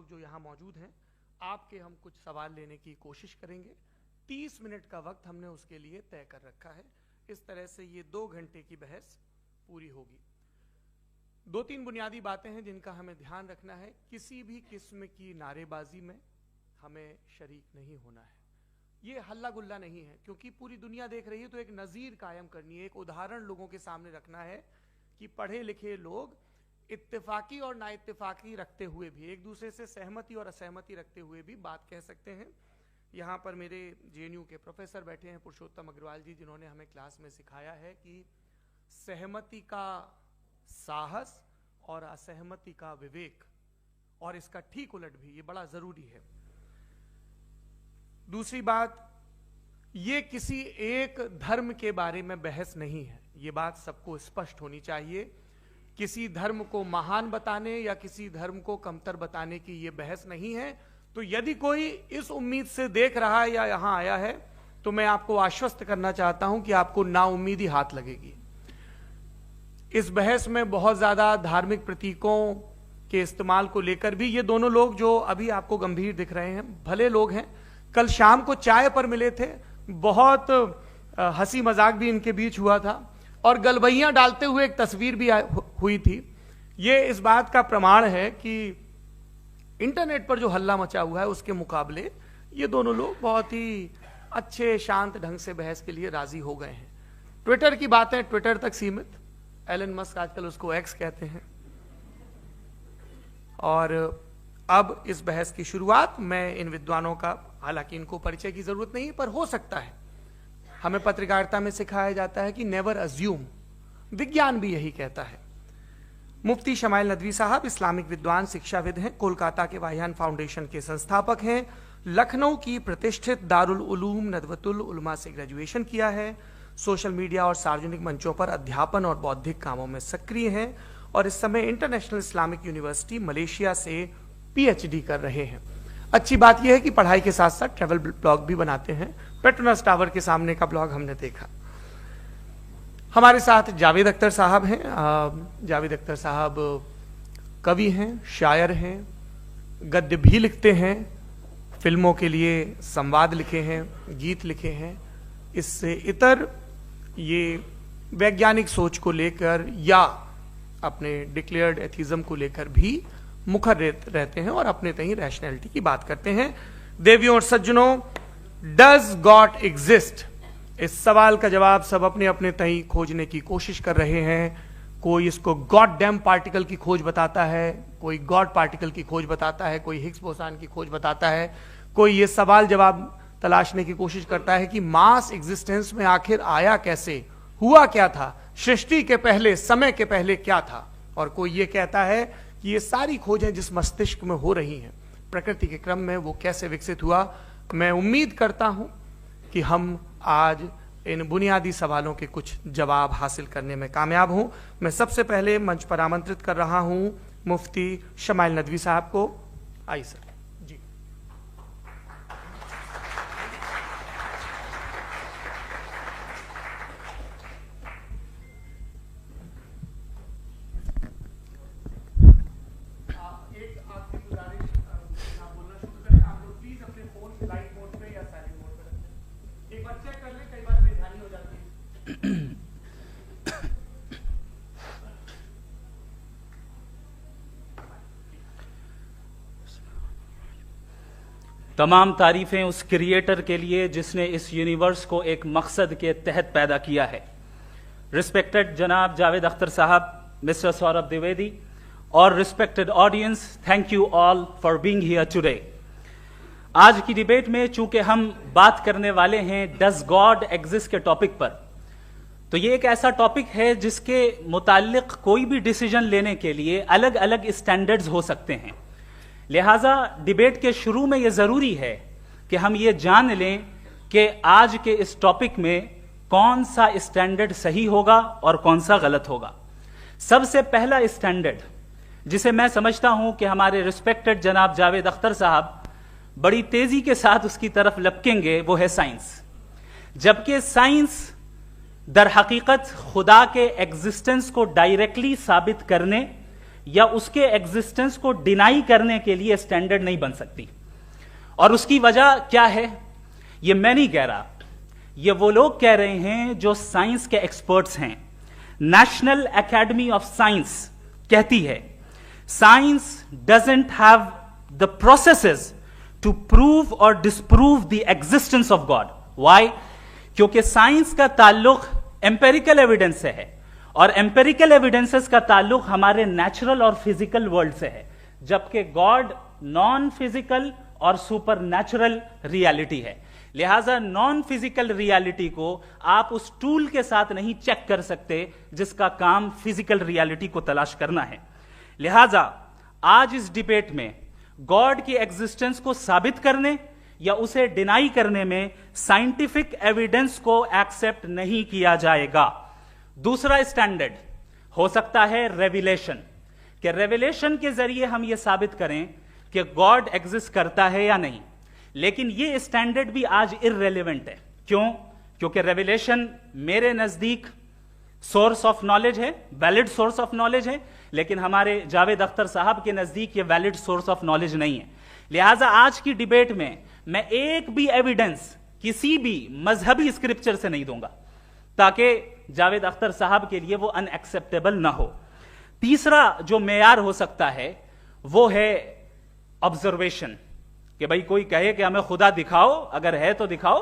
लोग जो यहाँ मौजूद हैं, आपके हम कुछ सवाल लेने की कोशिश करेंगे। 30 मिनट का वक्त हमने उसके लिए तय कर रखा है। इस तरह से ये 2 घंटे की बहस पूरी होगी। 2-3 बुनियादी बातें हैं जिनका हमें ध्यान रखना है। किसी भी किस्म की नारेबाजी में हमें शरीक नहीं होना है। ये हल्ला गुल्ला नहीं है, क्योंकि पूरी दुनिया देख रही है, तो एक नज़ीर कायम करनी है, एक उदाहरण लोगों के सामने रखना है कि पढ़े लिखे लोग इत्तेफाकी और ना इत्तेफाकी रखते हुए भी, एक दूसरे से सहमति और असहमति रखते हुए भी बात कह सकते हैं। यहाँ पर मेरे जेएनयू के प्रोफेसर बैठे हैं, पुरुषोत्तम अग्रवाल जी, जिन्होंने हमें क्लास में सिखाया है कि सहमति का साहस और असहमति का विवेक, और इसका ठीक उलट भी, ये बड़ा जरूरी है। दूसरी बात, ये किसी एक धर्म के बारे में बहस नहीं है, ये बात सबको स्पष्ट होनी चाहिए। किसी धर्म को महान बताने या किसी धर्म को कमतर बताने की ये बहस नहीं है। तो यदि कोई इस उम्मीद से देख रहा है या यहां आया है, तो मैं आपको आश्वस्त करना चाहता हूं कि आपको नाउम्मीदी हाथ लगेगी। इस बहस में बहुत ज्यादा धार्मिक प्रतीकों के इस्तेमाल को लेकर भी, ये दोनों लोग जो अभी आपको गंभीर दिख रहे हैं, भले लोग हैं, कल शाम को चाय पर मिले थे, बहुत हंसी मजाक भी इनके बीच हुआ था, और गलबैयां डालते हुए एक तस्वीर भी हुई थी। ये इस बात का प्रमाण है कि इंटरनेट पर जो हल्ला मचा हुआ है उसके मुकाबले ये दोनों लोग बहुत ही अच्छे शांत ढंग से बहस के लिए राजी हो गए हैं। ट्विटर की बातें ट्विटर तक सीमित, एलन मस्क आजकल उसको एक्स कहते हैं। और अब इस बहस की शुरुआत मैं इन विद्वानों का, हालांकि इनको परिचय की जरूरत नहीं, पर हो सकता है, हमें पत्रकारिता में सिखाया जाता है कि नेवर अज्यूम, विज्ञान भी यही कहता है। मुफ्ती शमाइल नदवी साहब इस्लामिक विद्वान, शिक्षाविद हैं, कोलकाता के वाहियान फाउंडेशन के संस्थापक हैं, लखनऊ की प्रतिष्ठित दारुल उलूम नदवतुल उलमा से ग्रेजुएशन किया है, सोशल मीडिया और सार्वजनिक मंचों पर अध्यापन और बौद्धिक कामों में सक्रिय हैं, और इस समय इंटरनेशनल इस्लामिक यूनिवर्सिटी मलेशिया से पीएचडी कर रहे हैं। अच्छी बात यह है कि पढ़ाई के साथ साथ ट्रैवल ब्लॉग भी बनाते हैं। पेट्रोनस टावर के सामने का ब्लॉग हमने देखा। हमारे साथ जावेद अख्तर साहब हैं। जावेद अख्तर साहब कवि हैं, शायर हैं, गद्य भी लिखते हैं, फिल्मों के लिए संवाद लिखे हैं, गीत लिखे हैं। इससे इतर ये वैज्ञानिक सोच को लेकर या अपने डिक्लेयर्ड एथिज्म को लेकर भी मुखर रहते हैं और अपने तहीं रैशनैलिटी की बात करते हैं। देवियों और सज्जनों, डज गॉड एग्जिस्ट? इस सवाल का जवाब सब अपने अपने तहीं खोजने की कोशिश कर रहे हैं। कोई इसको गॉड डैम पार्टिकल की खोज बताता है, कोई गॉड पार्टिकल की खोज बताता है, कोई हिग्स बोसान की खोज बताता है, कोई ये सवाल जवाब तलाशने की कोशिश करता है कि मास एग्जिस्टेंस में आखिर आया कैसे, हुआ क्या था, सृष्टि के पहले, समय के पहले क्या था, और कोई ये कहता है कि ये सारी खोजें जिस मस्तिष्क में हो रही हैं प्रकृति के क्रम में, वो कैसे विकसित हुआ। मैं उम्मीद करता हूं कि हम आज इन बुनियादी सवालों के कुछ जवाब हासिल करने में कामयाब हों। मैं सबसे पहले मंच पर आमंत्रित कर रहा हूं मुफ्ती शमाइल नदवी साहब को। आइए सर। जी, एक आखिरी गुजारिश, आप बोलना शुरू करें, आप लोग प्लीज अपने फोन फ्लाइट मोड पे या साइलेंट मोड पे रखें। एक बार चेक कर लें, कई बार बेध्यानी हो जाती है। तमाम तारीफें उस क्रिएटर के लिए जिसने इस यूनिवर्स को एक मकसद के तहत पैदा किया है। रिस्पेक्टेड जनाब जावेद अख्तर साहब, मिस्टर सौरभ द्विवेदी और respected audience, thank you all for being here today. आज की डिबेट में चूंकि हम बात करने वाले हैं डज गॉड एग्जिस्ट के टॉपिक पर, तो ये एक ऐसा टॉपिक है जिसके मुताल्लिक कोई भी डिसीजन लेने के लिए अलग अलग स्टैंडर्ड्स हो सकते हैं। लिहाजा डिबेट के शुरू में यह जरूरी है कि हम ये जान लें कि आज के इस टॉपिक में कौन सा स्टैंडर्ड सही होगा और कौन सा गलत होगा। सबसे पहला स्टैंडर्ड जिसे मैं समझता हूं कि हमारे रिस्पेक्टेड जनाब जावेद अख्तर साहब बड़ी तेजी के साथ उसकी तरफ लपकेंगे, वो है साइंस। जबकि साइंस दर हकीकत खुदा के एग्जिस्टेंस को डायरेक्टली साबित करने या उसके एग्जिस्टेंस को डिनाई करने के लिए स्टैंडर्ड नहीं बन सकती। और उसकी वजह क्या है, ये मैं नहीं कह रहा, ये वो लोग कह रहे हैं जो साइंस के एक्सपर्ट्स हैं। नेशनल एकेडमी ऑफ साइंस कहती है science doesn't have the processes to prove और disprove the existence of God. Why? क्योंकि साइंस का ताल्लुक एम्पेरिकल एविडेंस से है और एम्पेरिकल एविडेंसेस का ताल्लुक हमारे नेचुरल और फिजिकल वर्ल्ड से है, जबकि गॉड नॉन फिजिकल और सुपर नेचुरल रियलिटी है। लिहाजा नॉन फिजिकल रियलिटी को आप उस टूल के साथ नहीं चेक कर सकते जिसका काम फिजिकल रियलिटी को तलाश करना है। लिहाजा आज इस डिबेट में गॉड की एग्जिस्टेंस को साबित करने या उसे डिनाई करने में साइंटिफिक एविडेंस को एक्सेप्ट नहीं किया जाएगा। दूसरा स्टैंडर्ड हो सकता है रेविलेशन, कि रेविलेशन के जरिए हम यह साबित करें कि गॉड एग्जिस्ट करता है या नहीं। लेकिन यह स्टैंडर्ड भी आज इररेलेवेंट है। क्यों? क्योंकि रेविलेशन मेरे नजदीक सोर्स ऑफ नॉलेज है, वैलिड सोर्स ऑफ नॉलेज है, लेकिन हमारे जावेद अख्तर साहब के नजदीक यह वैलिड सोर्स ऑफ नॉलेज नहीं है। लिहाजा आज की डिबेट में मैं एक भी एविडेंस किसी भी मजहबी स्क्रिप्चर से नहीं दूंगा ताकि जावेद अख्तर साहब के लिए वो अनएक्सेप्टेबल ना हो। तीसरा जो मेयार हो सकता है वो है ऑब्जर्वेशन, कि भाई कोई कहे कि हमें खुदा दिखाओ, अगर है तो दिखाओ,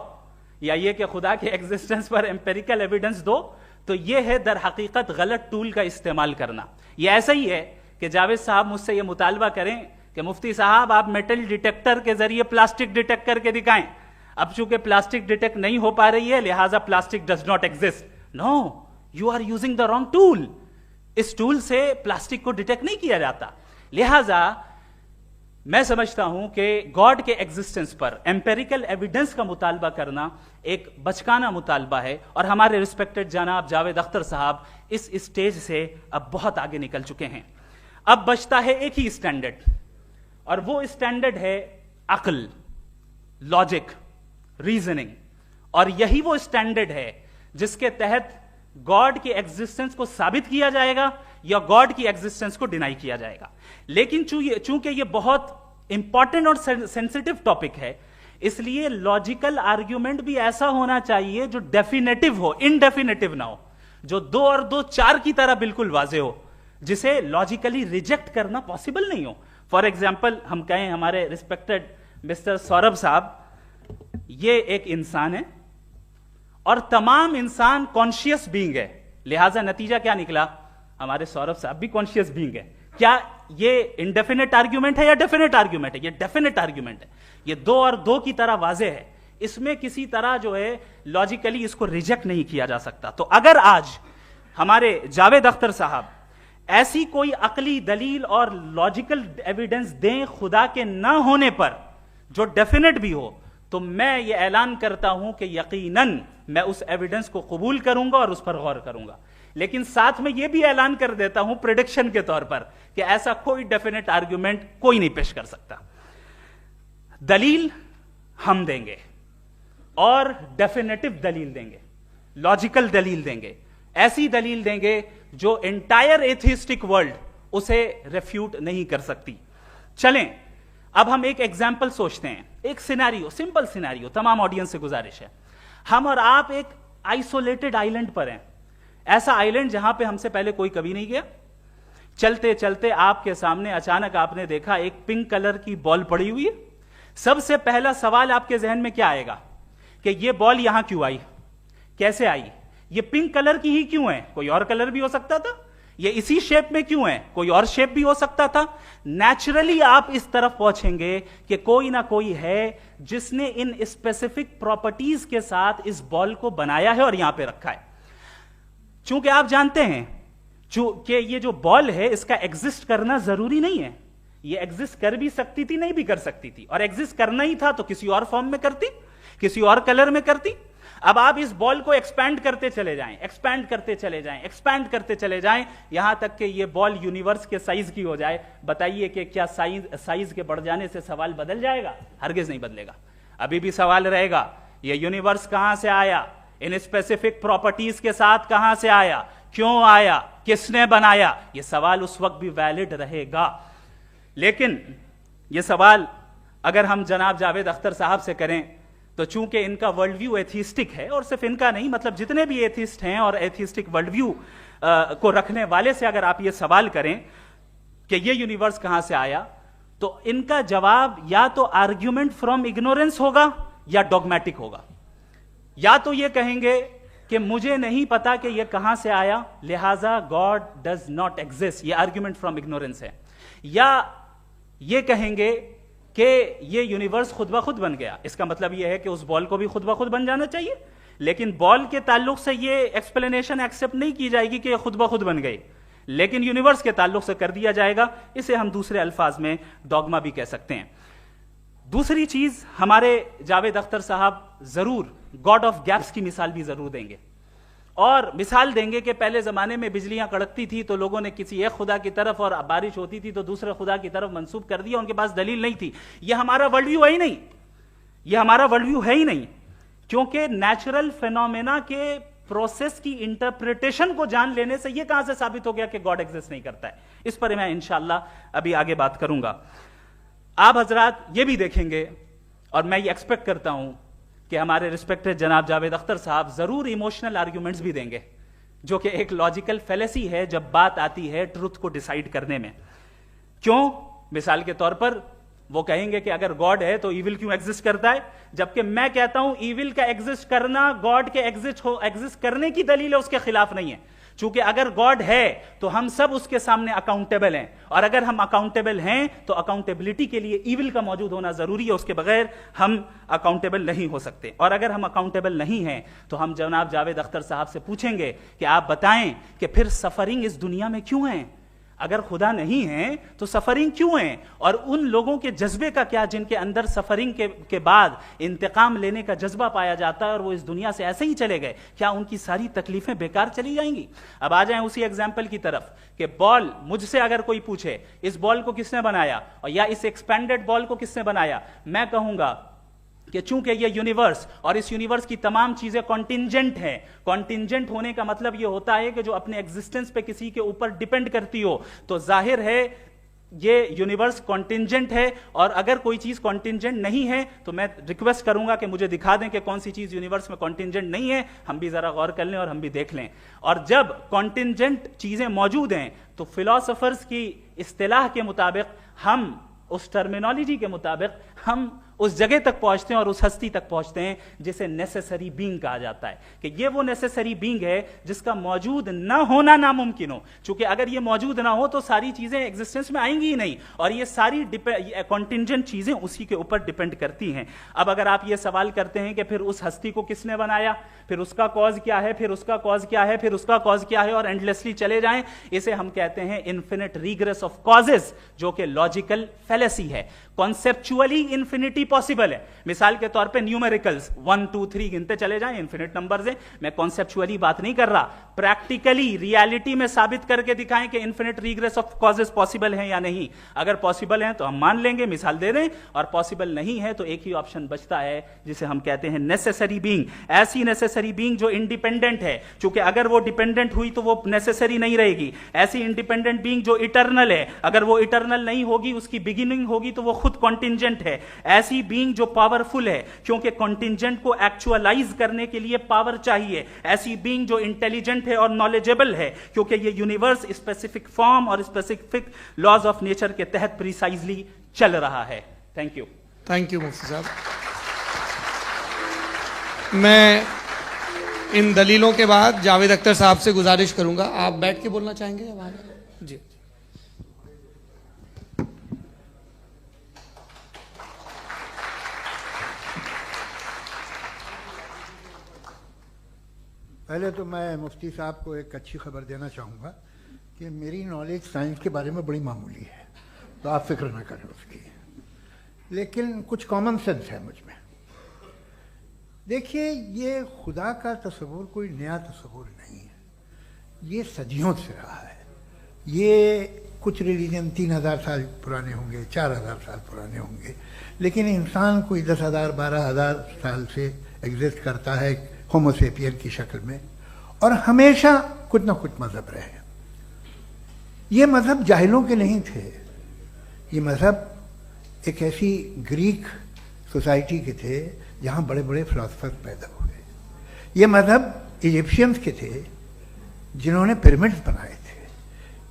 या ये कि खुदा के एग्जिस्टेंस पर एम्पेरिकल एविडेंस दो, तो ये है दर हकीकत गलत टूल का इस्तेमाल करना। ये ऐसा ही है कि जावेद साहब मुझसे ये मुतालबा करें कि मुफ्ती साहब आप मेटल डिटेक्टर के जरिए प्लास्टिक डिटेक्ट करके दिखाएं। अब चूंकि प्लास्टिक डिटेक्ट नहीं हो पा रही है लिहाजा plastic does not exist. No, you are using the wrong tool. इस टूल से प्लास्टिक को डिटेक्ट नहीं किया जाता। लिहाजा मैं समझता हूं कि गॉड के एग्जिस्टेंस पर एम्पेरिकल एविडेंस का मुतालबा करना एक बचकाना मुतालबा है और हमारे रिस्पेक्टेड जनाब जावेद अख्तर साहब इस स्टेज से अब बहुत आगे निकल चुके हैं। अब बचता है एक ही स्टैंडर्ड, और वो स्टैंडर्ड है अक्ल, लॉजिक, रीजनिंग। और यही वो स्टैंडर्ड है जिसके तहत गॉड की एग्जिस्टेंस को साबित किया जाएगा या गॉड की एग्जिस्टेंस को डिनाई किया जाएगा। लेकिन चूंकि ये बहुत इंपॉर्टेंट और सेंसिटिव टॉपिक है, इसलिए लॉजिकल आर्ग्यूमेंट भी ऐसा होना चाहिए जो डेफिनेटिव हो, इनडेफिनेटिव ना हो, जो 2 और 2 4 की तरह बिल्कुल वाजे हो, जिसे लॉजिकली रिजेक्ट करना पॉसिबल नहीं हो। फॉर एग्जाम्पल हम कहें हमारे रिस्पेक्टेड मिस्टर सौरभ साहब, ये एक इंसान है और तमाम इंसान कॉन्शियस बीइंग है, लिहाजा नतीजा क्या निकला, हमारे सौरभ साहब भी कॉन्शियस बीइंग है। क्या ये इनडेफिनेट आर्ग्यूमेंट है या डेफिनेट आर्ग्यूमेंट है? ये डेफिनेट आर्ग्यूमेंट है। ये 2 और 2 की तरह वाजे है, इसमें किसी तरह जो है लॉजिकली इसको रिजेक्ट नहीं किया जा सकता। तो अगर आज हमारे जावेद अख्तर साहब ऐसी कोई अकली दलील और लॉजिकल एविडेंस दें खुदा के ना होने पर जो डेफिनेट भी हो, तो मैं ये ऐलान करता हूं कि यकीनन मैं उस एविडेंस को कबूल करूंगा और उस पर गौर करूंगा। लेकिन साथ में यह भी ऐलान कर देता हूं प्रेडिक्शन के तौर पर कि ऐसा कोई डेफिनेट आर्ग्यूमेंट कोई नहीं पेश कर सकता। दलील हम देंगे और डेफिनेटिव दलील देंगे, लॉजिकल दलील देंगे, ऐसी दलील देंगे जो एंटायर एथिस्टिक वर्ल्ड उसे रेफ्यूट नहीं कर सकती। चलें अब हम एक एग्जाम्पल सोचते हैं, एक सिनेरियो, सिंपल सिनेरियो, तमाम ऑडियंस से गुजारिश है, हम और आप एक आइसोलेटेड आइलैंड पर हैं, ऐसा आइलैंड जहां पे हमसे पहले कोई कभी नहीं गया। चलते चलते आपके सामने अचानक आपने देखा एक पिंक कलर की बॉल पड़ी हुई है। सबसे पहला सवाल आपके जहन में क्या आएगा कि ये बॉल यहां क्यों आई, कैसे आई, ये पिंक कलर की ही क्यों है, कोई और कलर भी हो सकता था, ये इसी शेप में क्यों है, कोई और शेप भी हो सकता था। नेचुरली आप इस तरफ पहुंचेंगे कि कोई ना कोई है जिसने इन स्पेसिफिक प्रॉपर्टीज के साथ इस बॉल को बनाया है और यहां पे रखा है। चूंकि आप जानते हैं कि ये जो बॉल है इसका एग्जिस्ट करना जरूरी नहीं है, ये एग्जिस्ट कर भी सकती थी, नहीं भी कर सकती थी, और एग्जिस्ट करना ही था तो किसी और फॉर्म में करती, किसी और कलर में करती। अब आप इस बॉल को एक्सपैंड करते चले जाएं, एक्सपैंड करते चले जाएं, एक्सपैंड करते चले जाएं, यहां तक कि ये बॉल यूनिवर्स के साइज की हो जाए। बताइए कि क्या साइज के बढ़ जाने से सवाल बदल जाएगा? हरगिज नहीं बदलेगा। अभी भी सवाल रहेगा, ये यूनिवर्स कहां से आया, इन स्पेसिफिक प्रॉपर्टीज के साथ कहां से आया, क्यों आया, किसने बनाया, यह सवाल उस वक्त भी वैलिड रहेगा। लेकिन यह सवाल अगर हम जनाब जावेद अख्तर साहब से करें तो चूंकि इनका वर्ल्ड व्यू एथिस्टिक है, और सिर्फ इनका नहीं, मतलब जितने भी एथिस्ट हैं और एथिस्टिक वर्ल्ड व्यू को रखने वाले से अगर आप ये सवाल करें कि ये यूनिवर्स कहां से आया, तो इनका जवाब या तो आर्ग्यूमेंट फ्रॉम इग्नोरेंस होगा या डॉगमेटिक होगा। या तो ये कहेंगे कि मुझे नहीं पता कि ये कहां से आया, लिहाजा गॉड डज नॉट एग्जिस्ट, ये आर्ग्यूमेंट फ्रॉम इग्नोरेंस है। या ये कहेंगे कि ये यूनिवर्स खुद ब खुद बन गया, इसका मतलब ये है कि उस बॉल को भी खुद ब खुद बन जाना चाहिए, लेकिन बॉल के ताल्लुक से ये एक्सप्लेनेशन एक्सेप्ट नहीं की जाएगी कि ये खुद ब खुद बन गई, लेकिन यूनिवर्स के ताल्लुक से कर दिया जाएगा। इसे हम दूसरे अल्फाज में डॉगमा भी कह सकते हैं। दूसरी चीज, हमारे जावेद अख्तर साहब जरूर गॉड ऑफ गैप्स की मिसाल भी जरूर देंगे, और मिसाल देंगे कि पहले जमाने में बिजलियां कड़कती थी तो लोगों ने किसी एक खुदा की तरफ, और बारिश होती थी तो दूसरे खुदा की तरफ मंसूब कर दिया, उनके पास दलील नहीं थी। यह हमारा वर्ल्ड व्यू है ही नहीं, यह हमारा वर्ल्ड व्यू है ही नहीं, क्योंकि नेचुरल फेनोमेना के प्रोसेस की इंटरप्रिटेशन को जान लेने से यह कहां से साबित हो गया कि गॉड एग्जिस्ट नहीं करता है। इस पर मैं इंशाअल्लाह अभी आगे बात करूंगा। आप हजरात ये भी देखेंगे, और मैं ये एक्सपेक्ट करता हूं कि हमारे रिस्पेक्टेड जनाब जावेद अख्तर साहब जरूर इमोशनल आर्ग्यूमेंट्स भी देंगे, जो कि एक लॉजिकल फेलेसी है जब बात आती है ट्रुथ को डिसाइड करने में। क्यों? मिसाल के तौर पर वो कहेंगे कि अगर गॉड है तो ईविल क्यों एग्जिस्ट करता है, जबकि मैं कहता हूं ईविल का एग्जिस्ट करना गॉड के एग्जिस्ट करने की दलील है, उसके खिलाफ नहीं है। चूंकि अगर गॉड है तो हम सब उसके सामने अकाउंटेबल हैं, और अगर हम अकाउंटेबल हैं तो अकाउंटेबिलिटी के लिए ईविल का मौजूद होना जरूरी है, उसके बगैर हम अकाउंटेबल नहीं हो सकते। और अगर हम अकाउंटेबल नहीं हैं तो हम जनाब जावेद अख्तर साहब से पूछेंगे कि आप बताएं कि फिर सफरिंग इस दुनिया में क्यों है? अगर खुदा नहीं है तो सफरिंग क्यों है? और उन लोगों के जज्बे का क्या जिनके अंदर सफरिंग के बाद इंतकाम लेने का जज्बा पाया जाता है और वो इस दुनिया से ऐसे ही चले गए, क्या उनकी सारी तकलीफें बेकार चली जाएंगी? अब आ जाएं उसी एग्जाम्पल की तरफ कि बॉल, मुझसे अगर कोई पूछे इस बॉल को किसने बनाया और या इस एक्सपेंडेड बॉल को किसने बनाया, मैं कहूंगा कि चूंकि ये यूनिवर्स और इस यूनिवर्स की तमाम चीजें कॉन्टिंजेंट हैं। कॉन्टिंजेंट होने का मतलब ये होता है कि जो अपने एग्जिस्टेंस पे किसी के ऊपर डिपेंड करती हो, तो जाहिर है ये यूनिवर्स कॉन्टिंजेंट है। और अगर कोई चीज कॉन्टिंजेंट नहीं है तो मैं रिक्वेस्ट करूंगा कि मुझे दिखा दें कि कौन सी चीज यूनिवर्स में कॉन्टिंजेंट नहीं है, हम भी जरा गौर कर लें और हम भी देख लें। और जब कॉन्टिंजेंट चीजें मौजूद हैं तो फिलोसोफर्स की इस्तिलाह के मुताबिक, हम उस टर्मिनोलॉजी के मुताबिक हम उस जगह तक पहुंचते हैं और उस हस्ती तक पहुंचते हैं जिसे नेसेसरी बीइंग कहा जाता है, कि ये वो नेसेसरी बीइंग है जिसका मौजूद ना होना नामुमकिन हो। क्योंकि अगर ये मौजूद ना हो तो सारी चीजें एग्जिस्टेंस में आएंगी ही नहीं, और ये सारी कॉन्टिंजेंट चीजें उसी के ऊपर डिपेंड करती हैं। अब अगर आप ये सवाल करते हैं कि फिर उस हस्ती को किसने बनाया, फिर उसका कॉज क्या है, फिर उसका कॉज क्या है, फिर उसका कॉज क्या है, और एंडलेसली चले जाएं, इसे हम कहते हैं इन्फिनिट रीग्रेस ऑफ कॉजेस, जो कि लॉजिकल फेलेसी है। कॉन्सेप्चुअली इंफिनिटी पॉसिबल है। मिसाल के तौर पे न्यूमेरिकल्स 1 2 3 गिनते चले जाएं, इन्फिनिट नंबर्स हैं। मैं कॉन्सेप्चुअली बात नहीं कर रहा, प्रैक्टिकली रियलिटी में साबित करके दिखाएं कि infinite regress of causes possible है या नहीं। अगर पॉसिबल है तो हम मान लेंगे, मिसाल दे दें, और पॉसिबल नहीं है तो एक ही ऑप्शन बचता है जिसे हम कहते हैं नेसेसरी बीइंग। ऐसी नेसेसरी बीइंग जो इंडिपेंडेंट है, क्योंकि अगर वो डिपेंडेंट हुई तो वो नेसेसरी नहीं रहेगी। ऐसी इंडिपेंडेंट बीइंग जो इटर्नल है, अगर वो इटर्नल नहीं होगी, उसकी बिगिनिंग होगी तो वो खुद कॉन्टिंजेंट है। ऐसी बीइंग जो पावरफुल है, क्योंकि कॉन्टिंजेंट को एक्चुअलाइज करने के लिए पावर चाहिए। ऐसी बीइंग जो इंटेलिजेंट है और नॉलेजेबल है, क्योंकि ये यूनिवर्स स्पेसिफिक फॉर्म और स्पेसिफिक लॉज ऑफ नेचर के तहत प्रिसाइजली चल रहा है। Thank you. थैंक यू मुफ्ती साहब। मैं इन दलीलों के बाद जावेद अख्तर साहब से गुजारिश करूंगा, आप बैठ के बोलना चाहेंगे या बाहर? जी। पहले तो मैं मुफ्ती साहब को एक अच्छी खबर देना चाहूँगा कि मेरी नॉलेज साइंस के बारे में बड़ी मामूली है, तो आप फिक्र ना करें उसकी, लेकिन कुछ कॉमन सेंस है मुझ में। देखिए, ये खुदा का तस्वुर कोई नया तस्वुर नहीं है, ये सदियों से रहा है। ये कुछ रिलीजन 3000 साल पुराने होंगे, 4000 साल पुराने होंगे, लेकिन इंसान कोई 10,000 12,000 साल से एग्जिस्ट करता है होमो सेपियन की शक्ल में, और हमेशा कुछ ना कुछ मजहब रहे। ये मजहब जाहिलों के नहीं थे, ये मजहब एक ऐसी ग्रीक सोसाइटी के थे जहाँ बड़े बड़े फिलोसफर पैदा हुए। ये मजहब इजिप्शियंस के थे जिन्होंने पिरामिड्स बनाए थे।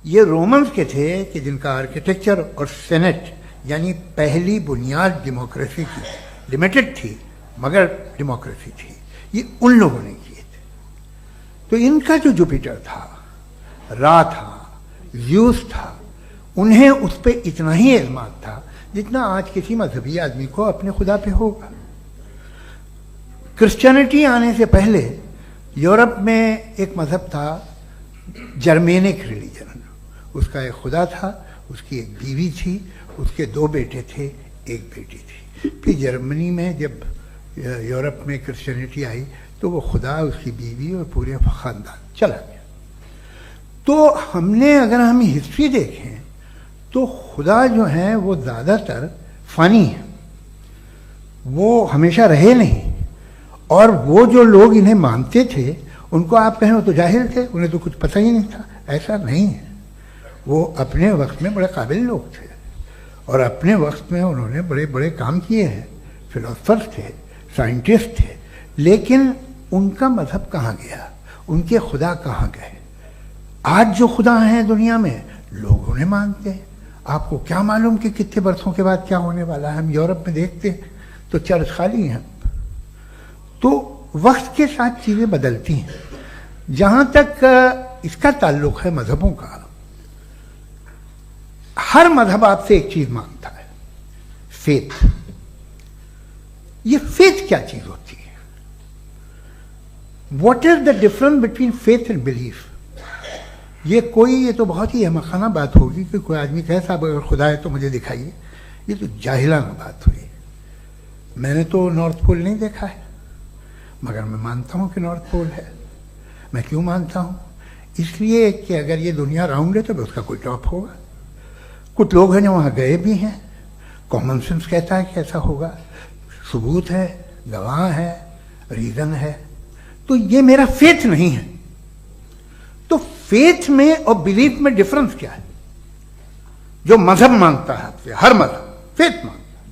ये रोमन्स के थे कि जिनका आर्किटेक्चर और सेनेट यानी पहली बुनियाद डेमोक्रेसी की लिमिटेड थी मगर डेमोक्रेसी थी, ये उन लोगों ने किए थे। तो इनका जो जुपिटर था, रा था, ज़्यूस था, उन्हें उस पर इतना ही एतमाद था जितना आज किसी मजहबी आदमी को अपने खुदा पे होगा। क्रिश्चियनिटी आने से पहले यूरोप में एक मजहब था जर्मेनिक रिलीजन। उसका एक खुदा था, उसकी एक बीवी थी, उसके 2 बेटे थे, एक बेटी थी। फिर जर्मनी में जब यूरोप में क्रिश्चियनिटी आई तो वो खुदा, उसकी बीवी और पूरे ख़ानदान चला गया। तो हमने अगर हम हिस्ट्री देखें तो खुदा जो है वो ज़्यादातर फ़नी है, वो हमेशा रहे नहीं। और वो जो लोग इन्हें मानते थे उनको आप कहें वो तो जाहिल थे, उन्हें तो कुछ पता ही नहीं था, ऐसा नहीं है। वो अपने वक्त में बड़े काबिल लोग थे और अपने वक्त में उन्होंने बड़े बड़े काम किए हैं, फिलोसफर्स थे, साइंटिस्ट थे। लेकिन उनका मजहब कहाँ गया, उनके खुदा कहाँ गए? आज जो खुदा हैं दुनिया में लोग उन्हें मानते हैं। आपको क्या मालूम कि कितने बरसों के बाद क्या होने वाला है? हम यूरोप में देखते हैं तो चर्च खाली हैं। तो वक्त के साथ चीज़ें बदलती हैं। जहाँ तक इसका ताल्लुक है मजहबों का, हर मजहब आपसे एक चीज़ मांगता है, फेथ। ये फेथ क्या चीज़ होती है? What is the difference between faith and belief? ये तो बहुत ही अहमकाना बात होगी कि कोई आदमी कहे साहब अगर खुदा है तो मुझे दिखाइए। ये तो जाहिलाना बात हुई। मैंने तो नॉर्थ पोल नहीं देखा है मगर मैं मानता हूँ कि नॉर्थ पोल है। मैं क्यों मानता हूँ? इसलिए कि अगर ये दुनिया राउंड है तो उसका कोई टॉप होगा। कुछ लोग हैं जो वहाँ गए भी हैं, कॉमन सेंस कहता है कि ऐसा होगा, सबूत है, गवाह है, रीज़न है। तो ये मेरा फेथ नहीं है। तो फेथ में और बिलीफ में डिफरेंस क्या है? जो मजहब मांगता है आपसे, हर मजहब फेथ मांगता है।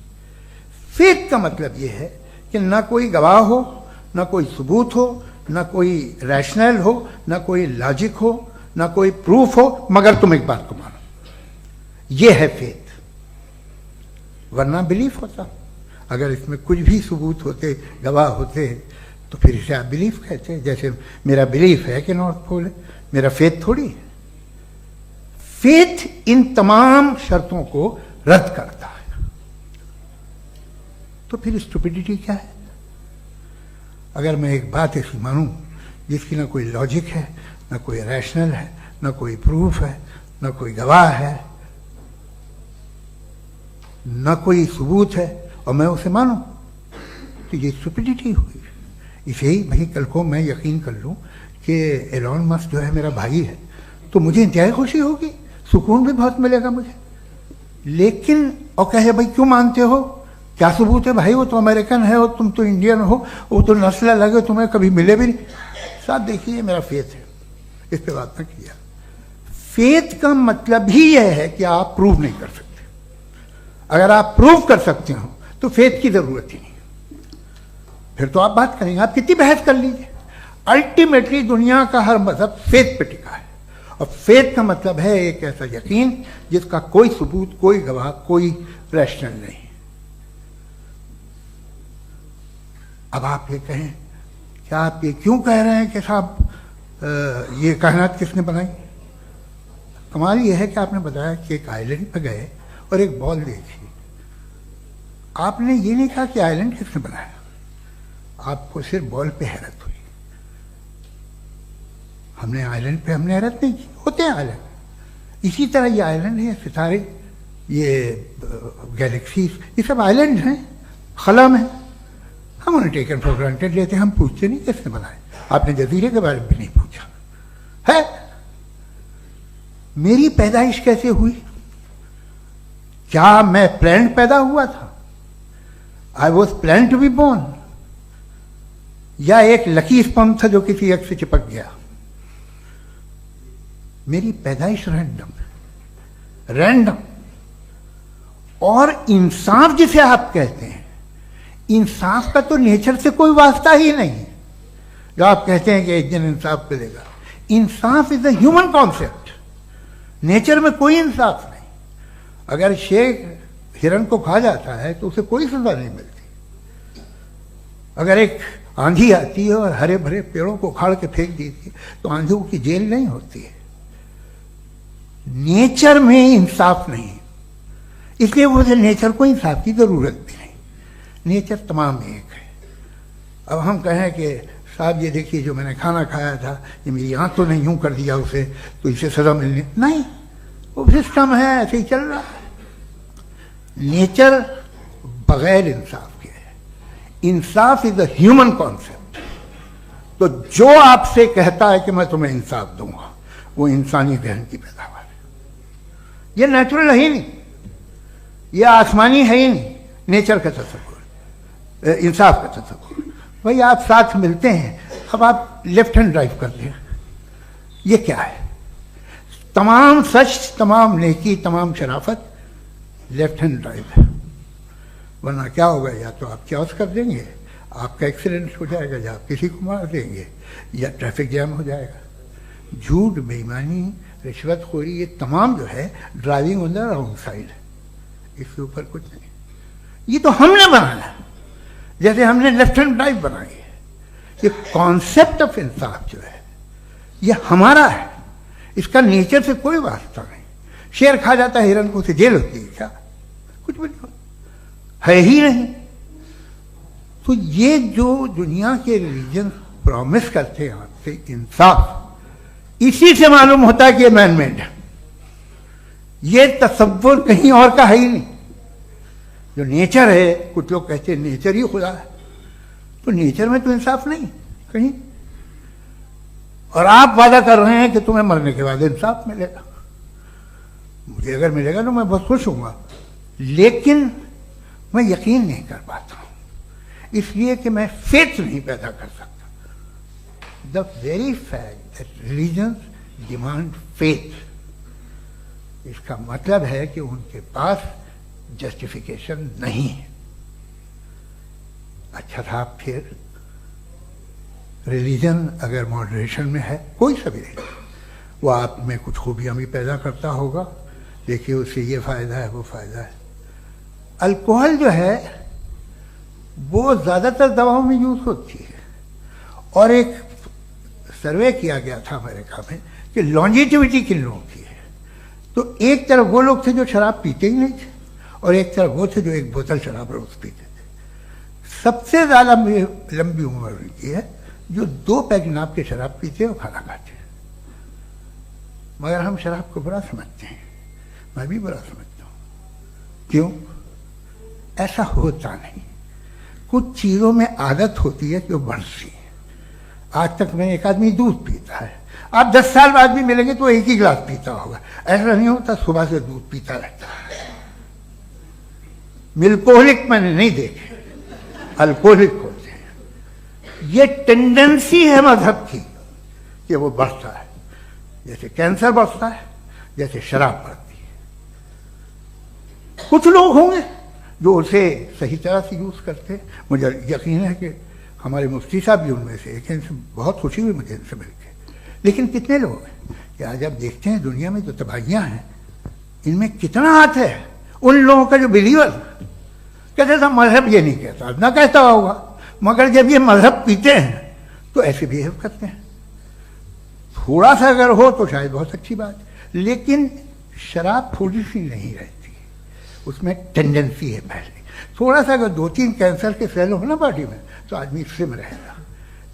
फेथ का मतलब ये है कि ना कोई गवाह हो, ना कोई सबूत हो, ना कोई रैशनल हो, ना कोई लॉजिक हो, ना कोई प्रूफ हो, मगर तुम एक बात को मानो। ये है फेथ। वरना बिलीफ होता। अगर इसमें कुछ भी सबूत होते, गवाह होते, तो फिर इसे आप बिलीफ कहते हैं। जैसे मेरा बिलीफ है कि नॉर्थ पोल है, मेरा फेथ थोड़ी है। फेथ इन तमाम शर्तों को रद्द करता है। तो फिर स्टुपिडिटी क्या है? अगर मैं एक बात ऐसी मानूं जिसकी ना कोई लॉजिक है, ना कोई रैशनल है, ना कोई प्रूफ है, ना कोई गवाह है, ना कोई सबूत है, और मैं उसे मानूं, तो ये स्टुपिडिटी हुई। इसे ही भाई कल को मैं यकीन कर लूं कि एलॉन मस्क जो है मेरा भाई है तो मुझे इंतहाई खुशी होगी, सुकून भी बहुत मिलेगा मुझे। लेकिन और कहे भाई क्यों मानते हो, क्या सबूत है? भाई वो तो अमेरिकन है और तुम तो इंडियन हो, वो तो नस्ल अलग है, तुम्हें कभी मिले भी नहीं। साथ देखिए मेरा फेथ है, इस पे बात ना किया। फेथ का मतलब ही यह है कि आप प्रूव नहीं कर सकते। अगर आप प्रूव कर सकते हो तो फेथ की जरूरत ही नहीं, फिर तो आप बात करेंगे, आप कितनी बहस कर लीजिए। अल्टीमेटली दुनिया का हर मजहब फेथ पे टिका है, और फेथ का मतलब है एक ऐसा यकीन जिसका कोई सबूत, कोई गवाह, कोई रैशनल नहीं। अब आप ये कहें, क्या आप ये क्यों कह रहे हैं कि साहब ये कायनात किसने बनाई? कमाल ये है कि आपने बताया कि एक आइलैंड पे गए और एक बॉल देखी। आपने ये नहीं कहा कि आइलैंड किसने बनाया, आपको सिर्फ बॉल पे हैरत हुई। हमने आइलैंड पे हमने हैरत नहीं की, होते हैं आइलैंड। इसी तरह ये आइलैंड है, सितारे, ये गैलेक्सीज, ये सब आइलैंड हैं खला में। हम उन्हें टेकन फॉर ग्रांटेड लेते हैं, हम पूछते नहीं किसने बनाए। आपने जजीरे के बारे में भी नहीं पूछा है। मेरी पैदाइश कैसे हुई? क्या मैं प्लान पैदा हुआ था? I was plan to be born, या एक लकी स्पर्म था जो किसी एग से चिपक गया? मेरी पैदाइश रैंडम। और इंसाफ जिसे आप कहते हैं, इंसाफ का तो नेचर से कोई वास्ता ही नहीं है। जो आप कहते हैं कि एक दिन इंसाफ मिलेगा, इंसाफ is a human concept, nature में कोई इंसाफ नहीं। अगर शेर हिरन को खा जाता है तो उसे कोई सजा नहीं मिलती। अगर एक आंधी आती है और हरे भरे पेड़ों को उखाड़ के फेंक देती है तो आंधियों की जेल नहीं होती है। नेचर में इंसाफ नहीं, इसलिए मुझे नेचर को इंसाफ की जरूरत भी नहीं। नेचर तमाम एक है। अब हम कहें कि साहब ये देखिए जो मैंने खाना खाया था, ये मेरी आंख तो नहीं यूं कर दिया उसे, तो इसे सजा मिलनी नहीं, वो सिस्टम है, ऐसे ही चल रहा है। नेचर बगैर इंसाफ के है। इंसाफ इज अ ह्यूमन कॉन्सेप्ट। तो जो आपसे कहता है कि मैं तुम्हें इंसाफ दूंगा, वो इंसानी जहन की पैदावार है। ये नेचुरल है ही नहीं, ये आसमानी है ही नहीं। नेचर का तसव्वुर, इंसाफ का तसव्वुर। भाई आप साथ मिलते हैं, अब आप लेफ्ट हैंड ड्राइव करते हैं, ये क्या है? तमाम सच, तमाम नेकी, तमाम शराफत लेफ्ट हैंड ड्राइव है। वरना क्या होगा, या तो आप क्रॉस कर देंगे, आपका एक्सीडेंट हो जाएगा, या आप किसी को मार देंगे, या ट्रैफिक जैम हो जाएगा। झूठ, बेईमानी, रिश्वतखोरी, ये तमाम जो है driving on the wrong side, इसके ऊपर कुछ नहीं। ये तो हमने बनाया, जैसे हमने लेफ्ट हैंड ड्राइव बनाई है। ये कॉन्सेप्ट ऑफ इंसाफ जो है ये हमारा है, इसका नेचर से कोई वास्ता नहीं। शेर खा जाता है हिरन को, उसे जेल होती है क्या? कुछ भी नहीं है ही नहीं। तो ये जो दुनिया के रिलीजन प्रॉमिस करते हैं आपसे इंसाफ, इसी से मालूम होता है कि ये मैन मेड है। ये तसव्वुर कहीं और का है ही नहीं। जो नेचर है, कुछ लोग कहते हैं नेचर ही खुदा है, तो नेचर में तो इंसाफ नहीं कहीं। और आप वादा कर रहे हैं कि तुम्हें मरने के बाद इंसाफ मिलेगा। मुझे अगर मिलेगा तो मैं बहुत खुश हूंगा, लेकिन मैं यकीन नहीं कर पाता हूं, इसलिए कि मैं फेथ नहीं पैदा कर सकता। The very fact that religion demand faith, इसका मतलब है कि उनके पास जस्टिफिकेशन नहीं है। अच्छा था, फिर रिलीजन अगर मॉडरेशन में है, कोई सा भी नहीं, वो आप में कुछ खूबियां भी पैदा करता होगा। देखिए उससे ये फायदा है, वो फायदा है। अल्कोहल जो है वो ज्यादातर दवाओं में यूज होती है, और एक सर्वे किया गया था अमेरिका में कि लॉन्जिटिविटी किन लोगों की है। तो एक तरफ वो लोग थे जो शराब पीते ही नहीं थे, और एक तरफ वो थे जो एक बोतल शराब रोज पीते थे। सबसे ज्यादा लंबी उम्र उनकी है जो 2 पैक नाप के शराब पीते और खाना खाते हैं। मगर हम शराब को बुरा समझते हैं, मैं भी बुरा समझता हूं। क्यों? ऐसा होता नहीं। कुछ चीजों में आदत होती है कि वो बढ़ती है। आज तक में एक आदमी दूध पीता है, आप 10 साल बाद भी मिलेंगे तो एक ही गिलास पीता होगा। ऐसा नहीं होता, सुबह से दूध पीता रहता है। मिल्कोहलिक मैंने नहीं देखे, अल्कोहलिक होते हैं। ये टेंडेंसी है मजहब की कि वो बढ़ता है, जैसे कैंसर बढ़ता है, जैसे शराब बढ़ती है। कुछ लोग होंगे जो उसे सही तरह से यूज करते हैं। मुझे यकीन है कि हमारे मुफ्ती साहब भी उनमें से एक हैं, इनसे बहुत खुशी हुई मुझे इनसे मिलकर। लेकिन कितने लोग हैं कि आज आप देखते हैं दुनिया में जो तबाहियां हैं, इनमें कितना हाथ है उन लोगों का जो बिलीवर कहते था मजहब ये नहीं कहता, ना कहता होगा, मगर जब ये मजहब पीते हैं तो ऐसे बिहेव करते हैं। थोड़ा सा अगर हो तो शायद बहुत अच्छी बात, लेकिन शराब थोड़ी सी नहीं रहती, उसमें टेंडेंसी है पहले। थोड़ा सा अगर 2-3 कैंसर के सेल हो ना बॉडी में तो आदमी सिम रहेगा,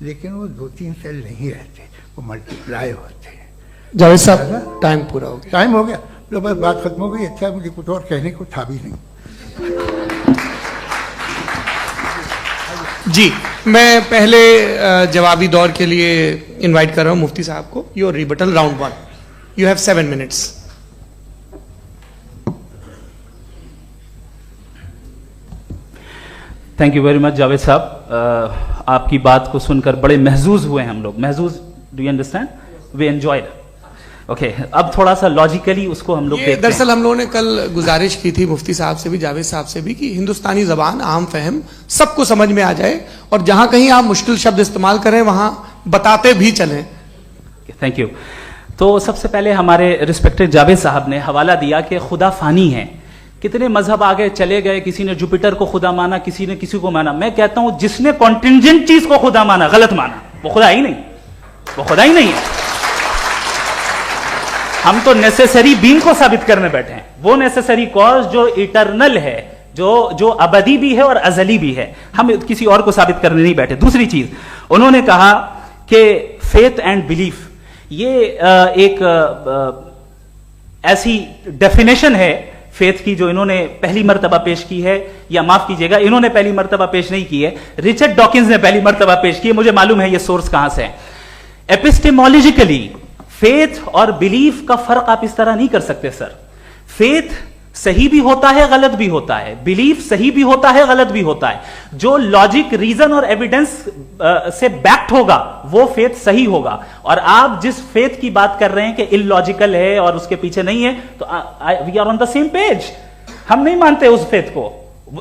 लेकिन वो 2-3 सेल नहीं रहते, वो मल्टीप्लाई होते हैं। जावेद साहब टाइम पूरा हो गया। टाइम हो गया तो बस बात खत्म हो गई। अच्छा, मुझे कुछ और कहने को था भी नहीं। जी, मैं पहले जवाबी दौर के लिए इनवाइट कर रहा हूं मुफ्ती साहब को। Your rebuttal round 1, you have 7 minutes. Thank you very much Javed साहब। आपकी बात को सुनकर बड़े महजूज हुए हम लोग। महजूज, do you understand? We enjoyed. Okay, अब थोड़ा सा लॉजिकली उसको हम लोग देखते हैं। दरअसल हम लोगों ने कल गुजारिश की थी मुफ्ती साहब से भी, जावेद साहब से भी, कि हिंदुस्तानी जबान आम फहम सबको समझ में आ जाए और जहां कहीं आप मुश्किल शब्द इस्तेमाल करें वहां बताते भी चलें। Thank you. तो सबसे पहले हमारे रिस्पेक्टेड जावेद साहब ने हवाला दिया कि खुदा फानी है, कितने मजहब आगे चले गए, किसी ने जुपिटर को खुदा माना, किसी ने किसी को माना। मैं कहता हूं जिसने कॉन्टिंजेंट चीज को खुदा माना, गलत माना, वो खुदा ही नहीं, वो खुदा ही नहीं है। हम तो नेसेसरी बीइंग को साबित करने बैठे हैं, वो नेसेसरी कॉज जो इटरनल है, जो अबदी भी है और अजली भी है, हम किसी और को साबित करने नहीं बैठे। दूसरी चीज उन्होंने कहा कि फेथ एंड बिलीफ, ये एक ऐसी डेफिनेशन है फेथ की जो इन्होंने पहली मर्तबा पेश की है, या माफ कीजिएगा इन्होंने पहली मर्तबा पेश नहीं की है, रिचर्ड डॉकिंस ने पहली मर्तबा पेश की है। मुझे मालूम है ये सोर्स कहां से है। एपिस्टेमोलॉजिकली फेथ और बिलीफ का फर्क आप इस तरह नहीं कर सकते सर। फेथ सही भी होता है, गलत भी होता है, बिलीफ सही भी होता है, गलत भी होता है। जो लॉजिक, रीजन और एविडेंस से बैक्ड होगा वो फेथ सही होगा। और आप जिस फेथ की बात कर रहे हैं कि इलॉजिकल है और उसके पीछे नहीं है, तो we are on the same page. हम नहीं मानते उस फेथ को,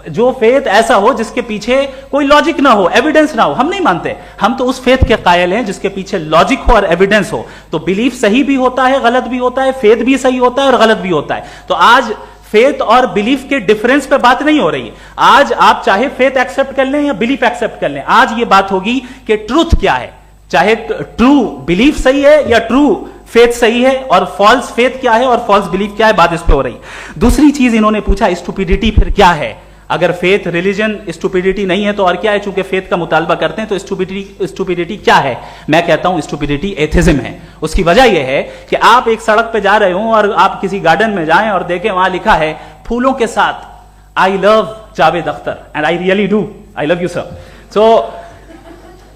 जो फेथ ऐसा हो जिसके पीछे कोई लॉजिक ना हो, एविडेंस ना हो, हम नहीं मानते। हम तो उस फेथ के कायल हैं जिसके पीछे लॉजिक हो और एविडेंस हो। तो बिलीफ सही भी होता है, गलत भी होता है, फेथ भी सही होता है और गलत भी होता है। तो आज फेथ और बिलीफ के डिफरेंस पे बात नहीं हो रही है। आज आप चाहे फेथ एक्सेप्ट कर लें या बिलीफ एक्सेप्ट कर लें, आज ये बात होगी कि ट्रूथ क्या है, चाहे ट्रू बिलीफ सही है या ट्रू फेथ सही है, और फॉल्स फेथ क्या है और फॉल्स बिलीफ क्या है, बात इस पे हो रही है। दूसरी चीज इन्होंने पूछा स्टुपिडिटी फिर क्या है। अगर फेथ रिलीजन स्टुपिडिटी नहीं है तो और क्या है? चूंकि फेथ का मुतालबा करते हैं तो स्टुपिडिटी क्या है? मैं कहता हूं स्टुपिडिटी एथिज्म है। उसकी वजह यह है कि आप एक सड़क पे जा रहे हो और आप किसी गार्डन में जाएं और देखें वहां लिखा है फूलों के साथ I love Javed Akhtar and I really do, I love you sir. So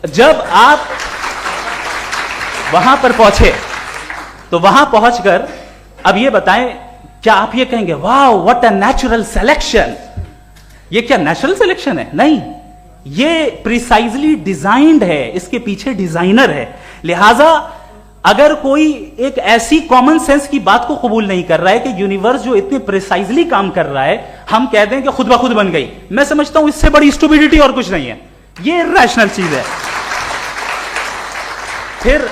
जब आप वहां पर पहुंचे तो वहां पहुंचकर अब ये बताएं, क्या आप ये कहेंगे wow what a natural selection? ये क्या नेचुरल सिलेक्शन है? नहीं, ये प्रिसाइजली डिजाइंड है, इसके पीछे डिजाइनर है। लिहाजा अगर कोई एक ऐसी कॉमन सेंस की बात को कबूल नहीं कर रहा है कि यूनिवर्स जो इतने प्रिसाइजली काम कर रहा है, हम कह दें कि खुद ब खुद बन गई, मैं समझता हूं इससे बड़ी स्टुपिडिटी और कुछ नहीं है। ये रैशनल चीज है। फिर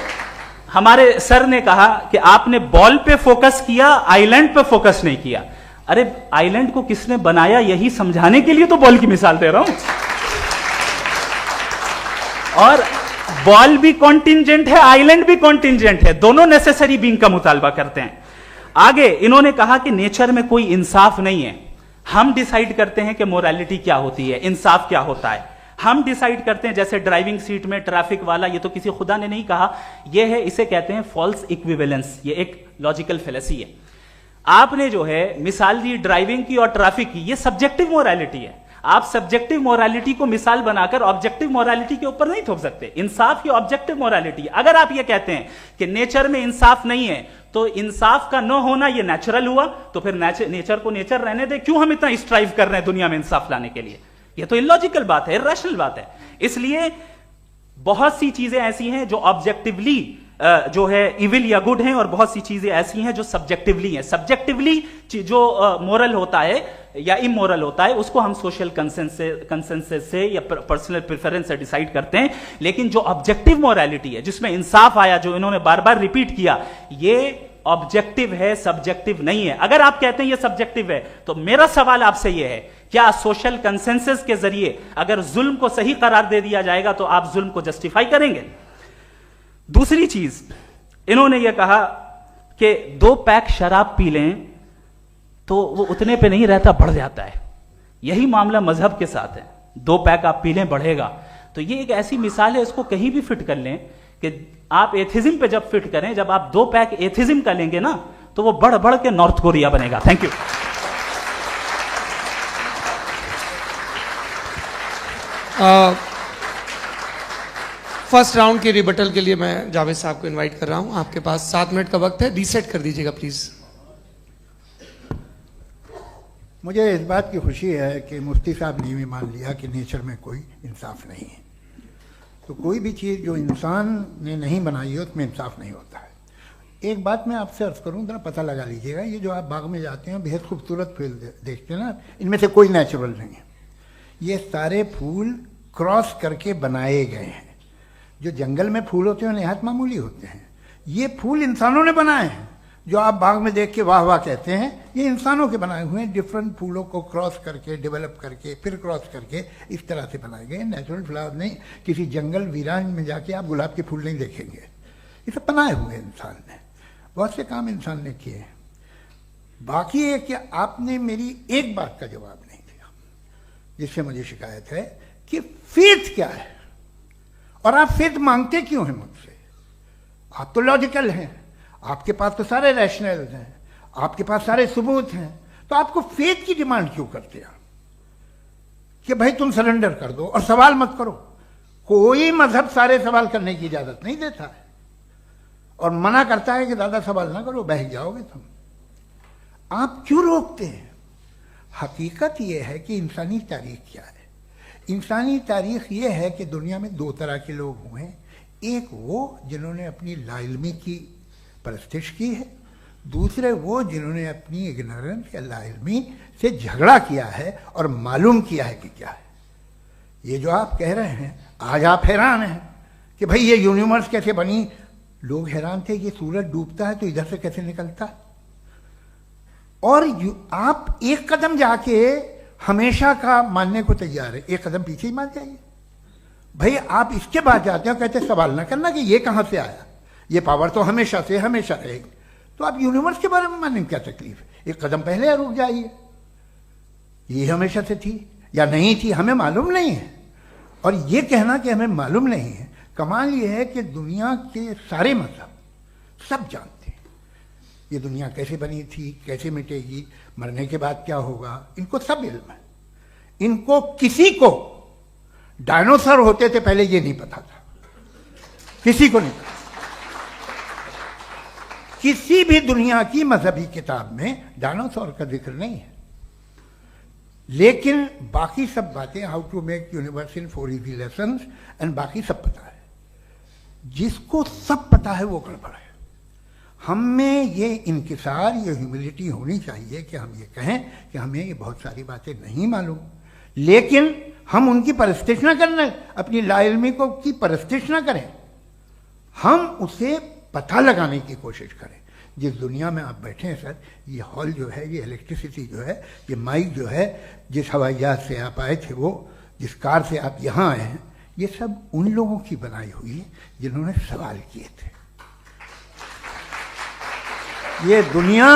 हमारे सर ने कहा कि आपने बॉल पे फोकस किया, आइलैंड पे फोकस नहीं किया। अरे आइलैंड को किसने बनाया यही समझाने के लिए तो बॉल की मिसाल दे रहा हूं। और बॉल भी कॉन्टिंजेंट है, आइलैंड भी कॉन्टिंजेंट है, दोनों नेसेसरी बीइंग का मुतालबा करते हैं। आगे इन्होंने कहा कि नेचर में कोई इंसाफ नहीं है। हम डिसाइड करते हैं कि मोरालिटी क्या होती है, इंसाफ क्या होता है। हम डिसाइड करते हैं, जैसे ड्राइविंग सीट में ट्रैफिक वाला, ये तो किसी खुदा ने नहीं कहा, ये है, इसे कहते हैं फॉल्स इक्विवेलेंस। ये एक लॉजिकल फेलेसी है। आपने जो है मिसाल दी ड्राइविंग की और ट्रैफिक की, ये सब्जेक्टिव मोरालिटी है। आप सब्जेक्टिव मोरालिटी को मिसाल बनाकर ऑब्जेक्टिव मोरालिटी के ऊपर नहीं थोप सकते। इंसाफ की ऑब्जेक्टिव मोरालिटी। अगर आप ये कहते हैं कि नेचर में इंसाफ नहीं है तो इंसाफ का न होना ये नेचुरल हुआ, तो फिर नेचर को नेचर रहने दे, क्यों हम इतना स्ट्राइव कर रहे हैं दुनिया में इंसाफ लाने के लिए? ये तो इलॉजिकल बात है, इरैशनल बात है। इसलिए बहुत सी चीजें ऐसी हैं जो ऑब्जेक्टिवली जो है इविल या गुड हैं, और बहुत सी चीजें ऐसी हैं जो सब्जेक्टिवली हैं। सब्जेक्टिवली जो मोरल होता है या इमोरल होता है उसको हम सोशल कंसेंसस से या पर्सनल प्रेफरेंस से डिसाइड करते हैं। लेकिन जो ऑब्जेक्टिव मोरालिटी है जिसमें इंसाफ आया, जो इन्होंने बार बार रिपीट किया, ये ऑब्जेक्टिव है, सब्जेक्टिव नहीं है। अगर आप कहते हैं ये सब्जेक्टिव है तो मेरा सवाल आपसे यह है, क्या सोशल कंसेंसस के जरिए अगर जुल्म को सही करार दे दिया जाएगा तो आप जुल्म को जस्टिफाई करेंगे? दूसरी चीज इन्होंने यह कहा कि 2 पैक शराब पी लें तो वो उतने पे नहीं रहता, बढ़ जाता है। यही मामला मजहब के साथ है। 2 पैक आप पी लें बढ़ेगा। तो ये एक ऐसी मिसाल है, इसको कहीं भी फिट कर लें कि आप एथिज्म पे जब फिट करें, जब आप 2 पैक एथिज्म का लेंगे ना तो वो बढ़ बढ़ के नॉर्थ कोरिया बनेगा। Thank you. फर्स्ट राउंड के रिबटल के लिए मैं जावेद साहब को इनवाइट कर रहा हूं। आपके पास 7 मिनट का वक्त है, रीसेट कर दीजिएगा प्लीज। मुझे इस बात की खुशी है कि मुफ्ती साहब ने भी मान लिया कि नेचर में कोई इंसाफ नहीं है। तो कोई भी चीज़ जो इंसान ने नहीं बनाई है उसमें इंसाफ नहीं होता है। एक बात मैं आपसे अर्ज करूं, जरा पता लगा लीजिएगा, ये जो आप बाग में जाते हैं बेहद खूबसूरत फूल देखते हैं ना, इनमें से कोई नेचुरल नहीं है। ये सारे फूल क्रॉस करके बनाए गए हैं। जो जंगल में फूल होते हैं निहायत मामूली होते हैं, ये फूल इंसानों ने बनाए हैं। जो आप बाग में देख के वाह वाह कहते हैं, ये इंसानों के बनाए हुए हैं। डिफरेंट फूलों को क्रॉस करके, डेवलप करके, फिर क्रॉस करके इस तरह से बनाए गए। नेचुरल फ्लावर नहीं। किसी जंगल वीरान में जाके आप गुलाब के फूल नहीं देखेंगे। ये सब बनाए हुए इंसान ने, बहुत से काम इंसान ने किए हैं। बाकी है कि आपने मेरी एक बात का जवाब नहीं दिया, जिससे मुझे शिकायत है कि फेथ क्या है और आप फेथ मांगते क्यों हैं मुझसे? आप तो लॉजिकल हैं, आपके पास तो सारे रैशनल हैं, आपके पास सारे सबूत हैं, तो आपको फेथ की डिमांड क्यों करते हैं कि भाई तुम सरेंडर कर दो और सवाल मत करो? कोई मजहब सारे सवाल करने की इजाजत नहीं देता है और मना करता है कि दादा सवाल ना करो, बह जाओगे तुम। आप क्यों रोकते हैं? हकीकत यह है कि इंसानी तारीख क्या है। इंसानी तारीख यह है कि दुनिया में दो तरह के लोग हुए हैं। एक वो जिन्होंने अपनी लाइल्मी की परस्तिश की है, दूसरे वो जिन्होंने अपनी इग्नोरेंस या लाइल्मी से झगड़ा किया है और मालूम किया है कि क्या है। ये जो आप कह रहे हैं, आज आप हैरान हैं कि भाई ये यूनिवर्स कैसे बनी। लोग हैरान थे कि सूरज डूबता है तो इधर से कैसे निकलता है। और आप एक कदम जाके हमेशा का मानने को तैयार है, एक कदम पीछे ही मान जाइए। भाई आप इसके बाद जाते हो, कहते सवाल ना करना कि ये कहां से आया, ये पावर तो हमेशा से हमेशा रहेगी। तो आप यूनिवर्स के बारे में मानने में क्या तकलीफ है? एक कदम पहले रुक जाइए। ये हमेशा से थी या नहीं थी हमें मालूम नहीं है। और ये कहना कि हमें मालूम नहीं है, कमाल ये है कि दुनिया के सारे मजहब सब जानते हैं ये दुनिया कैसे बनी थी, कैसे मिटेगी, मरने के बाद क्या होगा, इनको सब इल्म है। इनको किसी को डायनासोर होते थे पहले ये नहीं पता था, किसी को नहीं पता। किसी भी दुनिया की मजहबी किताब में डायनासोर का जिक्र नहीं है। लेकिन बाकी सब बातें, how to make universe in 4 easy lessons and बाकी सब पता है। जिसको सब पता है वो गड़बड़ है। हम में ये इंकिसार, ये ह्यूमिलिटी होनी चाहिए कि हम ये कहें कि हमें ये बहुत सारी बातें नहीं मालूम, लेकिन हम उनकी परस्तिश ना करें, अपनी लाइल्मी को की परस्तिश ना करें, हम उसे पता लगाने की कोशिश करें। जिस दुनिया में आप बैठे हैं सर, ये हॉल जो है, ये इलेक्ट्रिसिटी जो है, ये माइक जो है, जिस हवाई जहाज से आप आए थे, वो जिस कार से आप यहाँ आए हैं, ये सब उन लोगों की बनाई हुई है जिन्होंने सवाल किए थे। ये दुनिया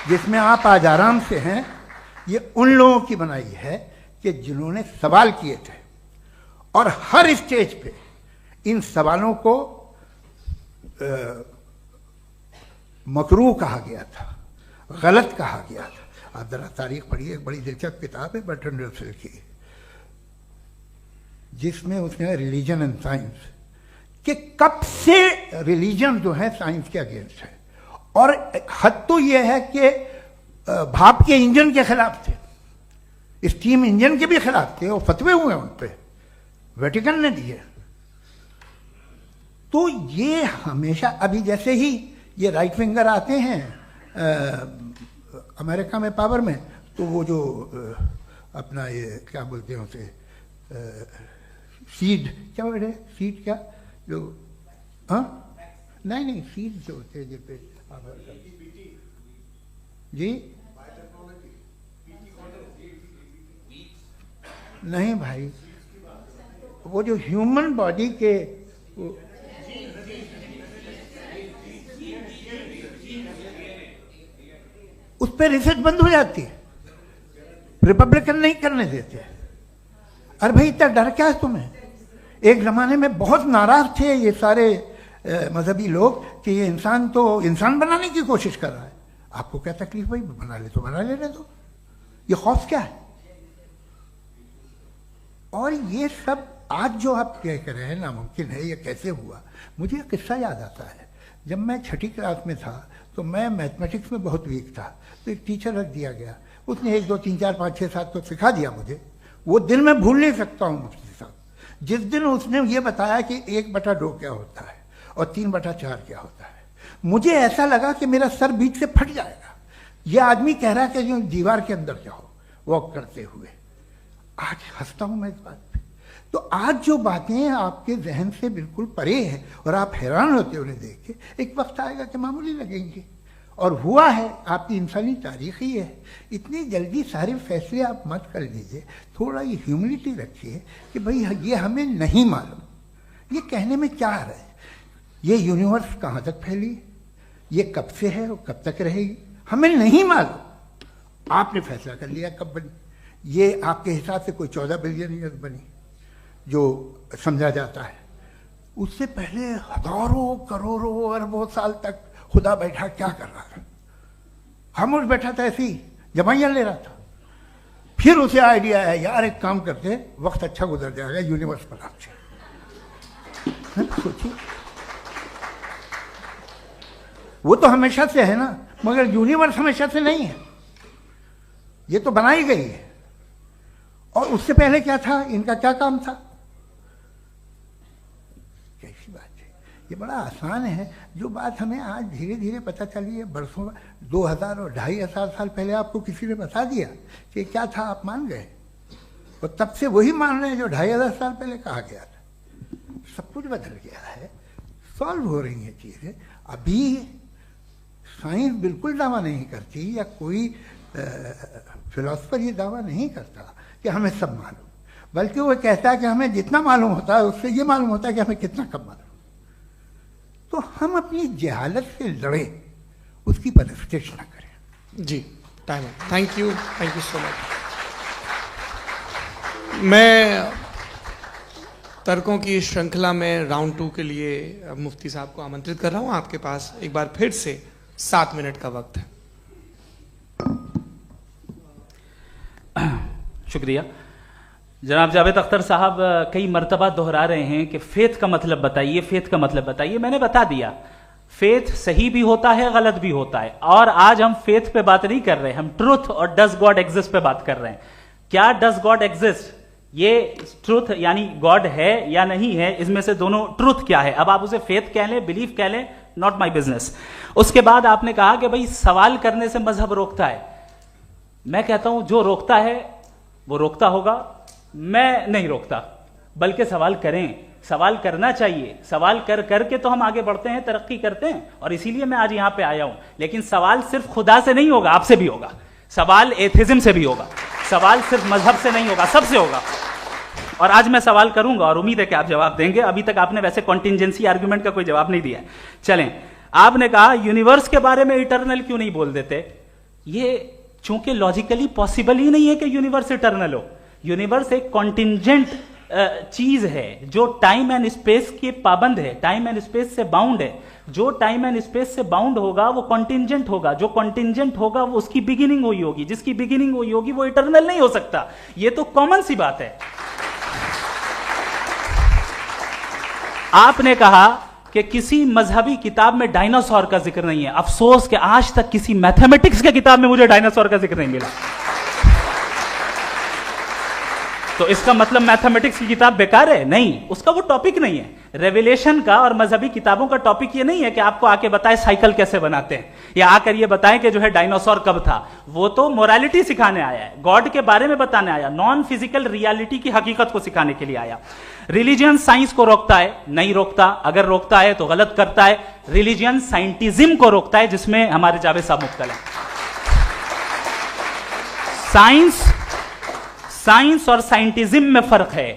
जिसमें आप आज आराम से हैं, ये उन लोगों की बनाई है कि जिन्होंने सवाल किए थे। और हर स्टेज पे इन सवालों को मकरूह कहा गया था, गलत कहा गया था। आप जरा तारीख पढ़िए, एक बड़ी दिलचस्प किताब है बर्ट्रैंड रसेल की, जिसमें उसने रिलीजन एंड साइंस कि कब से रिलीजन जो है साइंस के अगेंस्ट है। और हद तो यह है कि भाप के इंजन के खिलाफ थे, स्टीम इंजन के भी खिलाफ थे, और फतवे हुए उन पे, वेटिकन ने दिए। तो ये हमेशा, अभी जैसे ही ये राइट विंगर आते हैं अमेरिका में पावर में, तो वो जो अपना ये क्या बोलते हैं उसे, सीड, क्या वर्ड है, सीड क्या जो, हाँ नहीं सीड जो होते हैं जिस पे जी, नहीं भाई, वो जो ह्यूमन बॉडी के उस पर रिसर्च बंद हो जाती है, रिपब्लिकन नहीं करने देते। अरे भाई इतना डर क्या है तुम्हें? एक जमाने में बहुत नाराज थे ये सारे मजहबी लोग कि ये इंसान तो इंसान बनाने की कोशिश कर रहा है। आपको क्या तकलीफ भाई, बना ले तो बना लेने दो, ये खौफ क्या है? और ये सब आज जो आप कह रहे हैं नामुमकिन है, ये कैसे हुआ? मुझे एक किस्सा याद आता है। जब मैं 6ठी क्लास में था तो मैं मैथमेटिक्स में बहुत वीक था, तो एक टीचर रख दिया गया, उसने 1 2 3 4 5 6 7 तो सिखा दिया मुझे। वो दिन मैं भूल नहीं सकता हूँ मुफ्ती साहब, जिस दिन उसने ये बताया कि 1/2 क्या होता है और 3/4 क्या होता है। मुझे ऐसा लगा कि मेरा सर बीच से फट जाएगा। यह आदमी कह रहा है कि जो दीवार के अंदर जाओ वॉक करते हुए। आज हंसता हूं मैं इस बात पे। तो आज जो बातें आपके जहन से बिल्कुल परे हैं और आप हैरान होते हो उन्हें देख के, एक वक्त आएगा कि मामूली लगेंगे। और हुआ है, आपकी इंसानी तारीख ही है। इतनी जल्दी सारे फैसले आप मत कर लीजिए, थोड़ा ये ह्यूमिलिटी रखिए कि भाई ये हमें नहीं मालूम। ये कहने में क्या आ रहा है? ये यूनिवर्स कहाँ तक फैली, ये कब से है और कब तक रहेगी, हमें नहीं मालूम। आपने फैसला कर लिया कब बनी। ये आपके हिसाब से कोई 14 बिलियन ईयर बनी जो समझा जाता है। उससे पहले हजारों करोड़ों अरबों साल तक खुदा बैठा क्या कर रहा था? खामोश बैठा था, ऐसी जमाइयाँ ले रहा था। फिर उसे आइडिया आया, यार एक काम करते, वक्त अच्छा गुजर जाएगा, यूनिवर्स बनाते। सोचिए, वो तो हमेशा से है ना, मगर यूनिवर्स हमेशा से नहीं है, ये तो बनाई गई है। और उससे पहले क्या था, इनका क्या काम था? कैसी बात है, ये बड़ा आसान है। जो बात हमें आज धीरे धीरे पता चली है, बरसों 2000 और 2500 साल पहले आपको किसी ने बता दिया कि क्या था, आप मान गए, और तब से वही मान रहे हैं जो 2500 साल पहले कहा गया था। सब कुछ बदल गया है, सॉल्व हो रही हैं चीजें। अभी साइंस बिल्कुल दावा नहीं करती, या कोई फिलोसफर ये दावा नहीं करता कि हमें सब मालूम, बल्कि वो कहता है कि हमें जितना मालूम होता है उससे ये मालूम होता है कि हमें कितना कम मालूम। तो हम अपनी जहालत से लड़े, उसकी परस्तिश न करें। जी, time. Thank you so much. मैं तर्कों की श्रृंखला में राउंड 2 के लिए मुफ्ती साहब को आमंत्रित कर रहा हूं। आपके पास एक बार फिर से 7 मिनट का वक्त है। शुक्रिया। जनाब जावेद अख्तर साहब कई मर्तबा दोहरा रहे हैं कि फेथ का मतलब बताइए, फेथ का मतलब बताइए। मैंने बता दिया, फेथ सही भी होता है, गलत भी होता है। और आज हम फेथ पे बात नहीं कर रहे, हम ट्रुथ और डज गॉड एग्जिस्ट पे बात कर रहे हैं। क्या डज गॉड एग्जिस्ट, ये ट्रुथ यानी गॉड है या नहीं है, इसमें से दोनों ट्रुथ क्या है। अब आप उसे फेथ कह लें, बिलीफ कह लें, नॉट माई बिजनेस। उसके बाद आपने कहा कि भाई सवाल करने से मजहब रोकता है। मैं कहता हूं जो रोकता है वो रोकता होगा, मैं नहीं रोकता, बल्कि सवाल करें, सवाल करना चाहिए। सवाल कर करके तो हम आगे बढ़ते हैं, तरक्की करते हैं, और इसीलिए मैं आज यहां पे आया हूं। लेकिन सवाल सिर्फ खुदा से नहीं होगा, आपसे भी होगा। सवाल एथिज्म से भी होगा, सवाल सिर्फ मजहब से नहीं होगा, सबसे होगा। और आज मैं सवाल करूंगा और उम्मीद है कि आप जवाब देंगे। अभी तक आपने वैसे कॉन्टिंजेंसी आर्गुमेंट का कोई जवाब नहीं दिया है। चलें, आपने कहा यूनिवर्स के बारे में इटर्नल क्यों नहीं बोल देते। ये चूंकि लॉजिकली पॉसिबल ही नहीं है कि यूनिवर्स इटर्नल हो। यूनिवर्स एक कॉन्टिंजेंट चीज है जो टाइम एंड स्पेस के पाबंद है, टाइम एंड स्पेस से बाउंड है। जो टाइम एंड स्पेस से बाउंड होगा वो कॉन्टिंजेंट होगा, जो कॉन्टिंजेंट होगा वो उसकी बिगिनिंग हुई होगी, जिसकी बिगिनिंग हुई होगी वो इटर्नल नहीं हो सकता। ये तो कॉमन सी बात है। आपने कहा कि किसी मजहबी किताब में डायनासोर का जिक्र नहीं है। अफसोस कि आज तक किसी मैथमेटिक्स के किताब में मुझे डायनासोर का जिक्र नहीं मिला। तो इसका मतलब मैथमेटिक्स की किताब बेकार है? नहीं, उसका वो टॉपिक नहीं है। रेवलेशन का और मजहबी किताबों का टॉपिक ये नहीं है कि आपको आके बताए साइकिल कैसे बनाते हैं, या आकर ये बताएं कि जो है डायनासोर कब था। वो तो मोरालिटी सिखाने आया है, गॉड के बारे में बताने आया, नॉन फिजिकल रियलिटी की हकीकत को सिखाने के लिए आया। रिलीजियन साइंस को रोकता है? नहीं रोकता। अगर रोकता है तो गलत करता है। रिलीजियन साइंटिज्म को रोकता है, जिसमें हमारे जावेद साहब मुख्तल हैं। साइंस और साइंटिज्म में फर्क है।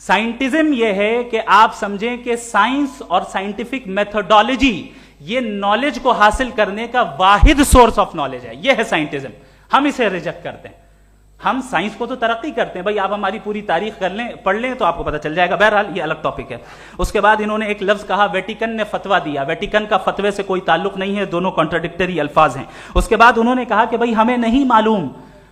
साइंटिज्म यह है कि आप समझें कि साइंस और साइंटिफिक मेथोडोलॉजी ये नॉलेज को हासिल करने का वाहिद सोर्स ऑफ नॉलेज है। यह है साइंटिज्म। हम इसे रिजेक्ट करते हैं। हम साइंस को तो तरक्की करते हैं, भाई आप हमारी पूरी तारीख कर लें, पढ़ लें तो आपको पता चल जाएगा। बहरहाल ये अलग टॉपिक है। उसके बाद इन्होंने एक लफ्ज कहा, वेटिकन ने फतवा दिया। वेटिकन का फतवे से कोई ताल्लुक नहीं है, दोनों कॉन्ट्राडिक्टरी अल्फाज हैं। उसके बाद उन्होंने कहा कि भाई हमें नहीं मालूम।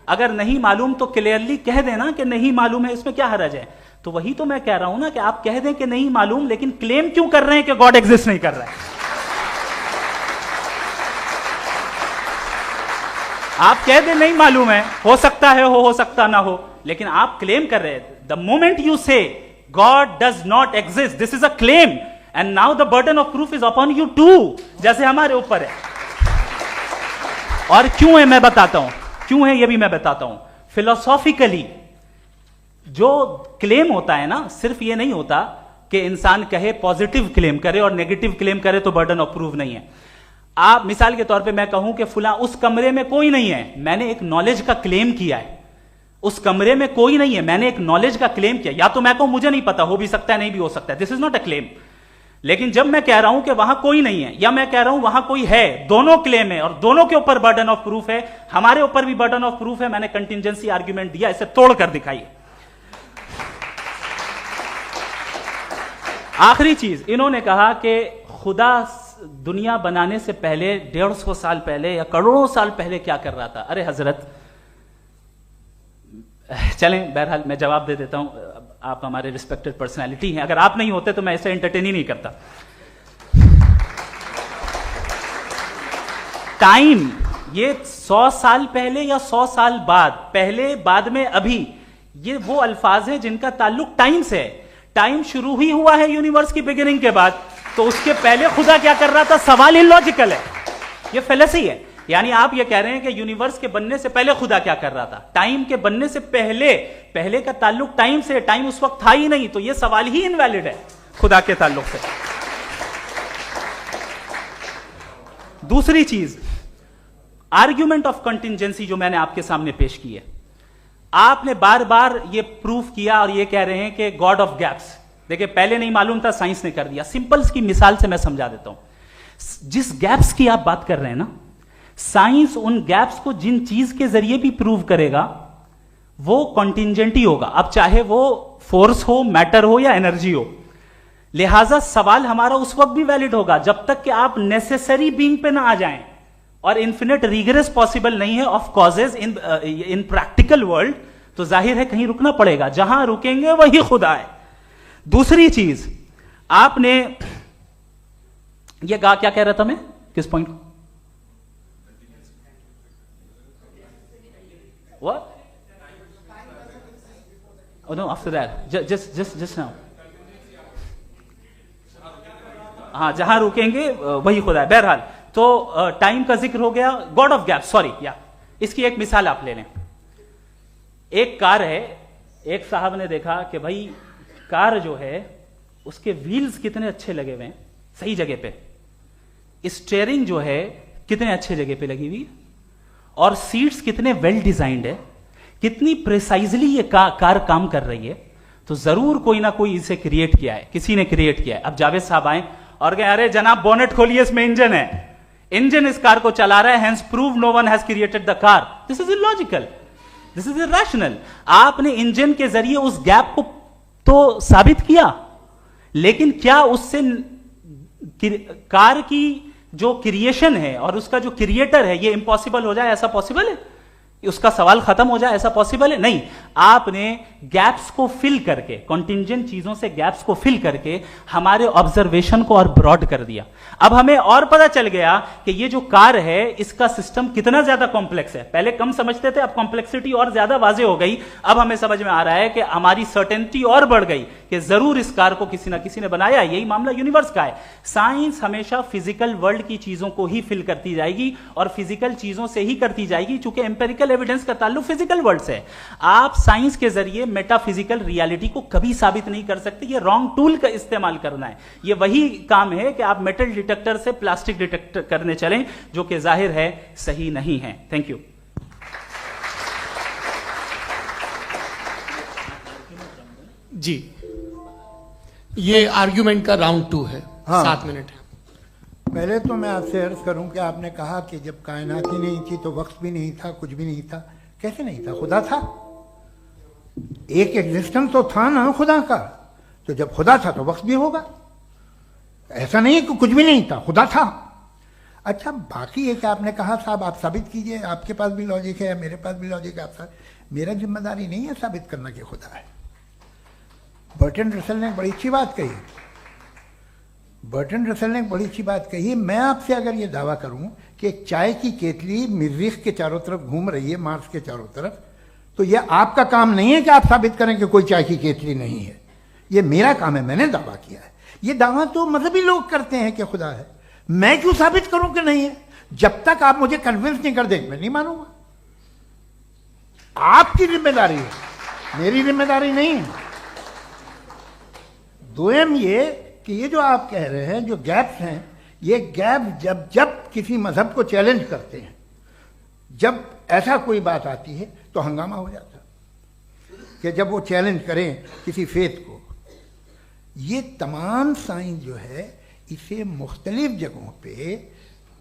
अगर नहीं मालूम तो क्लियरली कह देना कि नहीं मालूम है, इसमें क्या हरज है। तो वही तो मैं कह रहा हूं ना कि आप कह दें कि नहीं मालूम, लेकिन क्लेम क्यों कर रहे हैं कि गॉड एग्जिस्ट नहीं कर रहा है। आप कह दें नहीं मालूम है, हो सकता है हो सकता ना हो, लेकिन आप क्लेम कर रहे हैं। The moment you say God does not exist, this is a claim, and now the burden of proof is upon you too, जैसे हमारे ऊपर है। और क्यों है मैं बताता हूं, क्यों है ये भी मैं बताता हूं। फिलोसॉफिकली जो क्लेम होता है ना, सिर्फ ये नहीं होता कि इंसान कहे पॉजिटिव क्लेम करे और नेगेटिव क्लेम करे तो बर्डन ऑफ प्रूफ नहीं है। आप मिसाल के तौर पे मैं कहूं कि फुला उस कमरे में कोई नहीं है, मैंने एक नॉलेज का क्लेम किया है। उस कमरे में कोई नहीं है, मैंने एक नॉलेज का क्लेम किया। या तो मैं कहूं मुझे नहीं पता, हो भी सकता है नहीं भी हो सकता है, this is not a claim. लेकिन जब मैं कह रहा हूं कि वहां कोई नहीं है या मैं कह रहा हूं वहां कोई है, दोनों क्लेम है और दोनों के ऊपर बर्डन ऑफ प्रूफ है। हमारे ऊपर भी बर्डन ऑफ प्रूफ है, मैंने कंटिजेंसी आर्ग्यूमेंट दिया, इसे तोड़कर दिखाइए। आखिरी चीज, इन्होंने कहा कि खुदा दुनिया बनाने से पहले 150 साल पहले या करोड़ों साल पहले क्या कर रहा था। अरे हजरत, चलें बहरहाल मैं जवाब दे देता हूं, आप हमारे रिस्पेक्टेड पर्सनालिटी हैं, अगर आप नहीं होते तो मैं इसे एंटरटेन ही नहीं करता। टाइम, ये 100 साल पहले या 100 साल बाद, पहले बाद में अभी, ये वो अल्फाज हैं जिनका ताल्लुक टाइम से है। टाइम शुरू ही हुआ है यूनिवर्स की बिगिनिंग के बाद, तो उसके पहले खुदा क्या कर रहा था, सवाल इलॉजिकल है, ये फेलेसी है। यानी आप ये कह रहे हैं कि यूनिवर्स के बनने से पहले खुदा क्या कर रहा था, टाइम के बनने से पहले, पहले का ताल्लुक टाइम से, टाइम उस वक्त था ही नहीं, तो ये सवाल ही इनवैलिड है खुदा के ताल्लुक से। दूसरी चीज, आर्ग्यूमेंट ऑफ कंटिजेंसी जो मैंने आपके सामने पेश की है, आपने बार बार ये प्रूफ किया और ये कह रहे हैं कि गॉड ऑफ गैप्स। देखिए पहले नहीं मालूम था, साइंस ने कर दिया। सिंपल्स की मिसाल से मैं समझा देता हूं। जिस गैप्स की आप बात कर रहे हैं ना, साइंस उन गैप्स को जिन चीज के जरिए भी प्रूव करेगा वो कॉन्टिजेंट ही होगा, अब चाहे वो फोर्स हो, मैटर हो या एनर्जी हो। लिहाजा सवाल हमारा उस वक्त भी वैलिड होगा जब तक कि आप नेसेसरी बीइंग पे ना आ जाएं, और इन्फिनिट रिग्रेस पॉसिबल नहीं है of causes in practical world, तो जाहिर है कहीं रुकना पड़ेगा, जहां रुकेंगे वही खुदा है। दूसरी चीज, आपने ये कहा, क्या कह रहा था मैं, किस पॉइंट को? What? Oh no, after that. Just now. हाँ, जहां रुकेंगे वही खुदा है। बहरहाल, तो टाइम का जिक्र हो गया, गॉड ऑफ गैप, सॉरी या इसकी एक मिसाल आप ले लें। एक कार है, एक साहब ने देखा कि भाई कार जो है उसके व्हील्स कितने अच्छे लगे हुए हैं सही जगह पे, स्टीयरिंग जो है कितने अच्छे जगह पे लगी हुई, और सीट्स कितने वेल डिजाइंड है, कितनी प्रिसाइजली ये कार काम कर रही है, तो जरूर कोई ना कोई इसे क्रिएट किया है, किसी ने क्रिएट किया है। अब जावेद साहब आए और कहे अरे जनाब बोनेट खोलिए, इसमें इंजन है, इंजन इस कार को चला रहा है, hence prove no one has created the car. This is illogical, this is irrational. आपने इंजन के जरिए उस गैप को तो साबित किया, लेकिन क्या उससे कार की जो क्रिएशन है और उसका जो क्रिएटर है ये इंपॉसिबल हो जाए, ऐसा पॉसिबल है? उसका सवाल खत्म हो जाए, ऐसा पॉसिबल है? नहीं। आपने गैप्स को फिल करके, कॉन्टिंजेंट चीजों से गैप्स को फिल करके हमारे ऑब्जर्वेशन को और ब्रॉड कर दिया। अब हमें और पता चल गया कि ये जो कार है इसका सिस्टम कितना ज्यादा कॉम्प्लेक्स है। पहले कम समझते थे, अब कॉम्प्लेक्सिटी और ज्यादा वाजे हो गई। अब हमें समझ में आ रहा है कि हमारी सर्टेनिटी और बढ़ गई कि जरूर इस कार को किसी ना किसी ने बनाया। यही मामला यूनिवर्स का है। साइंस हमेशा फिजिकल वर्ल्ड की चीजों को ही फिल करती जाएगी और फिजिकल चीजों से ही करती जाएगी, चूंकि एम्पेरिकल एविडेंस का ताल्लुक फिजिकल वर्ल्ड से है। आप साइंस के जरिए मेटाफिजिकल रियलिटी को कभी साबित नहीं कर सकते। ये रॉन्ग टूल का इस्तेमाल करना है। ये वही काम है कि आप मेटल डिटेक्टर से प्लास्टिक डिटेक्टर करने चलें, जो कि जाहिर है सही नहीं है। Thank you. जी, ये आर्ग्यूमेंट का राउंड 2 है। हाँ। 7 मिनट है। पहले तो मैं आपसे अर्ज करूं कि आपने कहा कि जब कायनात ही नहीं थी तो वक्त भी नहीं था, कुछ भी नहीं था। कैसे नहीं था? खुदा था। एक एग्जिस्टेंस तो था ना खुदा का। तो जब खुदा था तो वक्त भी होगा। ऐसा नहीं है कि कुछ भी नहीं था, खुदा था। अच्छा, बाकी एक आपने कहा साहब आप साबित कीजिए, आपके पास भी लॉजिक है, मेरे पास भी लॉजिक है। आप मेरा जिम्मेदारी नहीं है साबित करना कि खुदा है। बर्टन रसल ने बड़ी अच्छी बात कही। बर्टन रसल ने बड़ी अच्छी बात कही। मैं आपसे अगर ये दावा करूं कि एक चाय की केतली मरीख के चारों तरफ घूम रही है, मार्स के चारों तरफ, तो यह आपका काम नहीं है कि आप साबित करें कि कोई चाय की केतली नहीं है। यह मेरा काम है, मैंने दावा किया है। ये दावा तो मजहबी लोग करते हैं कि खुदा है, मैं क्यों साबित करूं कि नहीं है? जब तक आप मुझे कन्विंस नहीं कर देंगे मैं नहीं मानूंगा। आपकी जिम्मेदारी है, मेरी जिम्मेदारी नहीं है। दोयम ये कि ये जो आप कह रहे हैं जो गैप्स हैं, ये गैप जब जब किसी मजहब को चैलेंज करते हैं, जब ऐसा कोई बात आती है तो हंगामा हो जाता है कि जब वो चैलेंज करें किसी फेथ को। ये तमाम साइंस जो है इसे मुख्तलिफ जगहों पे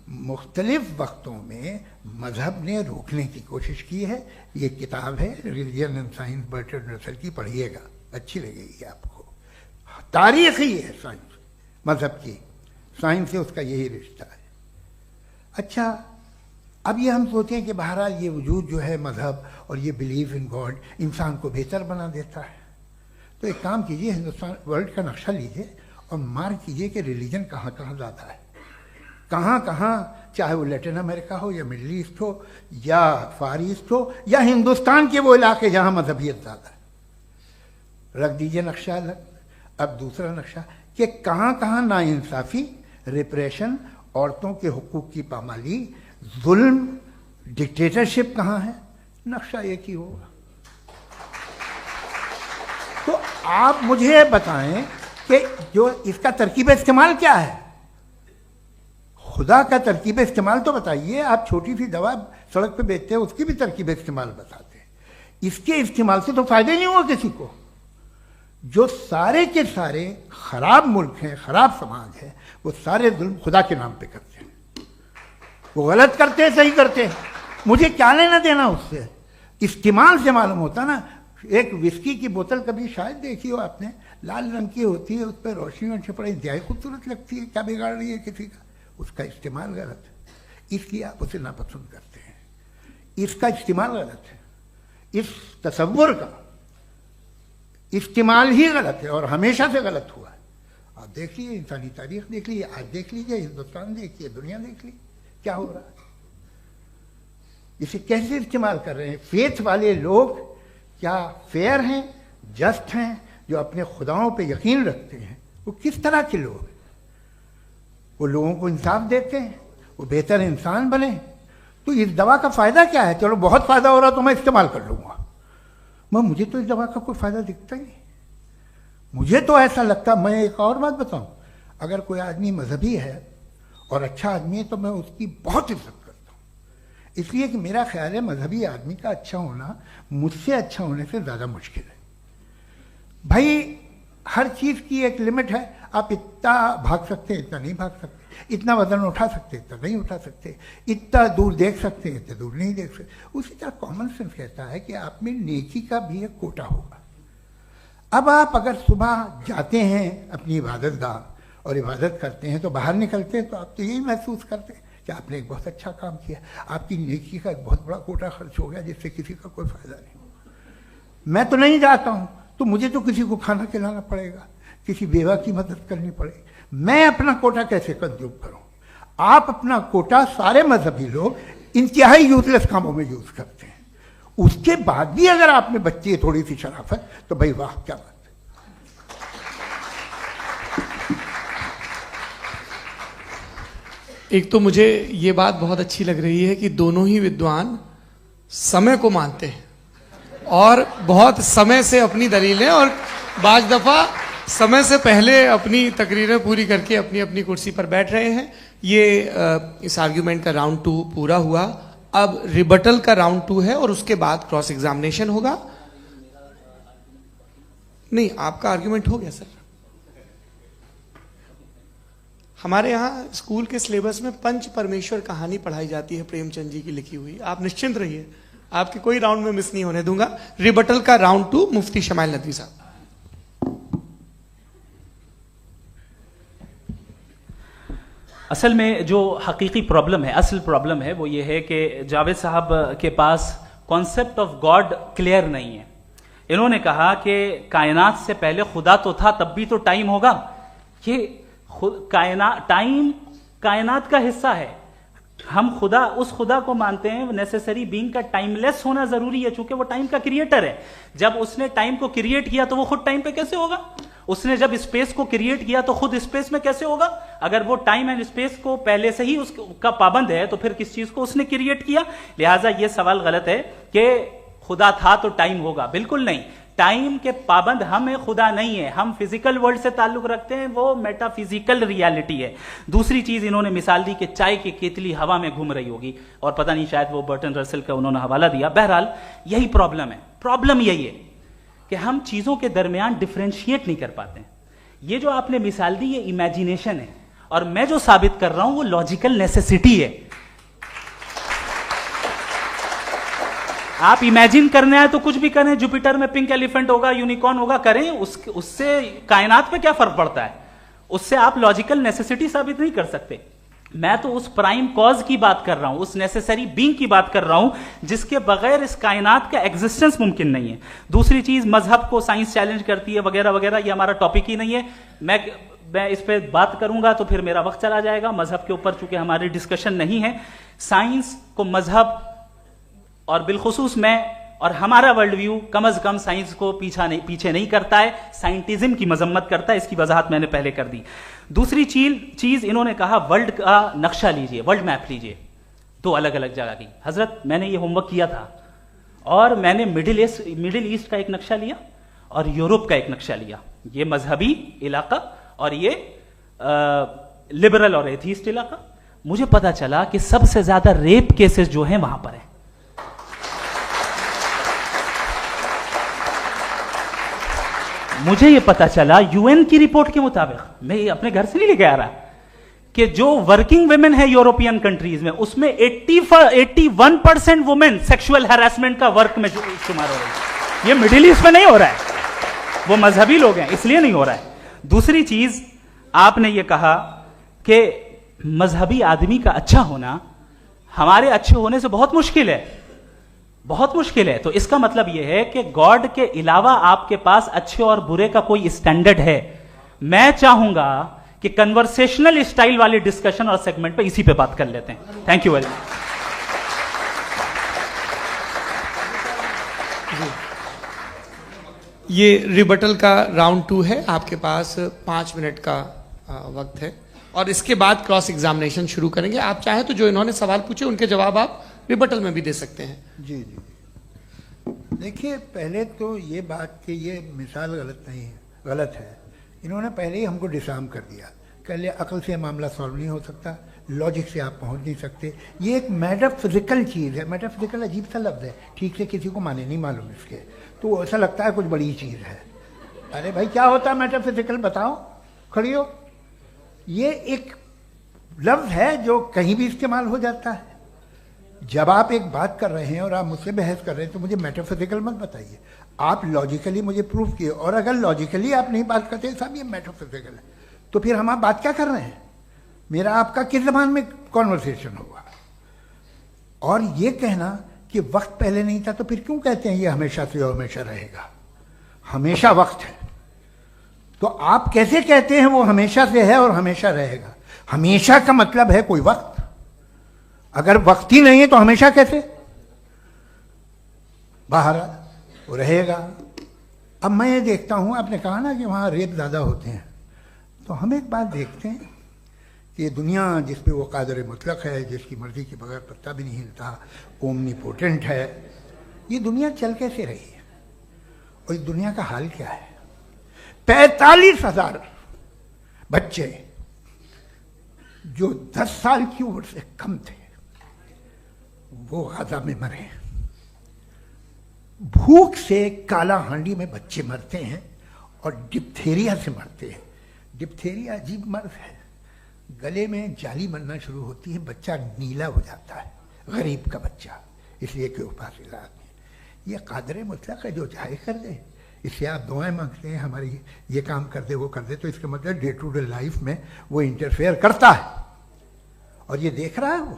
मुख्तलिफ वक्तों में मजहब ने रोकने की कोशिश की है। ये किताब है religion and science Bertrand Russell की, पढ़िएगा, अच्छी लगेगी आपको। तारीख ही है साइंस, मजहब की साइंस से उसका यही रिश्ता है। अच्छा, अब ये हम सोचें कि बहरहाल ये वजूद जो है मजहब और ये बिलीव इन गॉड इंसान को बेहतर बना देता है, तो एक काम कीजिए, हिंदुस्तान वर्ल्ड का नक्शा लीजिए और मार्क कीजिए कि रिलीजन कहाँ कहाँ ज़्यादा है, कहाँ कहाँ, चाहे वो लैटिन अमेरिका हो या मिडल ईस्ट हो या फार ईस्ट हो या हिंदुस्तान के वो इलाके जहाँ मजहबियत ज़्यादा है। रख दीजिए नक्शा अलग। अब दूसरा नक्शा कि कहाँ कहाँ नाइंसाफ़ी, रिप्रेशन, औरतों के हुकूक की पामाली, जुल्म, डिक्टेटरशिप कहाँ है, नक्शा एक ही होगा। तो आप मुझे बताएं कि जो इसका तरकीब इस्तेमाल क्या है, खुदा का तरकीब इस्तेमाल तो बताइए। आप छोटी सी दवा सड़क पे बेचते हैं उसकी भी तरकीब इस्तेमाल बताते हैं। इसके इस्तेमाल से तो फायदे नहीं हुआ किसी को। जो सारे के सारे खराब मुल्क हैं, खराब समाज है, वो सारे जुल्म खुदा के नाम पे करते हैं। वो गलत करते हैं, सही करते हैं, मुझे क्या लेना देना उससे। इस्तेमाल से मालूम होता ना। एक विस्की की बोतल कभी शायद देखी हो आपने, लाल रंग की होती है, उस पर रोशनी और छपड़ा इंतहाई खूबसूरत लगती है, क्या बिगाड़ रही है किसी का? उसका इस्तेमाल गलत है, इसलिए आप उसे नापसंद करते हैं। इसका इस्तेमाल गलत है, इस तसव्वुर का इस्तेमाल ही गलत है और हमेशा से गलत हुआ है। आप देख लीजिए, इंसानी तारीख देख लीजिए, आज देख लीजिए, हिंदुस्तान देखिए, दुनिया देख लीजिए क्या हो रहा है। इसे कैसे इस्तेमाल कर रहे हैं फेथ वाले लोग? क्या फेयर हैं, जस्ट हैं, जो अपने खुदाओं पे यकीन रखते हैं? वो किस तरह के लोग हैं? वो लोगों को इंसाफ देते हैं, वो बेहतर इंसान बने। तो इस दवा का फ़ायदा क्या है? चलो बहुत फ़ायदा हो रहा तो मैं इस्तेमाल कर लूँगा, मगर मुझे तो इस दवा का कोई फ़ायदा दिखता ही नहीं। मुझे तो ऐसा लगता, मैं एक और बात बताऊँ, अगर कोई आदमी मजहबी है और अच्छा आदमी है तो मैं उसकी बहुत इज्जत करता हूँ, इसलिए कि मेरा ख्याल है मजहबी आदमी का अच्छा होना मुझसे अच्छा होने से ज़्यादा मुश्किल है। भाई हर चीज़ की एक लिमिट है। आप इतना भाग सकते हैं, इतना नहीं भाग सकते, इतना वजन उठा सकते, इतना नहीं उठा सकते, इतना दूर देख सकते हैं, इतना दूर नहीं देख सकते। उसी तरह कॉमन सेंस कहता है कि आप में नेकी का भी एक कोटा होगा। अब आप अगर सुबह जाते हैं अपनी इबादत गाह और इबादत करते हैं तो बाहर निकलते हैं तो आप तो यही महसूस करते हैं कि आपने एक बहुत अच्छा काम किया, आपकी नेकी का एक बहुत बड़ा कोटा खर्च हो गया जिससे किसी का कोई फ़ायदा नहीं हो। मैं तो नहीं जाता हूँ तो मुझे तो किसी को खाना खिलाना पड़ेगा, किसी बेवा की मदद करनी पड़ेगी। मैं अपना कोटा कैसे कंज्यूम करूं? आप अपना कोटा, सारे मजहबी लोग इंतहाई यूजलेस कामों में यूज करते हैं। उसके बाद भी अगर आप में बच्ची है थोड़ी सी शराफत तो भाई वाह, क्या बात है। एक तो मुझे ये बात बहुत अच्छी लग रही है कि दोनों ही विद्वान समय को मानते हैं और बहुत समय से अपनी दलीलें और बाज दफा समय से पहले अपनी तकरीरें पूरी करके अपनी अपनी कुर्सी पर बैठ रहे हैं। ये इस आर्ग्यूमेंट का राउंड 2 पूरा हुआ। अब रिबटल का राउंड 2 है और उसके बाद क्रॉस एग्जामिनेशन होगा। नहीं, आपका आर्ग्यूमेंट हो गया सर। हमारे यहाँ स्कूल के सिलेबस में पंच परमेश्वर कहानी पढ़ाई जाती है, प्रेमचंद जी की लिखी हुई। आप निश्चिंत रहिए, आपके कोई राउंड में मिस नहीं होने दूंगा। रिबटल का राउंड 2, मुफ्ती शमाइल नदवी साहब। असल में जो हकीकी प्रॉब्लम है, असल प्रॉब्लम है वो ये है कि जावेद साहब के पास कॉन्सेप्ट ऑफ गॉड क्लियर नहीं है। इन्होंने कहा कि कायनात से पहले खुदा तो था, तब भी तो टाइम होगा। ये टाइम कायनात का हिस्सा है। हम खुदा, उस खुदा को मानते हैं, नेसेसरी बीइंग का टाइमलेस होना जरूरी है, चूंकि वो टाइम का क्रिएटर है। जब उसने टाइम को क्रिएट किया तो वो खुद टाइम पे कैसे होगा? उसने जब स्पेस को क्रिएट किया तो खुद स्पेस में कैसे होगा? अगर वो टाइम एंड स्पेस को पहले से ही उसका पाबंद है तो फिर किस चीज को उसने क्रिएट किया? लिहाजा ये सवाल गलत है कि खुदा था तो टाइम होगा। बिल्कुल नहीं, टाइम के पाबंद हम है, खुदा नहीं है। हम फिजिकल वर्ल्ड से ताल्लुक रखते हैं, वो मेटाफिजिकल रियलिटी है। दूसरी चीज इन्होंने मिसाल दी कि चाय की केतली हवा में घूम रही होगी, और पता नहीं शायद वो बर्टन रसल का उन्होंने हवाला दिया। बहरहाल यही प्रॉब्लम है। प्रॉब्लम यही है कि हम चीजों के दरमियान डिफरेंशिएट नहीं कर पाते। ये जो आपने मिसाल दी ये इमेजिनेशन है, और मैं जो साबित कर रहा हूं वो लॉजिकल नेसेसिटी है। आप इमेजिन करने आए तो कुछ भी करें, जुपिटर में पिंक एलिफेंट होगा, यूनिकॉर्न होगा, करें, उससे कायनात पे क्या फर्क पड़ता है? उससे आप लॉजिकल नेसेसिटी साबित नहीं कर सकते। मैं तो उस प्राइम कॉज की बात कर रहा हूं, उस नेसेसरी बीइंग की बात कर रहा हूं जिसके बगैर इस कायनात का एग्जिस्टेंस मुमकिन नहीं है। दूसरी चीज, मजहब को साइंस चैलेंज करती है वगैरह वगैरह, ये हमारा टॉपिक ही नहीं है। मैं इस पे बात करूंगा तो फिर मेरा वक्त चला जाएगा। मजहब के ऊपर चूंकि हमारी डिस्कशन नहीं है, साइंस को मजहब और बिलखुसूस मैं और हमारा वर्ल्ड व्यू कम अज कम साइंस को पीछे नहीं करता है, साइंटिज्म की मजम्मत करता है। इसकी वजाहत मैंने पहले कर दी। दूसरी चीज इन्होंने कहा वर्ल्ड का नक्शा लीजिए, वर्ल्ड मैप लीजिए, दो अलग अलग जगह की। हजरत मैंने ये होमवर्क किया था, और मैंने मिडिल ईस्ट का एक नक्शा लिया और यूरोप का एक नक्शा लिया। ये मजहबी इलाका और ये लिबरल और एथीस्ट इलाका। मुझे पता चला कि सबसे ज्यादा रेप केसेस जो हैं वहां पर है। मुझे यह पता चला यूएन की रिपोर्ट के मुताबिक, मैं ये अपने घर से नहीं लेके आ रहा, कि जो वर्किंग वुमेन है यूरोपियन कंट्रीज में, उसमें 81% वुमेन सेक्सुअल हैरेसमेंट का वर्क में शुमार हो रही है। ये मिडिल ईस्ट में नहीं हो रहा है, वो मजहबी लोग हैं इसलिए नहीं हो रहा है। दूसरी चीज आपने ये कहा कि मजहबी आदमी का अच्छा होना हमारे अच्छे होने से बहुत मुश्किल है, बहुत मुश्किल है। तो इसका मतलब यह है कि गॉड के अलावा आपके पास अच्छे और बुरे का कोई स्टैंडर्ड है। मैं चाहूंगा कि कन्वर्सेशनल स्टाइल वाली डिस्कशन और सेगमेंट पे इसी पे बात कर लेते हैं। Thank you very much. ये रिबटल का राउंड 2 है, आपके पास 5 मिनट का वक्त है, और इसके बाद क्रॉस एग्जामिनेशन शुरू करेंगे। आप चाहे तो जो इन्होंने सवाल पूछे उनके जवाब आप रिबटल में भी दे सकते हैं। जी जी, देखिए पहले तो ये बात कि ये मिसाल गलत है। इन्होंने पहले ही हमको डिसार्म कर दिया। कह लिया अकल से मामला सॉल्व नहीं हो सकता, लॉजिक से आप पहुंच नहीं सकते। ये एक मेटाफिजिकल चीज़ है। मेटाफिजिकल अजीब सा लफ्ज़ है, ठीक से किसी को माने नहीं मालूम इसके, तो ऐसा लगता है कुछ बड़ी चीज़ है। अरे भाई क्या होता है मेटाफिजिकल, बताओ, खड़ी हो। ये एक लफ्ज़ है जो कहीं भी इस्तेमाल हो जाता है। जब आप एक बात कर रहे हैं और आप मुझसे बहस कर रहे हैं तो मुझे मेटाफिजिकल मत बताइए, आप लॉजिकली मुझे प्रूव किए। और अगर लॉजिकली आप नहीं बात करते साहब ये मेटाफिजिकल है, तो फिर हम आप बात क्या कर रहे हैं? मेरा आपका किस ज़बान में कॉन्वर्सेशन होगा? और ये कहना कि वक्त पहले नहीं था, तो फिर क्यों कहते हैं ये हमेशा से और हमेशा रहेगा? हमेशा वक्त है, तो आप कैसे कहते हैं वो हमेशा से है और हमेशा रहेगा? हमेशा का मतलब है कोई वक्त। अगर वक्त ही नहीं है तो हमेशा कैसे? बाहर वो रहेगा। अब मैं ये देखता हूं, आपने कहा ना कि वहां रेप ज्यादा होते हैं, तो हम एक बात देखते हैं कि ये दुनिया जिस पे वो कादर मुतलक है, जिसकी मर्जी के बगैर पत्ता भी नहीं हिलता, ओमनीपोटेंट है, ये दुनिया चल कैसे रही है? और इस दुनिया का हाल क्या है? 45,000 बच्चे जो 10 साल की उम्र से कम थे वो गाजा में मरे। भूख से काला हांडी में बच्चे मरते हैं और डिप्थेरिया से मरते हैं। डिप्थेरिया अजीब मर्ज है, गले में जाली बनना शुरू होती है, बच्चा नीला हो जाता है, गरीब का बच्चा, इसलिए कि उपास इलाज में। ये कादर मुतलक है, जो चाहे कर दे। इससे आप दुआएं मांगते हैं हमारी ये काम कर दे वो कर दे, तो इसका मतलब डे टू डे लाइफ में वो इंटरफेयर करता है और ये देख रहा है वो।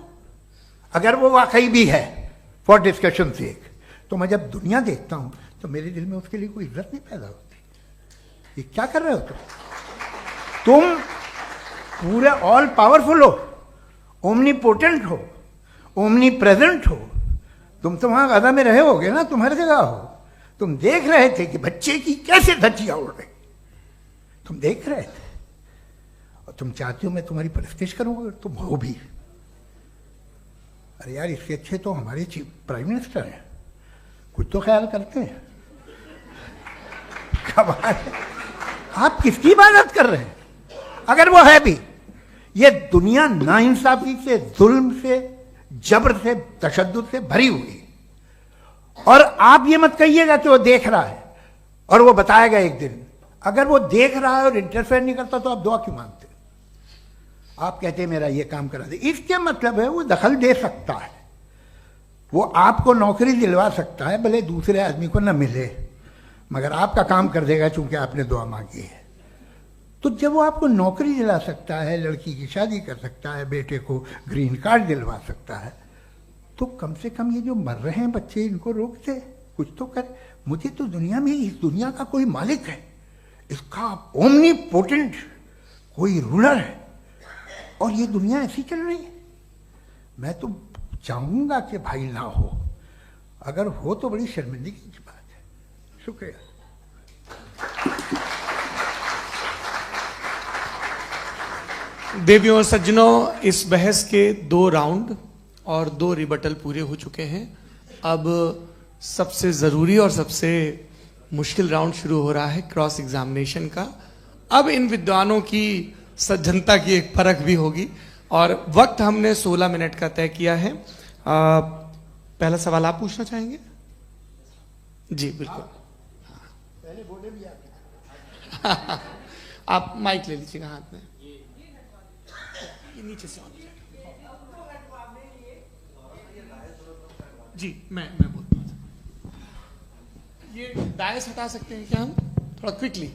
अगर वो वाकई भी है फॉर डिस्कशन सेक, तो मैं जब दुनिया देखता हूं तो मेरे दिल में उसके लिए कोई इज्जत नहीं पैदा होती। ये क्या कर रहे हो तुम पूरे ऑल पावरफुल हो, ओमनीपोटेंट हो, ओमनी प्रेजेंट हो। तुम तो वहां गाजा में रहे होगे ना, तुम हर जगह हो। तुम देख रहे थे कि बच्चे की कैसे धज्जियां उड़ रही, तुम देख रहे थे और तुम चाहते हो मैं तुम्हारी परस्तिश करूंगा, तुम हो भी। अरे यार, इससे अच्छे तो हमारे चीफ प्राइम मिनिस्टर हैं, कुछ तो ख्याल करते हैं। कमाल है। आप किसकी इबादत कर रहे हैं? अगर वो है भी, ये दुनिया नाइंसाफी से, जुल्म से, जबर से, तशद्दुद से भरी हुई है। और आप ये मत कहिएगा कि वो देख रहा है और वो बताएगा एक दिन। अगर वो देख रहा है और इंटरफेयर नहीं करता तो आप दुआ क्यों मांगते? आप कहते हैं मेरा ये काम करा दे, इसके मतलब है वो दखल दे सकता है, वो आपको नौकरी दिलवा सकता है, भले दूसरे आदमी को न मिले, मगर आपका काम कर देगा चूंकि आपने दुआ मांगी है। तो जब वो आपको नौकरी दिला सकता है, लड़की की शादी कर सकता है, बेटे को ग्रीन कार्ड दिलवा सकता है, तो कम से कम ये जो मर रहे हैं बच्चे, इनको रोक दे, कुछ तो कर। मुझे तो दुनिया में, इस दुनिया का कोई मालिक है, इसका ओमनीपोटेंट कोई रूलर है, और ये दुनिया ऐसी चल रही है। मैं तो चाहूंगा कि भाई ना हो, अगर हो तो बड़ी शर्मिंदगी की बात है। शुक्रिया। देवियों और सज्जनों, इस बहस के 2 राउंड और 2 रिबटल पूरे हो चुके हैं। अब सबसे जरूरी और सबसे मुश्किल राउंड शुरू हो रहा है, क्रॉस एग्जामिनेशन का। अब इन विद्वानों की सज्जनता की एक परख भी होगी, और वक्त हमने 16 मिनट का तय किया है। पहला सवाल आप पूछना चाहेंगे? जी बिल्कुल। पहले बोले भी आप माइक ले लीजिएगा हाथ में, ये नीचे से जी। मैं बोलता हूँ, ये दायस हटा सकते हैं क्या हम थोड़ा क्विकली?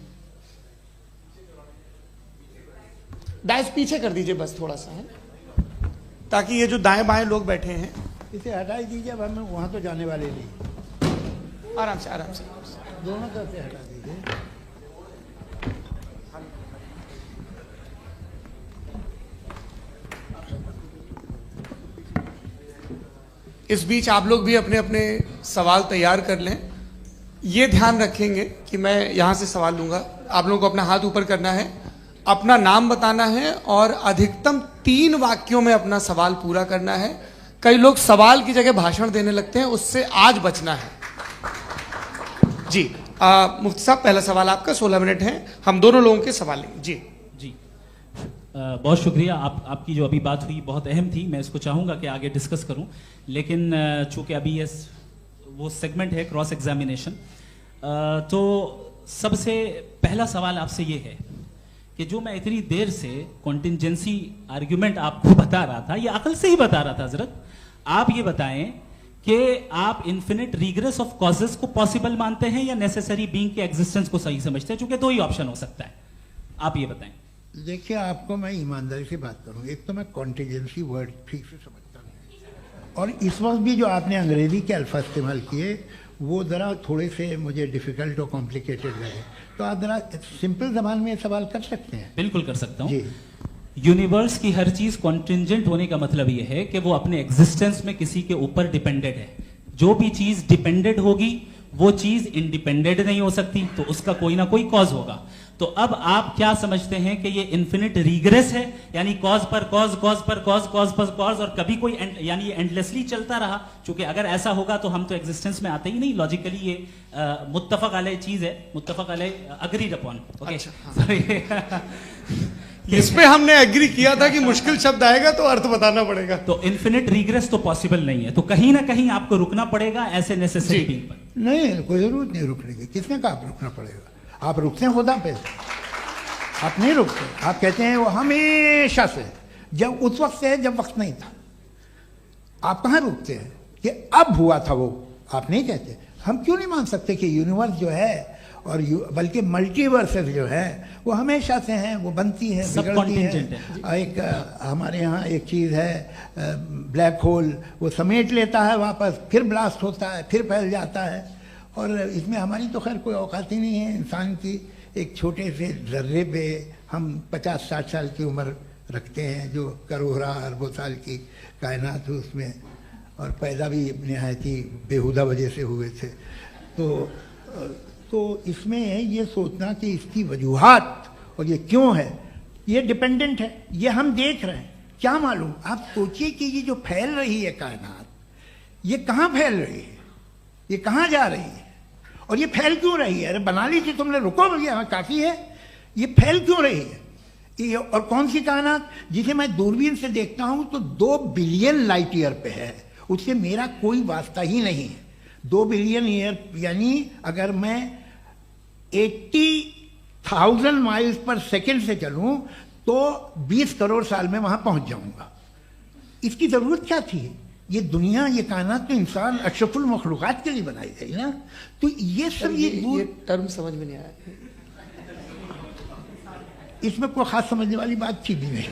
दायस पीछे कर दीजिए बस थोड़ा सा, है, ताकि ये जो दाएं बाएं लोग बैठे हैं, इसे हटा ही दीजिए। अब हम वहां तो जाने वाले नहीं, आराम से आराम से। दोनों तरफ से हटा दीजिए। इस बीच आप लोग भी अपने अपने सवाल तैयार कर लें। ये ध्यान रखेंगे कि मैं यहां से सवाल लूंगा, आप लोगों को अपना हाथ ऊपर करना है, अपना नाम बताना है और अधिकतम 3 वाक्यों में अपना सवाल पूरा करना है। कई लोग सवाल की जगह भाषण देने लगते हैं, उससे आज बचना है। जी मुफ्ती साहब, पहला सवाल आपका, 16 मिनट है, हम दोनों लोगों के सवाल लेंगे। जी जी बहुत शुक्रिया। आपकी जो अभी बात हुई बहुत अहम थी, मैं इसको चाहूँगा कि आगे डिस्कस करूँ, लेकिन चूँकि अभी ये वो सेगमेंट है क्रॉस एग्जामिनेशन, तो सबसे पहला सवाल आपसे ये है कि जो मैं इतनी देर से कॉन्टिंजेंसी आर्ग्यूमेंट आपको बता रहा था, ये अकल से ही बता रहा था हजरत, आप ये बताएं कि आप इन्फिनिट रिग्रेस ऑफ कॉजेस को पॉसिबल मानते हैं या नेसेसरी बीइंग के एग्जिस्टेंस को सही समझते हैं? क्योंकि 2 ही ऑप्शन हो सकता है, आप ये बताएं। देखिए, आपको मैं ईमानदारी से बात करूं, एक तो मैं कॉन्टिजेंसी वर्ड ठीक से समझता नहीं, और इस वक्त भी जो आपने अंग्रेजी के अल्फाज इस्तेमाल किए वो ज़रा थोड़े से मुझे डिफ़िकल्ट और कॉम्प्लिकेटेड लगे, तो आप ज़रा सिंपल ज़बान में सवाल कर सकते हैं? बिल्कुल कर सकता हूँ। जी। यूनिवर्स की हर चीज कॉन्टिंजेंट होने का मतलब यह है कि वो अपने एग्जिस्टेंस में किसी के ऊपर डिपेंडेंट है। जो भी चीज डिपेंडेंट होगी वो चीज इंडिपेंडेंट नहीं हो सकती, तो उसका कोई ना कोई कॉज होगा। तो अब आप क्या समझते हैं कि ये इन्फिनिट रिग्रेस है, यानी कॉज पर कॉज, कॉज पर कॉज, कॉज पर कॉज, और कभी कोई यानी ये एंडलेसली चलता रहा? क्योंकि अगर ऐसा होगा तो हम तो एग्जिस्टेंस में आते ही नहीं। लॉजिकली ये मुत्तफक अलैह चीज है, मुत्तफक अलैह अग्रीड अपॉन। इस पे हमने एग्री किया था कि मुश्किल शब्द आएगा तो अर्थ बताना पड़ेगा। तो इन्फिनिट रिग्रेस तो पॉसिबल नहीं है, तो कहीं ना कहीं आपको रुकना पड़ेगा ऐसे नेसेसरी बीइंग पर। नहीं, कोई जरूरत नहीं रुकने की। किसने कहा आप रुकना पड़ेगा? आप रुकते हैं खुदा पे, आप नहीं रुकते। आप कहते हैं वो हमेशा से, जब उस वक्त से है जब वक्त नहीं था। आप कहाँ रुकते हैं कि अब हुआ था वो? आप नहीं कहते। हम क्यों नहीं मान सकते कि यूनिवर्स जो है और बल्कि मल्टीवर्सेस जो है वो हमेशा से हैं, वो बनती है, बिगड़ती है। एक हमारे यहाँ एक चीज़ है ब्लैक होल, वो समेट लेता है वापस, फिर ब्लास्ट होता है, फिर फैल जाता है। और इसमें हमारी तो खैर कोई औकात ही नहीं है इंसान की। एक छोटे से जर्रे पे हम 50-60 साल की उम्र रखते हैं, जो करोड़ों अरबों साल की कायनात है उसमें, और पैदा भी नहायत ही बेहुदा वजह से हुए थे। तो इसमें ये सोचना कि इसकी वजूहात और ये क्यों है, ये डिपेंडेंट है, ये हम देख रहे हैं। क्या मालूम, आप सोचिए कि ये जो फैल रही है कायनात, ये कहाँ फैल रही है, ये कहाँ जा रही है, और ये फैल क्यों रही है? अरे बना ली थी तुमने, रुको भैया, काफ़ी है। ये फैल क्यों रही है? ये और कौन सी कायनात जिसे मैं दूरबीन से देखता हूं तो 2 बिलियन लाइट ईयर पे है, उससे मेरा कोई वास्ता ही नहीं है। 2 बिलियन ईयर यानी अगर मैं 80,000 माइल्स पर सेकेंड से चलूं तो 20 करोड़ साल में वहां पहुंच जाऊंगा। इसकी जरूरत क्या थी? ये दुनिया, ये कायनात तो इंसान अशरफुल मखलूकात के लिए बनाई गई ना। तो ये सब ये टर्म समझ में नहीं आया, इसमें कोई खास समझने वाली बात थी भी नहीं।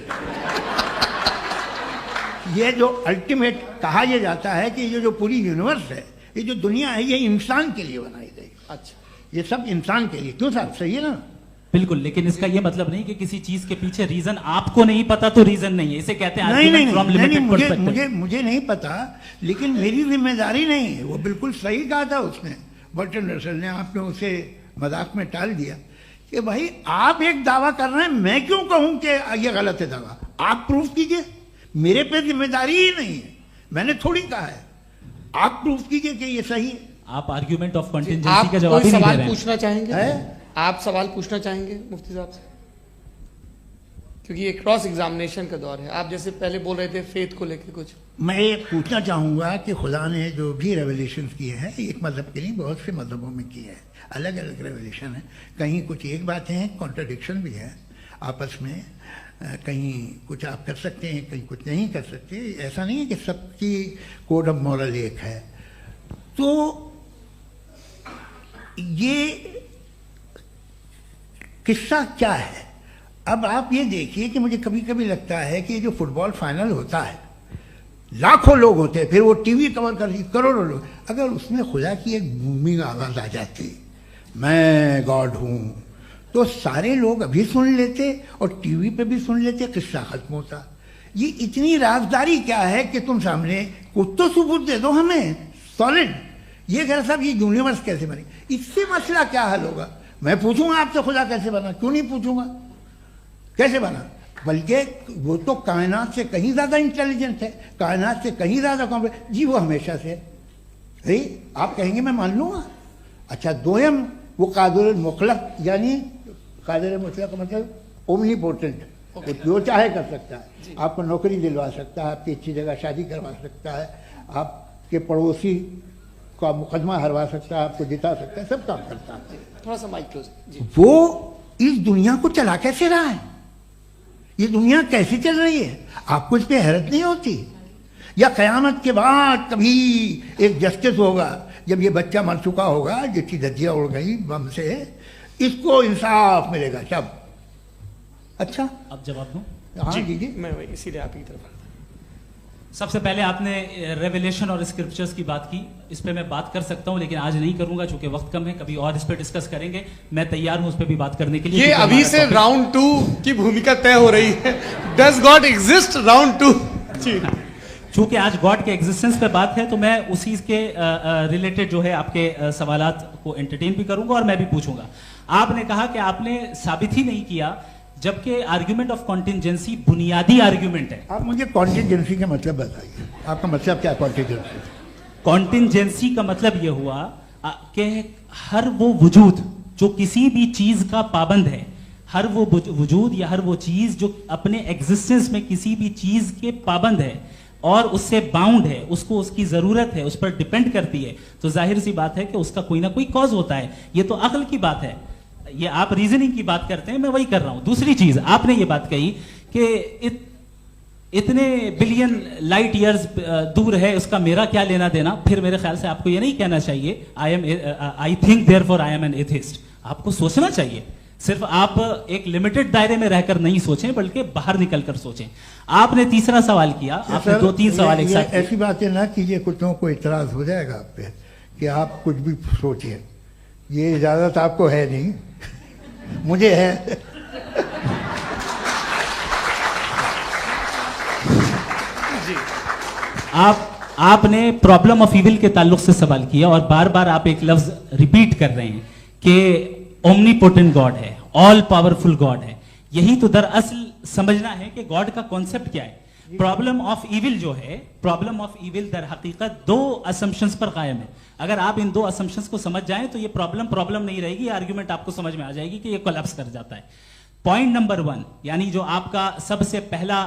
ये जो अल्टीमेट कहा यह जाता है कि ये जो पूरी यूनिवर्स है, ये जो दुनिया है, ये इंसान के लिए बनाई गई। अच्छा, ये सब इंसान के लिए। क्यों साहब, सही है ना? बिल्कुल, लेकिन इसका ये मतलब नहीं कि किसी चीज के पीछे रीजन आपको नहीं पता तो रीजन नहीं है, इसे कहते हैं नहीं, मुझे नहीं पता, लेकिन मेरी जिम्मेदारी नहीं है। वो बिल्कुल सही कहा था उसने, बर्टन रसल ने। आपने उसे मजाक में टाल दिया कि भाई आप एक दावा कर रहे हैं, मैं क्यों कहूं कि ये गलत है दावा? आप प्रूफ कीजिए, मेरे पे जिम्मेदारी ही नहीं है, मैंने थोड़ी कहा है। आप प्रूफ कीजिए कि ये सही है। आप आर्ग्यूमेंट ऑफ कंटिंजेंसी का जवाब ही नहीं दे रहे हैं। पूछना चाहेंगे? आप सवाल पूछना चाहेंगे मुफ्ती साहब से? क्योंकि ये क्रॉस एग्जामिनेशन का दौर है। आप जैसे पहले बोल रहे थे फेथ को लेकर कुछ, मैं ये पूछना चाहूंगा कि खुदा ने जो भी रेवलेशन किए हैं, एक मजहब के लिए बहुत से मजहबों में किए हैं, अलग अलग रेवलेशन है। कहीं कुछ एक बातें हैं, कॉन्ट्रडिक्शन भी है आपस में, कहीं कुछ आप कर सकते हैं, कहीं कुछ नहीं कर सकते। ऐसा नहीं है कि सबकी कोड ऑफ मॉरल एक है। तो ये किस्सा क्या है? अब आप ये देखिए कि मुझे कभी कभी लगता है कि जो फुटबॉल फाइनल होता है, लाखों लोग होते हैं, फिर वो टीवी कवर कर रही करोड़ों लोग, अगर उसमें खुदा की एक बूमिंग आवाज आ जाती, मैं गॉड हूं, तो सारे लोग अभी सुन लेते और टीवी पे भी सुन लेते, किस्सा खत्म होता। ये इतनी राजदारी क्या है कि तुम सामने कुछ तो सबूत दे दो हमें सॉलिड। ये कह साहब ये यूनिवर्स कैसे बनी, इससे मसला क्या हल होगा? मैं पूछूंगा आपसे खुदा कैसे बना? क्यों नहीं पूछूंगा कैसे बना? बल्कि वो तो कायनात से कहीं ज्यादा इंटेलिजेंट है, कायनात से कहीं ज्यादा कॉम्प्लेक्स। जी वो हमेशा से है, आप कहेंगे मैं मान लूंगा। अच्छा, दोयम वो कादिर मुतलक, यानी कादिर मुतलक का मतलब ओमनीपोटेंट, वो जो चाहे कर सकता है। आपको नौकरी दिलवा सकता है, आपकी अच्छी जगह शादी करवा सकता है, आपके पड़ोसी का मुकदमा हरवा सकता है, आपको जिता सकता है, सब काम करता है। थोड़ा सा माइक क्लोज जी। वो इस दुनिया को चला कैसे रहा है? ये दुनिया कैसे चल रही है? आपको इस पे हैरत नहीं होती? या कयामत के बाद कभी एक जस्टिस होगा, जब ये बच्चा मर चुका होगा, जिसकी धज्जियां उड़ गई बम से, इसको इंसाफ मिलेगा सब। अच्छा, अब जवाब दूं? हाँ जी, मैं इसीलिए आप की तरफ। सबसे पहले आपने रेवलेशन और स्क्रिप्चर्स की बात की, इस पे मैं बात कर सकता हूं, लेकिन आज नहीं करूंगा क्योंकि वक्त कम है। कभी और इस पे डिस्कस करेंगे, मैं तैयार हूं उस पे भी बात करने के लिए। ये अभी से राउंड 2 की भूमिका तय हो रही है। Does God exist round 2? चूंकि आज गॉड के एग्जिस्टेंस पे बात है, तो मैं उसी के रिलेटेड जो है आपके सवालात को एंटरटेन भी करूंगा और मैं भी पूछूंगा। आपने कहा कि आपने साबित ही नहीं किया, जबकि आर्ग्यूमेंट ऑफ कॉन्टिंजेंसी बुनियादी आर्ग्यूमेंट है। आप मुझे कॉन्टिंजेंसी का मतलब बताइए, आपका मतलब क्या? कॉन्टिंजेंसी कॉन्टिंजेंसी का मतलब यह हुआ कि हर वो वजूद जो किसी भी चीज का पाबंद है, हर वो वजूद या हर वो चीज जो अपने एग्जिस्टेंस में किसी भी चीज के पाबंद है और उससे बाउंड है, उसको उसकी जरूरत है, उस पर डिपेंड करती है, तो जाहिर सी बात है कि उसका कोई ना कोई कॉज होता है। ये तो अक्ल की बात है। ये आप रीजनिंग की बात करते हैं, मैं वही कर रहा हूं। दूसरी चीज, आपने ये बात कही कि इतने बिलियन लाइट ईयर्स दूर है, उसका मेरा क्या लेना देना। फिर मेरे ख्याल से आपको ये नहीं कहना चाहिए I think therefore I am an atheist. आपको सोचना चाहिए, सिर्फ आप एक लिमिटेड दायरे में रहकर नहीं सोचें, बल्कि बाहर निकलकर सोचें। आपने तीसरा सवाल किया, आपने 2-3 सवाल एक साथ। ऐसी बातें ना कीजिए, कुछ लोगों को इतराज हो जाएगा आप पे कि आप कुछ भी सोचिए। ये इजाजत आपको है नहीं, मुझे है। आपने प्रॉब्लम ऑफ इविल के ताल्लुक से सवाल किया और बार बार आप एक लफ्ज रिपीट कर रहे हैं कि ओमनीपोटेंट गॉड है। ऑल पावरफुल गॉड है। यही तो दरअसल समझना है कि गॉड का कॉन्सेप्ट क्या है। प्रॉब्लम ऑफ इविल जो है, प्रॉब्लम ऑफ इविल दर हकीकत दो असम्पशंस पर कायम है। अगर आप इन दो असम्पशंस को समझ जाएं तो ये प्रॉब्लम नहीं रहेगी, आर्ग्यूमेंट आपको समझ में आ जाएगी कि ये कोलैप्स कर जाता है। पॉइंट नंबर 1, यानी जो आपका सबसे पहला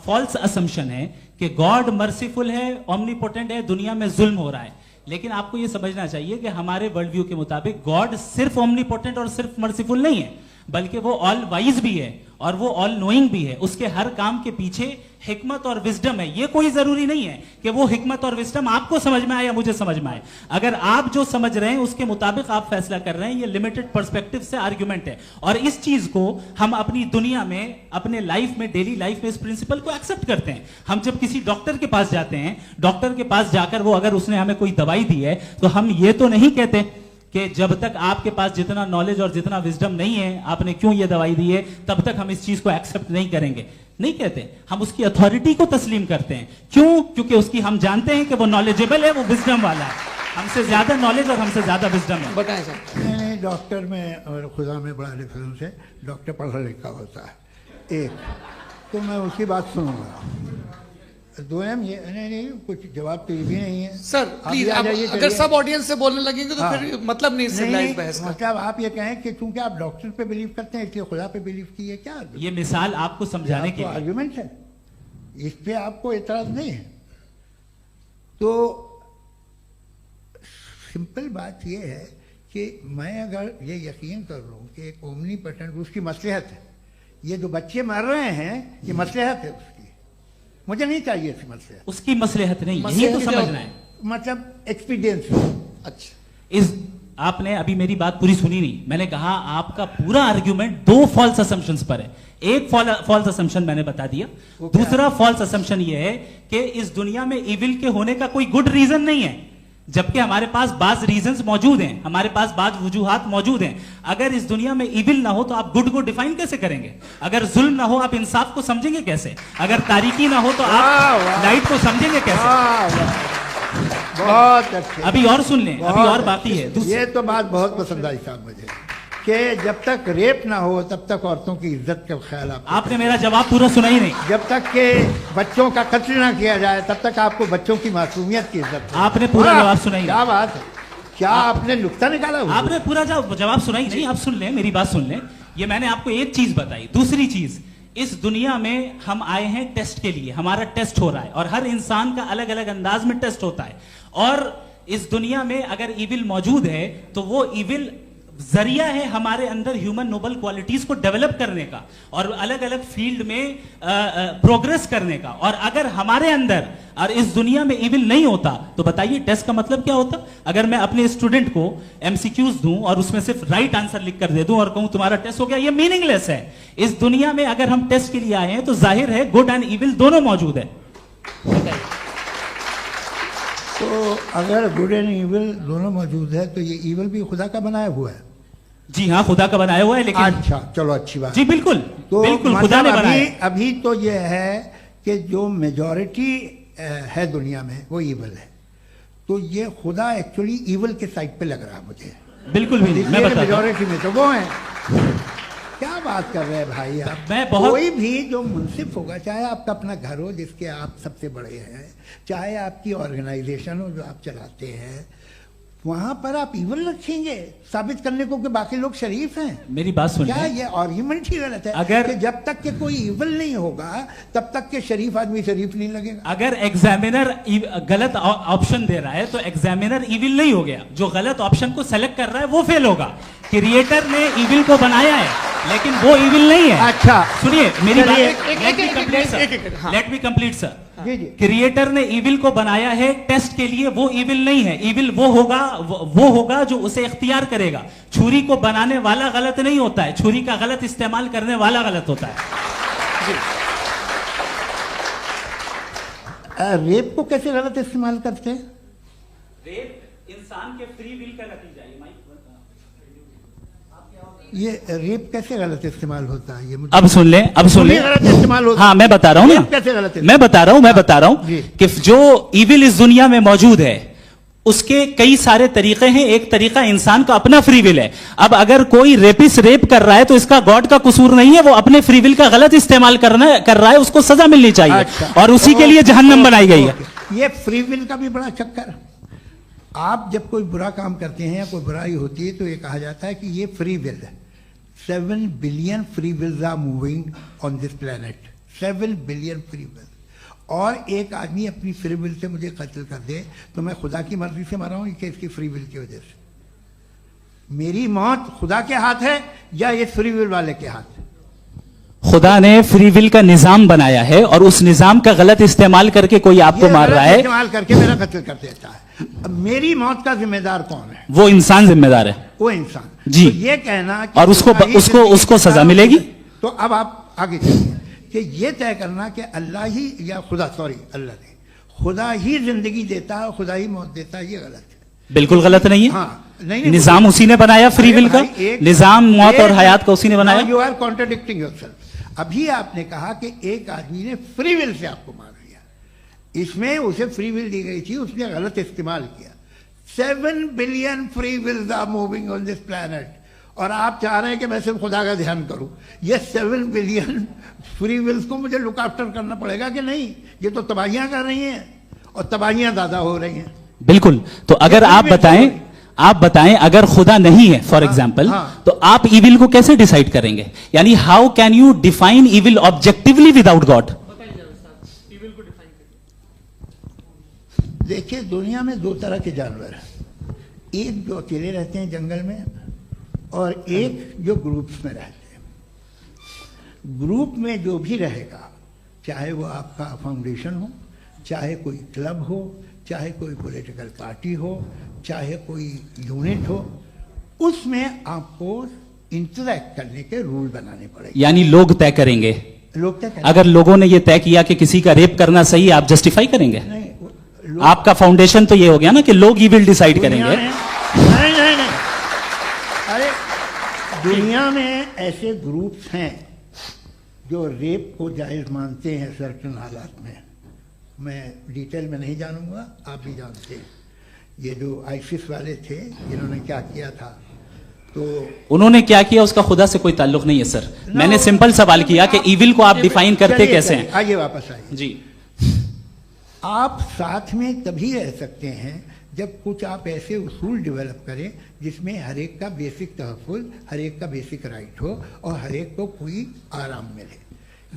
फॉल्स असम्पशन है कि गॉड मर्सीफुल है, ऑमनीपोटेंट है, दुनिया में जुल्म हो रहा है। लेकिन आपको यह समझना चाहिए कि हमारे वर्ल्ड व्यू के मुताबिक गॉड सिर्फ ऑमनीपोटेंट और सिर्फ मर्सीफुल नहीं है, बल्कि वो ऑल वाइज भी है और वो ऑल नोइंग भी है। उसके हर काम के पीछे हिकमत और विजडम है। ये कोई जरूरी नहीं है कि वो हिकमत और विजडम आपको समझ में आए या मुझे समझ में आए। अगर आप जो समझ रहे हैं उसके मुताबिक आप फैसला कर रहे हैं, ये लिमिटेड पर्सपेक्टिव से आर्ग्यूमेंट है। और इस चीज को हम अपनी दुनिया में, अपने लाइफ में, डेली लाइफ में इस प्रिंसिपल को एक्सेप्ट करते हैं। हम जब किसी डॉक्टर के पास जाते हैं, डॉक्टर के पास जाकर वो अगर उसने हमें कोई दवाई दी है तो हम ये तो नहीं कहते कि जब तक आपके पास जितना नॉलेज और जितना विजडम नहीं है, आपने क्यों ये दवाई दी है, तब तक हम इस चीज को एक्सेप्ट नहीं करेंगे। नहीं कहते, हम उसकी अथॉरिटी को तस्लीम करते हैं। क्यों? क्योंकि उसकी हम जानते हैं कि वो नॉलेजेबल है, वो विजडम वाला है, हमसे ज्यादा नॉलेज और हमसे ज्यादा विजडम है। बताएं सर। नहीं, डॉक्टर में और खुदा में बड़ा डिफरेंस है। डॉक्टर पढ़ा लिखा होता है एक, तो मैं उसकी बात सुनूंगा। दोयम ये नहीं, कुछ जवाब तो ये भी नहीं है सर प्लीज, अगर सब ऑडियंस से बोलने लगेंगे तो फिर मतलब नहीं सिविलाइज्ड बहस का। मतलब आप ये कहें कि चूंकि आप डॉक्टर पे बिलीव करते हैं इसलिए खुदा पे बिलीव किए, क्या ये मिसाल आपको समझाने के लिए आर्गुमेंट है, इस पे आपको एतराज नहीं है। तो सिंपल बात ये है कि मैं अगर ये यकीन कर लूं कि एक ओमनीपोटेंट, उसकी मसलहत है, ये जो बच्चे मर रहे हैं ये मसलहत है उसकी, मुझे नहीं चाहिए इसकी मसलहत। उसकी मसलहत नहीं, यही तो समझना है, मतलब एक्सपीरियंस। अच्छा, इस आपने अभी मेरी बात पूरी सुनी नहीं। मैंने कहा आपका पूरा आर्ग्यूमेंट दो फॉल्स असम्पशंस पर है। एक फॉल्स असम्पशन मैंने बता दिया, दूसरा फॉल्स असम्पशन यह है कि इस दुनिया में इविल के होने का कोई गुड रीजन नहीं है, जबकि हमारे पास बाज रीजंस मौजूद हैं, हमारे पास बाज वजूहात मौजूद हैं। अगर इस दुनिया में इविल ना हो तो आप गुड को डिफाइन कैसे करेंगे? अगर जुल्म ना हो आप इंसाफ को समझेंगे कैसे? अगर तारीकी ना हो तो आप लाइट को समझेंगे कैसे? बहुत अच्छे। अभी और सुन लें, अभी और बाकी है। ये तो बात बहुत पसंद आई साहब मुझे, कि जब तक रेप ना हो तब तक औरतों की इज्जत का ख्याल आपने मेरा जवाब पूरा सुना ही नहीं। जब तक के बच्चों का कत्ल ना किया जाए तब तक आपको बच्चों की मासूमियत की इज्जत। आपने पूरा जवाब सुना ही नहीं। क्या बात है, क्या आपने नुक्ता निकाला? आपने पूरा जवाब सुना ही नहीं। आप सुन लें, मेरी बात सुन लें। ये मैंने आपको एक चीज बताई। दूसरी चीज, इस दुनिया में हम आए हैं टेस्ट के लिए, हमारा टेस्ट हो रहा है और हर इंसान का अलग अलग अंदाज में टेस्ट होता है। और इस दुनिया में अगर इविल मौजूद है तो वो इविल जरिया है हमारे अंदर ह्यूमन नोबल क्वालिटीज को डेवलप करने का और अलग अलग फील्ड में प्रोग्रेस करने का। और अगर हमारे अंदर और इस दुनिया में इविल नहीं होता तो बताइए टेस्ट का मतलब क्या होता? अगर मैं अपने स्टूडेंट को एमसीक्यूज दूं और उसमें सिर्फ राइट आंसर लिख कर दे दूं और कहूं तुम्हारा टेस्ट हो गया, ये मीनिंगलेस है। इस दुनिया में अगर हम टेस्ट के लिए आए हैं तो जाहिर है गुड एंड इविल दोनों मौजूद है। तो अगर गुड एंड इविल दोनों मौजूद है तो ये इविल भी खुदा का बनाया हुआ है? जी हाँ, खुदा का बनाया हुआ है। लेकिन अच्छा, चलो अच्छी बात। जी बिल्कुल, तो बिल्कुल खुदा ने बनाया। अभी तो ये है कि जो मेजॉरिटी है दुनिया में वो इविल है, तो ये खुदा एक्चुअली इविल के साइड पे लग रहा है मुझे। बिल्कुल भी मैं बताता हूं। मेजॉरिटी में तो वो है। क्या बात कर रहे हैं भाई आप? कोई भी जो मुंसिफ होगा, चाहे आपका अपना घर हो जिसके आप सबसे बड़े हैं, चाहे आपकी ऑर्गेनाइजेशन हो जो आप चलाते हैं, वहां पर आप इविल रखेंगे साबित करने को कि बाकी लोग शरीफ हैं? मेरी बात सुनिए, क्या ये आर्ग्यूमेंट ही गलत है? अगर कि जब तक के कोई इविल नहीं होगा तब तक के शरीफ आदमी शरीफ नहीं लगेगा। अगर एग्जामिनर गलत ऑप्शन दे रहा है तो एग्जामिनर इविल नहीं हो गया, जो गलत ऑप्शन को सेलेक्ट कर रहा है वो फेल होगा। क्रिएटर ने इविल को बनाया है लेकिन वो इविल नहीं है। अच्छा सुनिए मेरी बात, लेट मी कंप्लीट सर। जी जी। क्रिएटर ने इविल को बनाया है टेस्ट के लिए, वो इविल नहीं है। इविल वो होगा जो उसे इख्तियार करेगा। छुरी को बनाने वाला गलत नहीं होता है, छुरी का गलत इस्तेमाल करने वाला गलत होता है। रेप को कैसे गलत इस्तेमाल करते हैं? रेप इंसान के फ्री विल का नतीजा है। ये रेप कैसे गलत इस्तेमाल होता है? ये मुझे अब सुन लें, अब सुन लें। गलत इस्तेमाल होता है। हाँ मैं बता रहा हूँ ना, कैसे गलत? मैं बता रहा हूँ कि जो इविल इस दुनिया में मौजूद है उसके कई सारे तरीके हैं। एक तरीका इंसान का अपना फ्री विल है। अब अगर कोई रेपिस्ट रेप कर रहा है तो इसका गॉड का कसूर नहीं है, वो अपने फ्री विल का गलत इस्तेमाल कर रहा है, उसको सजा मिलनी चाहिए। अच्छा। और उसी के लिए जहन्नम बनाई गई है। ये फ्री विल का भी बड़ा चक्कर। आप जब कोई बुरा काम करते हैं या कोई बुराई होती है तो ये कहा जाता है कि ये फ्री विल है। 7 billion free wills are moving on this planet. 7 billion free will. और एक आदमी अपनी फ्री विल से मुझे कत्ल कर दे तो मैं खुदा की मर्जी से मरा हूं कि इसकी फ्री विल की वजह से? मेरी मौत खुदा के हाथ है या ये फ्री विल वाले के हाथ है? खुदा ने फ्री विल का निजाम बनाया है और उस निजाम का गलत इस्तेमाल करके कोई आपको मार रहा है, इस्तेमाल करके मेरा कत्ल कर देता है। अब मेरी मौत का जिम्मेदार कौन है? वो इंसान जिम्मेदार है। वो इंसान। जी। तो ये कहना कि और उसको सजा मिलेगी। तो अब आप आगे चलिए कि ये तय करना कि अल्लाह ही या खुदा, सॉरी अल्लाह ने, खुदा ही जिंदगी देता है, खुदा ही मौत देता है, ये गलत है। बिल्कुल गलत नहीं है। हाँ, नहीं, निजाम उसी ने बनाया फ्री विल का। निजाम मौत और हयात का उसी ने बनाया। You are contradicting yourself. अभी आपने कहा कि एक आदमी ने फ्री विल से आपको मार दिया, इसमें उसे फ्री विल दी गई थी, उसने गलत इस्तेमाल किया। 7 billion free wills are moving on this planet और आप चाह रहे हैं कि मैं सिर्फ खुदा का ध्यान करूं। ये 7 बिलियन फ्री विल्स को मुझे लुक आफ्टर करना पड़ेगा कि नहीं? ये तो तबाहियां कर रही हैं और तबाहियां ज्यादा हो रही हैं। बिल्कुल। तो अगर आप बताएं अगर खुदा नहीं है फॉर एग्जाम्पल, तो आप इविल को कैसे डिसाइड करेंगे? यानी how can you define evil objectively without God? देखिए, दुनिया में 2 तरह के जानवर हैं। एक जो अकेले रहते हैं जंगल में और एक जो ग्रुप्स में रहते हैं। ग्रुप में जो भी रहेगा, चाहे वो आपका फाउंडेशन हो, चाहे कोई क्लब हो, चाहे कोई पॉलिटिकल पार्टी हो, चाहे कोई यूनिट हो, उसमें आपको इंटरैक्ट करने के रूल बनाने पड़ेंगे। यानी लोग तय करेंगे। लोग तय करेंगे। अगर लोगों ने यह तय किया कि किसी का रेप करना सही है, आप जस्टिफाई करेंगे? नहीं, आपका फाउंडेशन तो ये हो गया ना कि लोग ही विल डिसाइड करेंगे। नहीं, अरे दुनिया में ऐसे ग्रुप्स हैं जो रेप को जायज मानते हैं सर्टेन हालात में। मैं डिटेल में नहीं जानूंगा, आप भी जानते हैं। ये जो आईसिस वाले थे, इन्होंने क्या किया था, तो उन्होंने क्या किया उसका खुदा से कोई ताल्लुक नहीं है सर। मैंने सिंपल सवाल किया कि इविल को आप डिफाइन करते कैसे हैं? आइए वापस आइए जी। आप साथ में तभी रह सकते हैं जब कुछ आप ऐसे उसूल डेवलप करें जिसमें हर एक का बेसिक तहफ़्फ़ुज़, हर एक का बेसिक राइट हो और हर एक को कोई आराम मिले।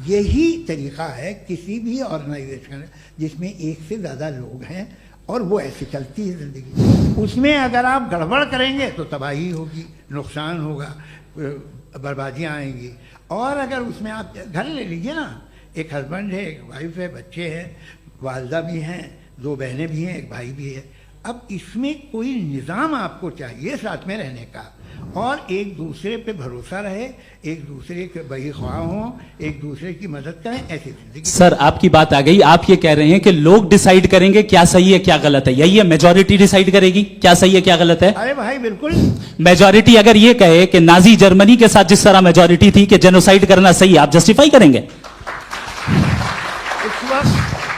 यही तरीका है किसी भी ऑर्गेनाइजेशन जिसमें एक से ज़्यादा लोग हैं और वो ऐसे चलती है ज़िंदगी। उसमें अगर आप गड़बड़ करेंगे तो तबाही होगी, नुकसान होगा, बर्बादियाँ आएंगी। और अगर उसमें आप घर ले लीजिए ना, एक हस्बैंड है, एक वाइफ है, बच्चे हैं, वालदा भी हैं, 2 बहनें भी हैं, एक भाई भी है। अब इसमें कोई निज़ाम आपको चाहिए साथ में रहने का, और एक दूसरे पे भरोसा रहे, एक दूसरे के बहीख्वाह हों, एक दूसरे की मदद करें, ऐसी जिंदगी। सर आपकी बात आ गई। आप ये कह रहे हैं कि लोग डिसाइड करेंगे क्या सही है क्या गलत है, यही है? मेजॉरिटी डिसाइड करेगी क्या सही है क्या गलत है? अरे भाई बिल्कुल। मेजॉरिटी अगर ये कहे कि नाजी जर्मनी के साथ जिस तरह मेजॉरिटी थी कि जेनोसाइड करना सही है, आप जस्टिफाई करेंगे?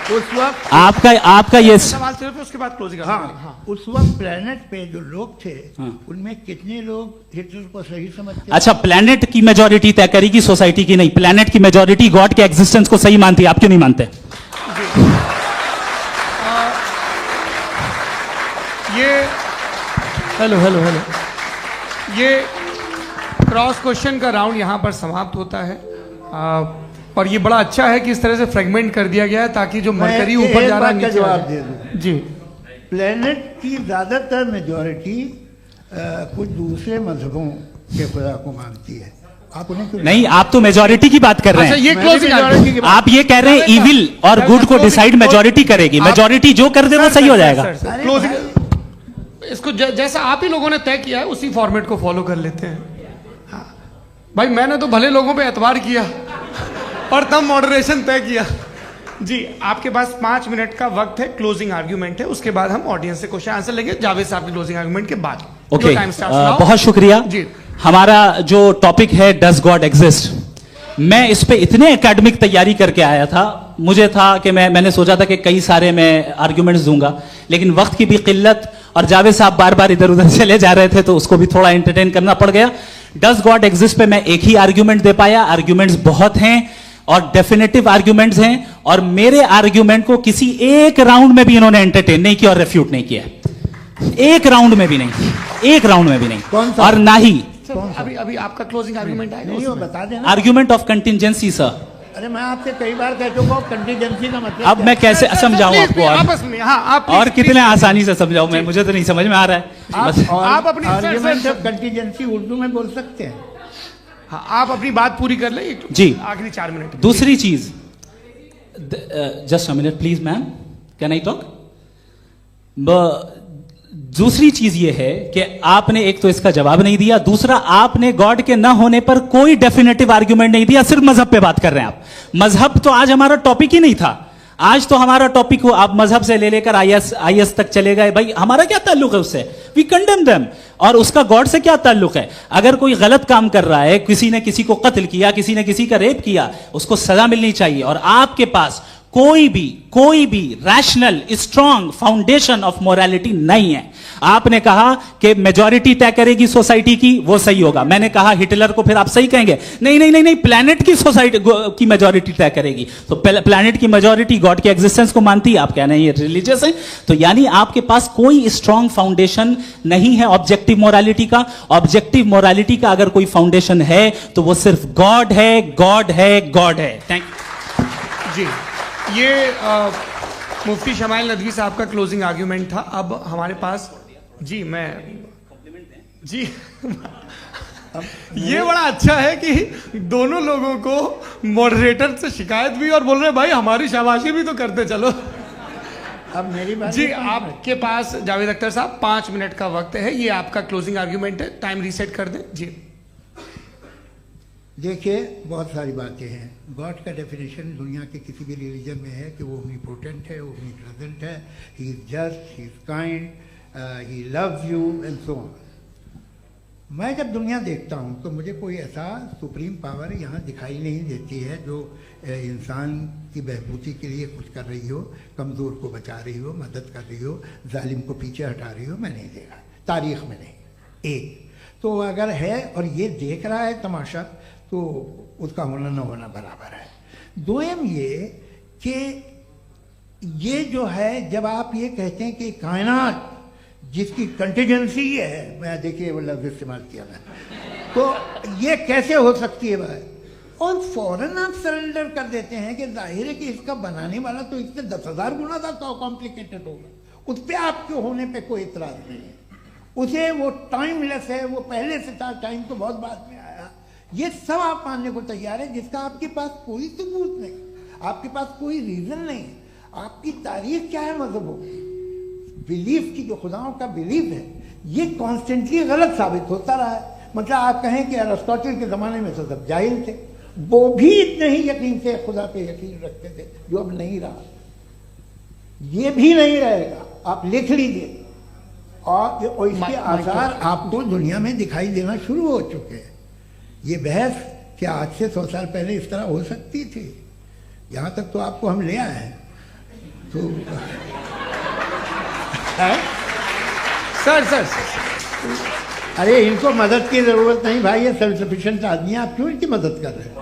उस वक्त आपका ये सवाल सिर्फ उसके बाद क्लोजिंग। हाँ, उस वक्त प्लेनेट पे जो लोग थे, उनमें कितने लोग हिटलर को सही समझते? अच्छा, प्लेनेट की मेजॉरिटी तय करेगी सोसाइटी की नहीं। प्लेनेट की मेजॉरिटी गॉड के एग्जिस्टेंस को सही मानती है, आप क्यों नहीं मानते? हेलो ये क्रॉस क्वेश्चन का राउंड यहां पर समाप्त होता है। और ये बड़ा अच्छा है कि इस तरह से फ्रेगमेंट कर दिया गया है ताकि जो मरकरी ऊपर जा रहा है नीचे जवाब दे दूं। जी। प्लेनेट की ज्यादातर मेजॉरिटी कुछ दूसरे मजहबों के खुदा को मानती है। आप उन्हें क्यों नहीं? आप तो मेजॉरिटी की बात कर रहे हैं। अच्छा, ये क्लोजिंग आप ये कह रहे हैं इविल और गुड को डिसाइड मेजॉरिटी करेगी। मेजॉरिटी जो कर दे वो सही हो जाएगा। क्लोजिंग इसको जैसा आप ही लोगों ने तय किया है उसी फॉर्मेट को फॉलो कर लेते हैं। भाई मैंने तो भले लोगों पे एतबार किया और तब मॉडरेशन तय किया। जी, आपके पास 5 मिनट का वक्त है, क्लोजिंग आर्ग्यूमेंट है, उसके बाद हम ऑडियंस से क्वेश्चन आंसर लेंगे जावेद साहब की क्लोजिंग आर्ग्यूमेंट के बाद। ओके, बहुत शुक्रिया जी। हमारा जो टॉपिक है डज गॉड एग्जिस्ट, मैं इस पे इतने एकेडमिक तैयारी करके आया था। मुझे था कि मैंने सोचा था कि कई सारे मैं आर्ग्यूमेंट्स दूंगा, लेकिन वक्त की भी किल्लत और जावेद साहब बार बार इधर उधर चले जा रहे थे तो उसको भी थोड़ा एंटरटेन करना पड़ गया। डज गॉड एग्जिस्ट पे मैं एक ही आर्ग्यूमेंट दे पाया, आर्ग्यूमेंट्स बहुत हैं और डेफिनेटिव आर्ग्यूमेंट्स हैं, और मेरे आर्ग्यूमेंट को किसी एक राउंड में भी इन्होंने एंटरटेन नहीं किया और रेफ्यूट नहीं किया, एक राउंड में भी नहीं, एक राउंड में भी नहीं। और ना ही अभी आपका क्लोजिंग आर्गुमेंट आएगा नहीं, वो उसमें। बता देना। Argument of contingency sir. अरे मैं आपसे कई बार कह चुका हूं कंटीजेंसी का मतलब अब मैं कैसे समझाऊं Please, आपको, आपस में हाँ आप और please, कितने please, आसानी से समझाऊं मैं, मुझे तो नहीं समझ में आ रहा है। बस आप अपनी- argument sir, of contingency Urdu में बोल सकते हैं। हाँ, आप अपनी बात पूरी कर ले जी। आखिरी 4 मिनट। दूसरी चीज, just a minute please ma'am, can I talk? दूसरी चीज ये है कि आपने एक तो इसका जवाब नहीं दिया, दूसरा आपने गॉड के ना होने पर कोई डेफिनेटिव आर्ग्यूमेंट नहीं दिया, सिर्फ मजहब पे बात कर रहे हैं आप। मजहब तो आज हमारा टॉपिक ही नहीं था, आज तो हमारा टॉपिक हो, आप मजहब से ले लेकर आईएस तक चले गए। भाई हमारा क्या ताल्लुक है उससे? We condemn them. और उसका गॉड से क्या ताल्लुक है? अगर कोई गलत काम कर रहा है, किसी ने किसी को कत्ल किया, किसी ने किसी का रेप किया, उसको सजा मिलनी चाहिए। और आपके पास कोई भी rational strong foundation of morality नहीं है। आपने कहा कि मेजॉरिटी तय करेगी सोसाइटी की, वो सही होगा। मैंने कहा हिटलर को फिर आप सही कहेंगे, नहीं नहीं नहीं नहीं, प्लैनेट की सोसाइटी की मेजॉरिटी तय करेगी। तो प्लैनेट की मेजॉरिटी गॉड के एग्जिस्टेंस को मानती है, आप कह रहे हैं ये रिलीजियस है। तो यानी आपके पास कोई स्ट्रॉन्ग फाउंडेशन नहीं है ऑब्जेक्टिव मोरालिटी का। ऑब्जेक्टिव मोरालिटी का अगर कोई फाउंडेशन है तो वो सिर्फ गॉड है, गॉड है, गॉड है। थैंक यू जी, ये मुफ्ती शमाइल नदवी साहब का क्लोजिंग आर्ग्यूमेंट था। अब हमारे पास जी ये बड़ा अच्छा है कि दोनों लोगों को मॉडरेटर से शिकायत भी और बोल रहे भाई हमारी शाबाशी भी तो करते चलो। अब मेरी बात जी, आपके पास जावेद अख्तर साहब 5 मिनट का वक्त है, ये आपका क्लोजिंग आर्ग्यूमेंट है, टाइम रीसेट कर दें जी। देखिए, बहुत सारी बातें हैं। गॉड का डेफिनेशन दुनिया के किसी भी रिलीजन में है कि वो ओमनीपोटेंट है, ओमनीप्रेजेंट है, he is just, he is kind, he loves you and so on. मैं जब दुनिया देखता हूँ तो मुझे कोई ऐसा सुप्रीम पावर यहाँ दिखाई नहीं देती है जो इंसान की बहबूदी के लिए कुछ कर रही हो, कमज़ोर को बचा रही हो, मदद कर रही हो, जालिम को पीछे हटा रही हो। मैं नहीं देखा, तारीख में नहीं। एक तो अगर है और ये देख रहा है तमाशा, तो उसका होना न होना बराबर है। दोयम ये कि ये जो है, जब आप ये कहते हैं कि कायनात जिसकी कंटीजेंसी है, मैं देखिए वो लफ्ज़ इस्तेमाल किया मैं, तो ये कैसे हो सकती है भाई? और फौरन आप सरेंडर कर देते हैं कि जाहिर है कि इसका बनाने वाला तो इससे 10,000 गुना था कॉम्प्लिकेटेड होगा। उस पर आपके होने पे कोई इतराज़ नहीं है। उसे वो टाइमलेस है, वो पहले से था, टाइम तो बहुत बाद में आया। ये सब आप मानने को तैयार है जिसका आपके पास कोई सबूत नहीं, आपके पास कोई रीज़न नहीं। आपकी तारीख क्या है मजहब होगी, बिलीफ की, जो खुदाओं का बिलीफ है, ये कॉन्स्टेंटली गलत साबित होता रहा है। मतलब आप कहें कि अरिस्टोटल के ज़माने में तो सब जाहिल थे, वो भी इतने ही यकीन से खुदा पे यकीन रखते थे, जो अब नहीं रहा, ये भी नहीं रहेगा। आप लिख लीजिए, और इसके आसार आपको दुनिया में दिखाई देना शुरू हो चुके हैं। ये बहस क्या आज से 100 साल पहले इस तरह हो सकती थी? यहाँ तक तो आपको हम ले आए हैं। तो सर अरे इनको मदद की जरूरत नहीं भाई, ये सेल्फ सफिशिएंट आदमी है, आप क्यों इनकी मदद कर रहे हैं?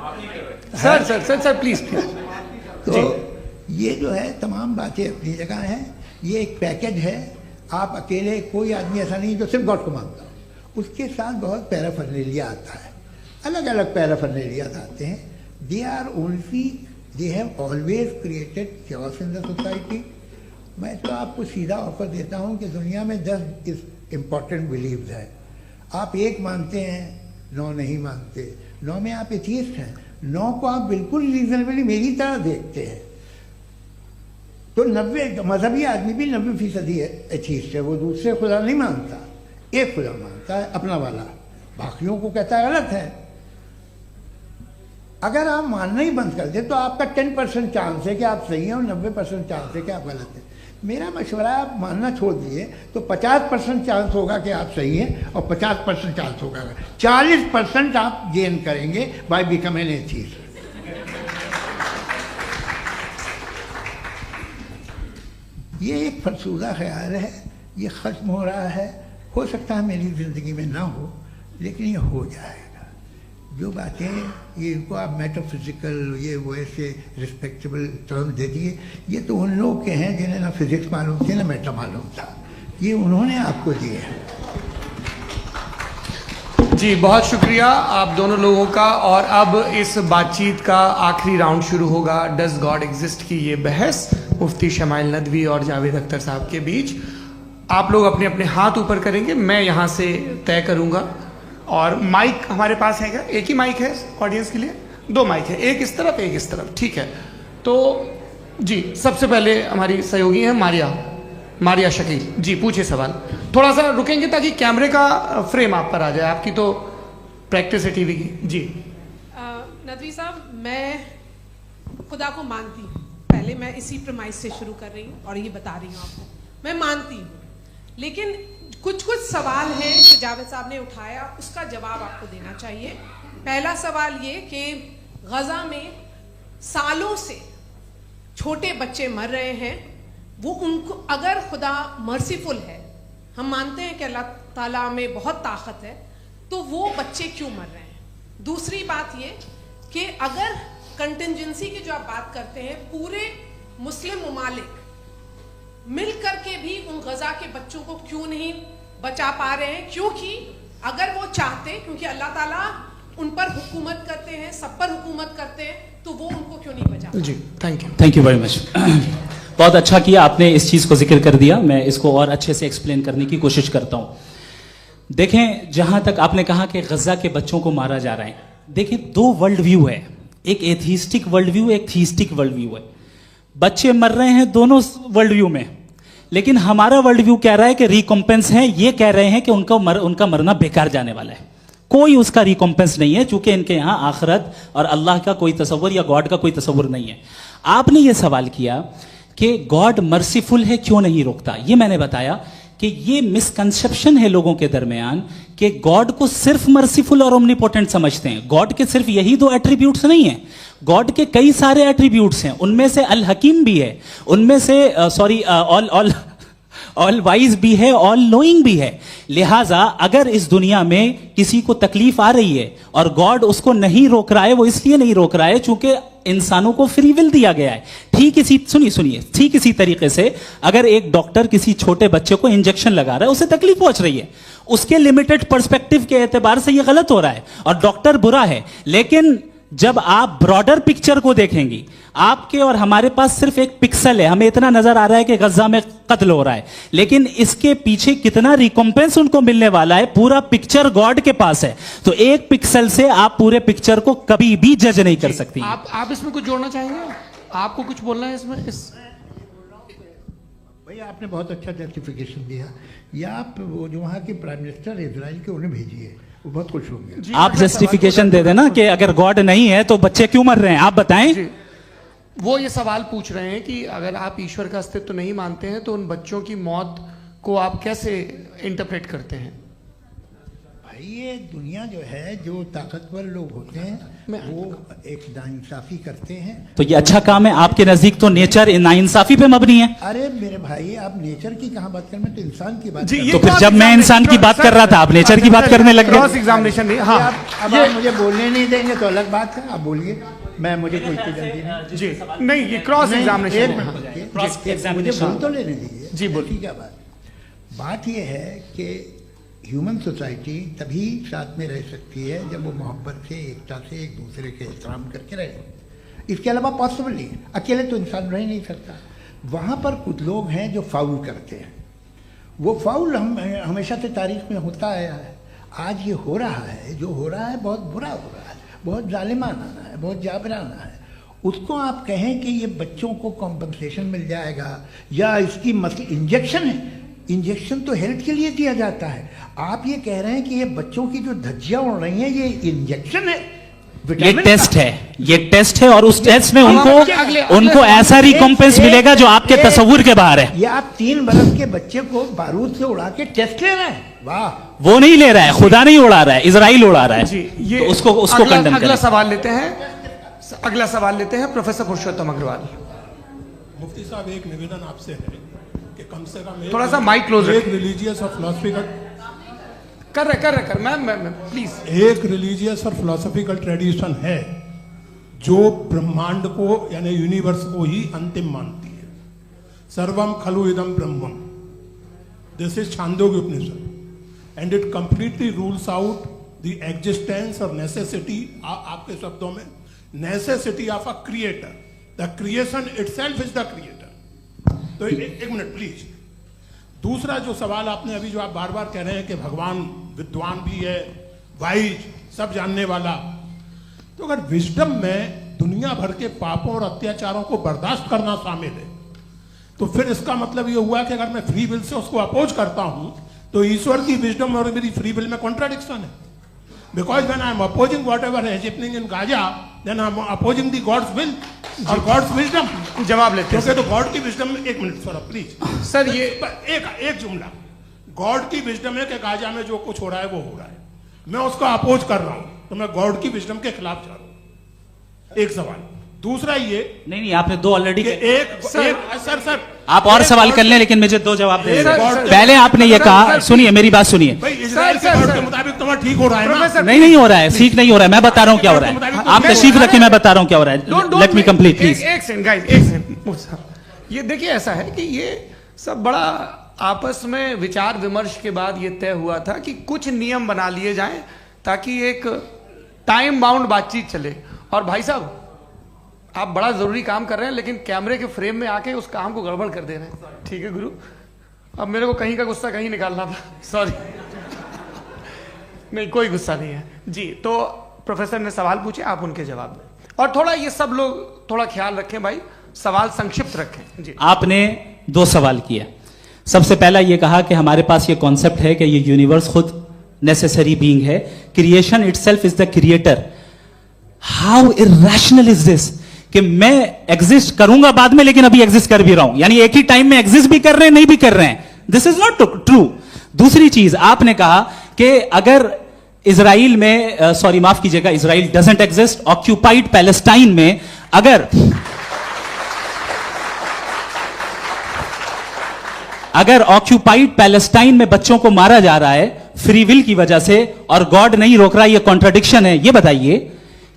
Sir please. तो ये जो है तमाम बातें अपनी जगह हैं। ये एक पैकेज है। आप अकेले, कोई आदमी ऐसा नहीं जो सिर्फ गॉड को मानता हो, उसके साथ बहुत पैराफर्नेलिया आता है, अलग अलग पैराफर्नेलिया आते हैं। They are only, they have always created chaos in the society. मैं तो आपको सीधा ऑफर देता हूँ कि दुनिया में 10 इम्पॉर्टेंट बिलीव्स हैं। आप एक मानते हैं, 9 नहीं मानते, 9 में आप एथियस्ट हैं, 9 को आप बिल्कुल रीजनेबली मेरी तरह देखते हैं। तो 90 मजहबी आदमी भी 90% एथियस्ट है, वो दूसरे खुदा नहीं मानता, एक खुदा मानता है अपना वाला, बाकियों को कहता है गलत है। अगर आप मानना ही बंद कर दे तो आपका 10% चांस है कि आप सही हैं और 90% चांस है कि आप गलत हैं। मेरा मशवरा है, आप मानना छोड़ दिए तो 50% चांस होगा कि आप सही हैं और 50% चांस होगा, 40% आप गेन करेंगे बाय बिकमिंग एन एथियस्ट। ये एक फरसूदा ख्याल है ये ख़त्म हो रहा है। हो सकता है मेरी ज़िंदगी में ना हो, लेकिन ये हो जाएगा। जो बातें ये इनको आप मेटाफिजिकल ये वो ऐसे रिस्पेक्टेबल टर्म दे दिए, ये तो उन लोग के हैं जिन्हें ना फिजिक्स मालूम थी ना मेटा मालूम था, ये उन्होंने आपको दिए हैं। जी बहुत शुक्रिया आप दोनों लोगों का। और अब इस बातचीत का आखिरी राउंड शुरू होगा, डज गॉड एग्जिस्ट की ये बहस मुफ्ती शमाइल नदवी और जावेद अख्तर साहब के बीच। आप लोग अपने अपने हाथ ऊपर करेंगे, मैं यहाँ से तय करूँगा। और माइक हमारे पास है क्या? एक ही माइक है ऑडियंस के लिए? 2 माइक है, एक इस तरफ एक इस तरफ, ठीक है। तो जी सबसे पहले हमारी सहयोगी है मारिया शकील जी, पूछिए सवाल। थोड़ा सा रुकेंगे ताकि कैमरे का फ्रेम आप पर आ जाए, आपकी तो प्रैक्टिस है टीवी की। जी नदवी साहब, मैं खुदा को मानती हूँ, पहले मैं इसी प्रमाइस से शुरू कर रही हूँ और ये बता रही हूँ आपको, मैं मानती हूँ। लेकिन कुछ सवाल हैं जो जावेद साहब ने उठाया, उसका जवाब आपको देना चाहिए। पहला सवाल ये कि गजा में सालों से छोटे बच्चे मर रहे हैं, वो उनको अगर खुदा मर्सीफुल है, हम मानते हैं कि अल्लाह ताला में बहुत ताकत है, तो वो बच्चे क्यों मर रहे हैं? दूसरी बात ये कि अगर कंटिजेंसी की जो आप बात करते हैं, पूरे मुस्लिम ममालिक मिल करके भी उन गजा के बच्चों को क्यों नहीं बचा पा रहे हैं? क्योंकि अगर वो चाहते, क्योंकि अल्लाह ताला उन पर हुकूमत करते हैं, सब पर हुकूमत करते हैं, तो वो उनको क्यों नहीं बचा? जी थैंक यू वेरी मच। बहुत अच्छा किया आपने इस चीज को जिक्र कर दिया, मैं इसको और अच्छे से एक्सप्लेन करने की कोशिश करता हूं। देखें, जहां तक आपने कहा कि गजा के बच्चों को मारा जा रहा है, देखिए 2 वर्ल्ड व्यू है, एक एथीस्टिक वर्ल्ड व्यू, एक थीस्टिक वर्ल्ड व्यू है। बच्चे मर रहे हैं दोनों वर्ल्ड व्यू में, लेकिन हमारा वर्ल्ड व्यू कह रहा है कि रिकॉम्पेंस है, ये कह रहे हैं कि उनका मरना बेकार जाने वाला है, कोई उसका रिकॉम्पेंस नहीं है, चूंकि इनके यहां आखिरत और अल्लाह का कोई तसव्वुर या गॉड का कोई तसव्वुर नहीं है। आपने ये सवाल किया कि गॉड मर्सीफुल है, क्यों नहीं रोकता? ये मैंने बताया कि ये मिसकंसेप्शन है लोगों के दरमियान कि गॉड को सिर्फ मर्सीफुल और ओमनीपोटेंट समझते हैं। गॉड के सिर्फ यही 2 एट्रीब्यूट्स नहीं है, गॉड के कई सारे एट्रीब्यूट्स हैं, उनमें से अल हकीम भी है, उनमें से ऑल वाइज भी है, ऑल नोइंग भी है। लिहाजा अगर इस दुनिया में किसी को तकलीफ आ रही है और गॉड उसको नहीं रोक रहा है, वो इसलिए नहीं रोक रहा है चूंकि इंसानों को फ्री विल दिया गया है। ठीक इसी तरीके से अगर एक डॉक्टर किसी छोटे बच्चे को इंजेक्शन लगा रहा है, उसे तकलीफ पहुंच रही है, उसके लिमिटेड पर्सपेक्टिव के एतबार से यह गलत हो रहा है और डॉक्टर बुरा है। लेकिन जब आप ब्रॉडर पिक्चर को देखेंगी, आपके और हमारे पास सिर्फ एक पिक्सल है, हमें इतना नजर आ रहा है कि गजा में कत्ल हो रहा है, लेकिन इसके पीछे कितना रिकॉम्पेंस उनको मिलने वाला है, पूरा पिक्चर गॉड के पास है। तो एक पिक्सल से आप पूरे पिक्चर को कभी भी जज नहीं कर सकती। आप इसमें कुछ जोड़ना चाहेंगे? आपको कुछ बोलना है इसमें? भैया आपने बहुत अच्छा जस्टिफिकेशन दिया, या आप वो जो वहाँ के प्राइम मिनिस्टर इजराइल के उन्हें भेजिए, वो बहुत खुश होंगे। आप जस्टिफिकेशन दे देना कि अगर गॉड नहीं है तो बच्चे क्यों मर रहे हैं, आप बताएं। वो ये सवाल पूछ रहे हैं कि अगर आप ईश्वर का अस्तित्व नहीं मानते हैं तो उन बच्चों की मौत को आप कैसे इंटरप्रेट करते हैं? भाई ये दुनिया जो है, जो ताकतवर लोग होते हैं वो एक नाइंसाफी करते हैं। तो ये अच्छा काम है आपके नजदीक, तो नेचर नाइंसाफी पे मबनी है। अरे मेरे भाई, आप नेचर की कहाँ बात कर रहे हैं, तो इंसान की बात। तो फिर जब मैं इंसान की बात कर रहा था, आप नेचर की बात करने लग गए। क्रॉस एग्जामिनेशन नहीं। हाँ, अब आप मुझे बोलने नहीं देंगे तो अलग बात है, आप बोलिए, मुझे कोई जल्दी नहीं। जी नहीं, ये क्रॉस एग्जामिनेशन मुझे बोल तो लेने दीजिए। जी बोलिए। क्या बात ये है कि ह्यूमन सोसाइटी तभी साथ में रह सकती है जब वो मोहब्बत से, एकता से, एक दूसरे के एहतराम करके रहे। इसके अलावा पॉसिबल नहीं है, अकेले तो इंसान रह नहीं सकता। वहाँ पर कुछ लोग हैं जो फाउल करते हैं, वो फाउल हमेशा से तारीख में होता आया है। आज ये हो रहा है, जो हो रहा है बहुत बुरा हो रहा है, बहुत जालिमाना है, बहुत जाबराना है। उसको आप कहें कि ये बच्चों को कॉम्पनसेशन मिल जाएगा या इसकी इंजेक्शन है, इंजेक्शन तो हेल्थ के लिए दिया जाता है। आप ये कह रहे हैं कि ये बच्चों की जो धज्जियां उड़ रही हैं ये इंजेक्शन है, ये टेस्ट है, ये टेस्ट है, और उस टेस्ट में उनको ऐसा रिकॉम्पेंस मिलेगा जो आपके तस्वुर के बाहर है। ये आप 3 बरस के बच्चे को बारूद से उड़ा के टेस्ट ले रहे हैं। वाह, वो नहीं ले रहा है, खुदा नहीं उड़ा रहा है, इजराइल उड़ा रहा है। जी, ये तो उसको कंडेम करें। अगला सवाल लेते हैं प्रोफेसर पुरुषोत्तम अग्रवाल। मुफ्ती साहब, एक निवेदन आपसे है कि कम से कम थोड़ा सा माइक क्लोज एक रिलीजियस और फिलोसफिकल कर मैं प्लीज। एक रिलीजियस और फिलोसफिकल ट्रेडिशन है जो ब्रह्मांड को यानी यूनिवर्स को ही अंतिम मानती है। सर्वम खलु इदम ब्रह्मम, this is Chhandogya Upanishad, and it completely rules out the existence और नेसेसिटी, आपके शब्दों में necessity of a creator. The creation itself is the creator. तो एक मिनट प्लीज। दूसरा जो सवाल आपने अभी जो आप बार बार कह रहे हैं कि भगवान विद्वान भी है, वाइज, सब जानने वाला, तो अगर विजडम में दुनिया भर के पापों और अत्याचारों को बर्दाश्त करना शामिल है, तो फिर इसका मतलब ये हुआ कि अगर मैं फ्री विल से उसको अपोज करता हूं तो ईश्वर की विजडम और मेरी फ्री विल में कॉन्ट्राडिक्शन है। Because when I am opposing whatever is happening in Gaza, then I am opposing the God's will और गॉड्स विजडम। जवाब लेते हैं तो गॉड की विजडम में, एक मिनट सर प्लीज सर, ये एक जुमला, गॉड की विजडम है कि गाजा में जो कुछ हो रहा है वो हो रहा है, मैं उसका अपोज कर रहा हूं, तो मैं गॉड की विजडम के खिलाफ जा रहा हूं। एक सवाल। दूसरा ये नहीं आपने दो ऑलरेडी। सर आप और सवाल कर लें, लेकिन मुझे दो जवाब दे। सर, पहले आपने ये कहा, सुनिए मेरी बात सुनिए। भाई इजराइल के गॉड के मुताबिक तुम्हारा ठीक हो रहा है ना? नहीं हो रहा है, ठीक नहीं हो रहा है। मैं बता रहा हूँ क्या हो रहा है, आप तशरीफ रखिए, मैं बता रहा हूँ क्या हो रहा है। Let me complete please. एक सेकंड गाइस, एक सेकंड। ये देखिए, ऐसा है कि ये सब बड़ा आपस में विचार विमर्श के बाद ये तय हुआ था कि कुछ नियम बना लिए जाएं ताकि एक टाइम बाउंड बातचीत चले। और भाई साहब, आप बड़ा जरूरी काम कर रहे हैं, लेकिन कैमरे के फ्रेम में आके उस काम को गड़बड़ कर दे रहे हैं। ठीक है गुरु, अब मेरे को कहीं का गुस्सा कहीं निकालना था, सॉरी। नहीं, कोई गुस्सा नहीं है जी। तो प्रोफेसर ने सवाल पूछे, आप उनके जवाब दें, और थोड़ा ये सब लोग थोड़ा ख्याल रखें भाई, सवाल संक्षिप्त रखें जी। आपने दो सवाल किया। सबसे पहला ये कहा कि हमारे पास ये कॉन्सेप्ट है कि ये यूनिवर्स खुद नेसेसरी बीइंग है, creation itself is the creator. How irrational is this कि मैं एग्जिस्ट करूंगा बाद में, लेकिन अभी एग्जिस्ट कर भी रहा हूं, यानी एक ही टाइम में एग्जिस्ट भी कर रहे हैं, नहीं भी कर रहे हैं। This is not true. दूसरी चीज, आपने कहा कि अगर इजराइल में, सॉरी माफ कीजिएगा, Israel doesn't exist, occupied Palestine में अगर ऑक्यूपाइड पैलेस्टाइन में बच्चों को मारा जा रहा है फ्री विल की वजह से और गॉड नहीं रोक रहा, ये कॉन्ट्राडिक्शन है। ये बताइए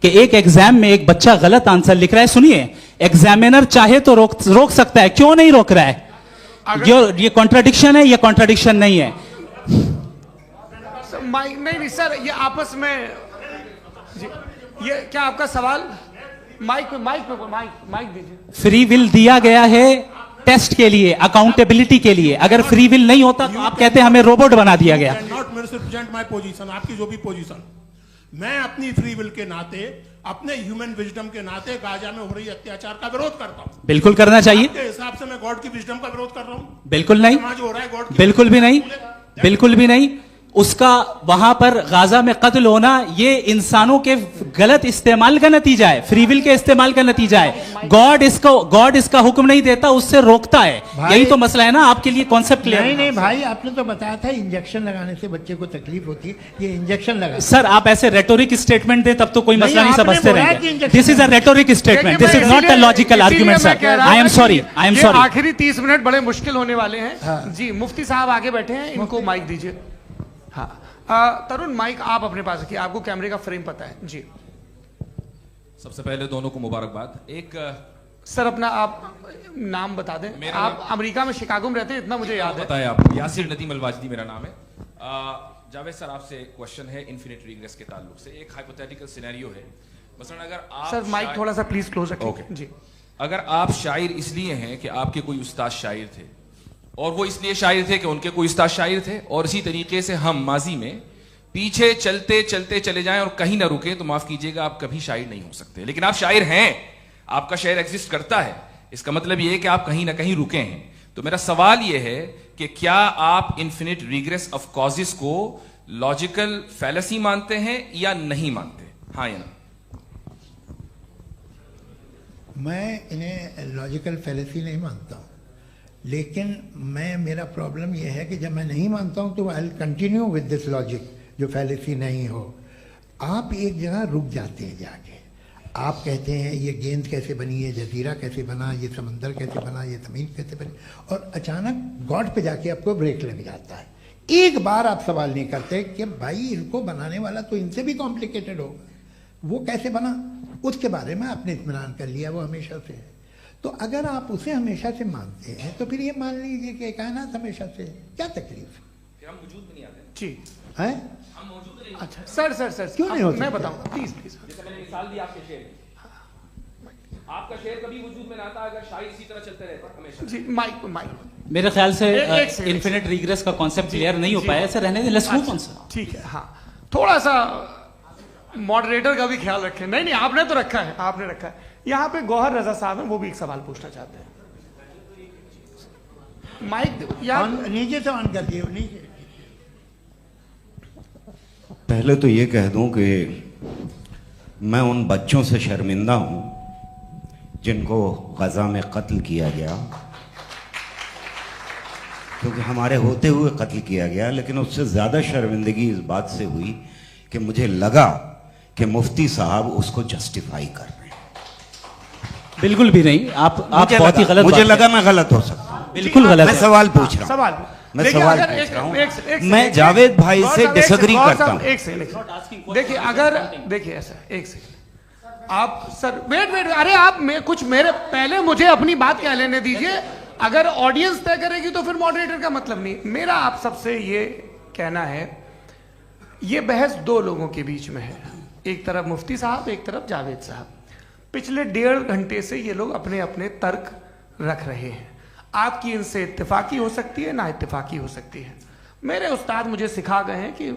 कि एक एग्जाम में एक बच्चा गलत आंसर लिख रहा है, सुनिए, एग्जामिनर चाहे तो रोक सकता है, क्यों नहीं रोक रहा है? ये कॉन्ट्राडिक्शन है, ये कॉन्ट्राडिक्शन नहीं है। नहीं सर, ये आपस में जी, ये क्या आपका सवाल? माइक दीजिए। फ्री विल दिया गया है टेस्ट के लिए, अकाउंटेबिलिटी के लिए। अगर फ्री विल नहीं होता तो आप कहते हैं हमें रोबोट बना दिया गया। नॉट मिसरिप्रेजेंट माय पोजीशन, आपकी जो भी पोजीशन, मैं अपनी फ्री विल के नाते, अपने ह्यूमन विजडम के नाते गाजा में हो रही अत्याचार का विरोध करता हूं। बिल्कुल करना चाहिए। आपके हिसाब से मैं गॉड की विजडम का विरोध कर रहा हूं? बिल्कुल नहीं, जो हो रहा है गॉड की, बिल्कुल भी नहीं, बिल्कुल भी नहीं। उसका वहां पर गाजा में कत्ल होना ये इंसानों के गलत इस्तेमाल का नतीजा है, फ्री विल के इस्तेमाल का नतीजा है। गॉड इसका हुक्म नहीं देता, उससे रोकता है। यही तो मसला है ना, आपके लिए कॉन्सेप्ट क्लियर? नहीं भाई, आपने तो बताया था इंजेक्शन लगाने से बच्चे को तकलीफ होती है, ये इंजेक्शन लगा। सर आप ऐसे रेटोरिक स्टेटमेंट दे तब तो कोई मसला नहीं समझते रहेंगे। This is a rhetoric statement, this is not a logical argument sir. I am sorry, I am sorry. आखिरी 30 मिनट बड़े मुश्किल होने वाले हैं जी। मुफ्ती साहब आगे बैठे हैं, इनको माइक दीजिए। हाँ तरुण, माइक आप अपने पास रखिए, आपको कैमरे का फ्रेम पता है जी। सबसे पहले दोनों को मुबारकबाद। एक सर अपना आप नाम बता दें। आप अमेरिका में शिकागो में रहते हैं, इतना मुझे याद है। बताया आपको, यासिर नदीम अलवाजदी मेरा नाम है। जावेद सर, आपसे एक क्वेश्चन है इन्फिनिट रिग्रेस के ताल्लुक से। एक हाइपोथेटिकल सिनेरियो है, मसलन अगर आप सर माइक थोड़ा सा प्लीज क्लोज रखिए जी। अगर आप शायर इसलिए हैं कि आपके कोई उस्ताद शायर थे, और वो इसलिए शायर थे कि उनके कोई उस्ताद शायर थे, और इसी तरीके से हम माजी में पीछे चलते चलते चले जाएं और कहीं ना रुके, तो माफ कीजिएगा आप कभी शायर नहीं हो सकते। लेकिन आप शायर हैं, आपका शायर एग्जिस्ट करता है, इसका मतलब ये है कि आप कहीं ना कहीं रुके हैं। तो मेरा सवाल ये है कि क्या आप इन्फिनिट रिग्रेस ऑफ कॉजेस को लॉजिकल फैलेसी मानते हैं या नहीं मानते? हाँ या ना? मैं इन्हें लॉजिकल फैलेसी नहीं मानता हूँ, लेकिन मेरा प्रॉब्लम यह है कि जब मैं नहीं मानता हूँ तो I will continue with this logic जो फैलेसी नहीं हो। आप एक जगह रुक जाते हैं, जाके आप कहते हैं ये गेंद कैसे बनी, ये जजीरा कैसे बना, ये समंदर कैसे बना, ये ज़मीन कैसे बनी, और अचानक गॉड पे जाके आपको ब्रेक लग जाता है। एक बार आप सवाल नहीं करते कि भाई इनको बनाने वाला तो इनसे भी कॉम्प्लिकेटेड होगा, वो कैसे बना, उसके बारे में आपने इत्मीनान कर लिया, वो हमेशा से है। तो अगर आप उसे हमेशा से मानते हैं तो फिर ये मान लीजिए कि कायनात हमेशा से है, क्या तकलीफ है? हम वजूद में नहीं आते जी है? हम मौजूद नहीं। अच्छा सर क्यों नहीं हो मैं सकते? बताऊंगा प्लीज प्लीज। जैसे मैंने मिसाल दी आपके शेर, आपका शेर कभी वजूद में ना आता अगर शायद इसी तरह चलते रहते हमेशा। जी माइक मेरे ख्याल से एक सेकंड। इन्फिनिट रिग्रेस का कॉन्सेप्ट क्लियर नहीं हो पाया, ऐसे रहने दें, लेट्स मूव ऑन सर। ठीक है, हाँ थोड़ा सा मॉडरेटर का भी ख्याल रखें। नहीं आपने तो रखा है, आपने रखा है। यहाँ पे गौहर रजा साहब हैं, वो भी एक सवाल पूछना चाहते हैं। माइक यार नीचे से ऑन कर दिए, नीचे। पहले तो ये कह दूं कि मैं उन बच्चों से शर्मिंदा हूं जिनको गजा में कत्ल किया गया, क्योंकि हमारे होते हुए कत्ल किया गया। लेकिन उससे ज़्यादा शर्मिंदगी इस बात से हुई कि मुझे लगा कि मुफ्ती साहब उसको जस्टिफाई कर रहे हैं। बिल्कुल भी नहीं, आप बहुत ही गलत, मुझे लगा मैं गलत हो सकता हूं। बिल्कुल गलत मैं है। सवाल पूछ रहा हूं, सवाल मैं देखिए, सवाल अगर पूछ रहा हूं। एक मैं सेकंड, जावेद भाई गौर से साहब, डिसएग्री गौर करता साहब, हूं। एक सेकंड देखिए, अगर देखिए ऐसा एक सेकंड आप सर वेट अरे आप कुछ मेरे पहले मुझे अपनी बात कह लेने दीजिए। अगर ऑडियंस तय करेगी तो फिर मॉडरेटर का मतलब नहीं। मेरा आप सबसे ये कहना है, ये बहस दो लोगों के बीच में है, एक तरफ मुफ्ती साहब, एक तरफ जावेद साहब। पिछले 1.5 घंटे से ये लोग अपने अपने तर्क रख रहे हैं। आपकी इनसे इत्तेफाकी हो सकती है, ना इत्तेफाकी हो सकती है। मेरे उस्ताद मुझे सिखा गए हैं कि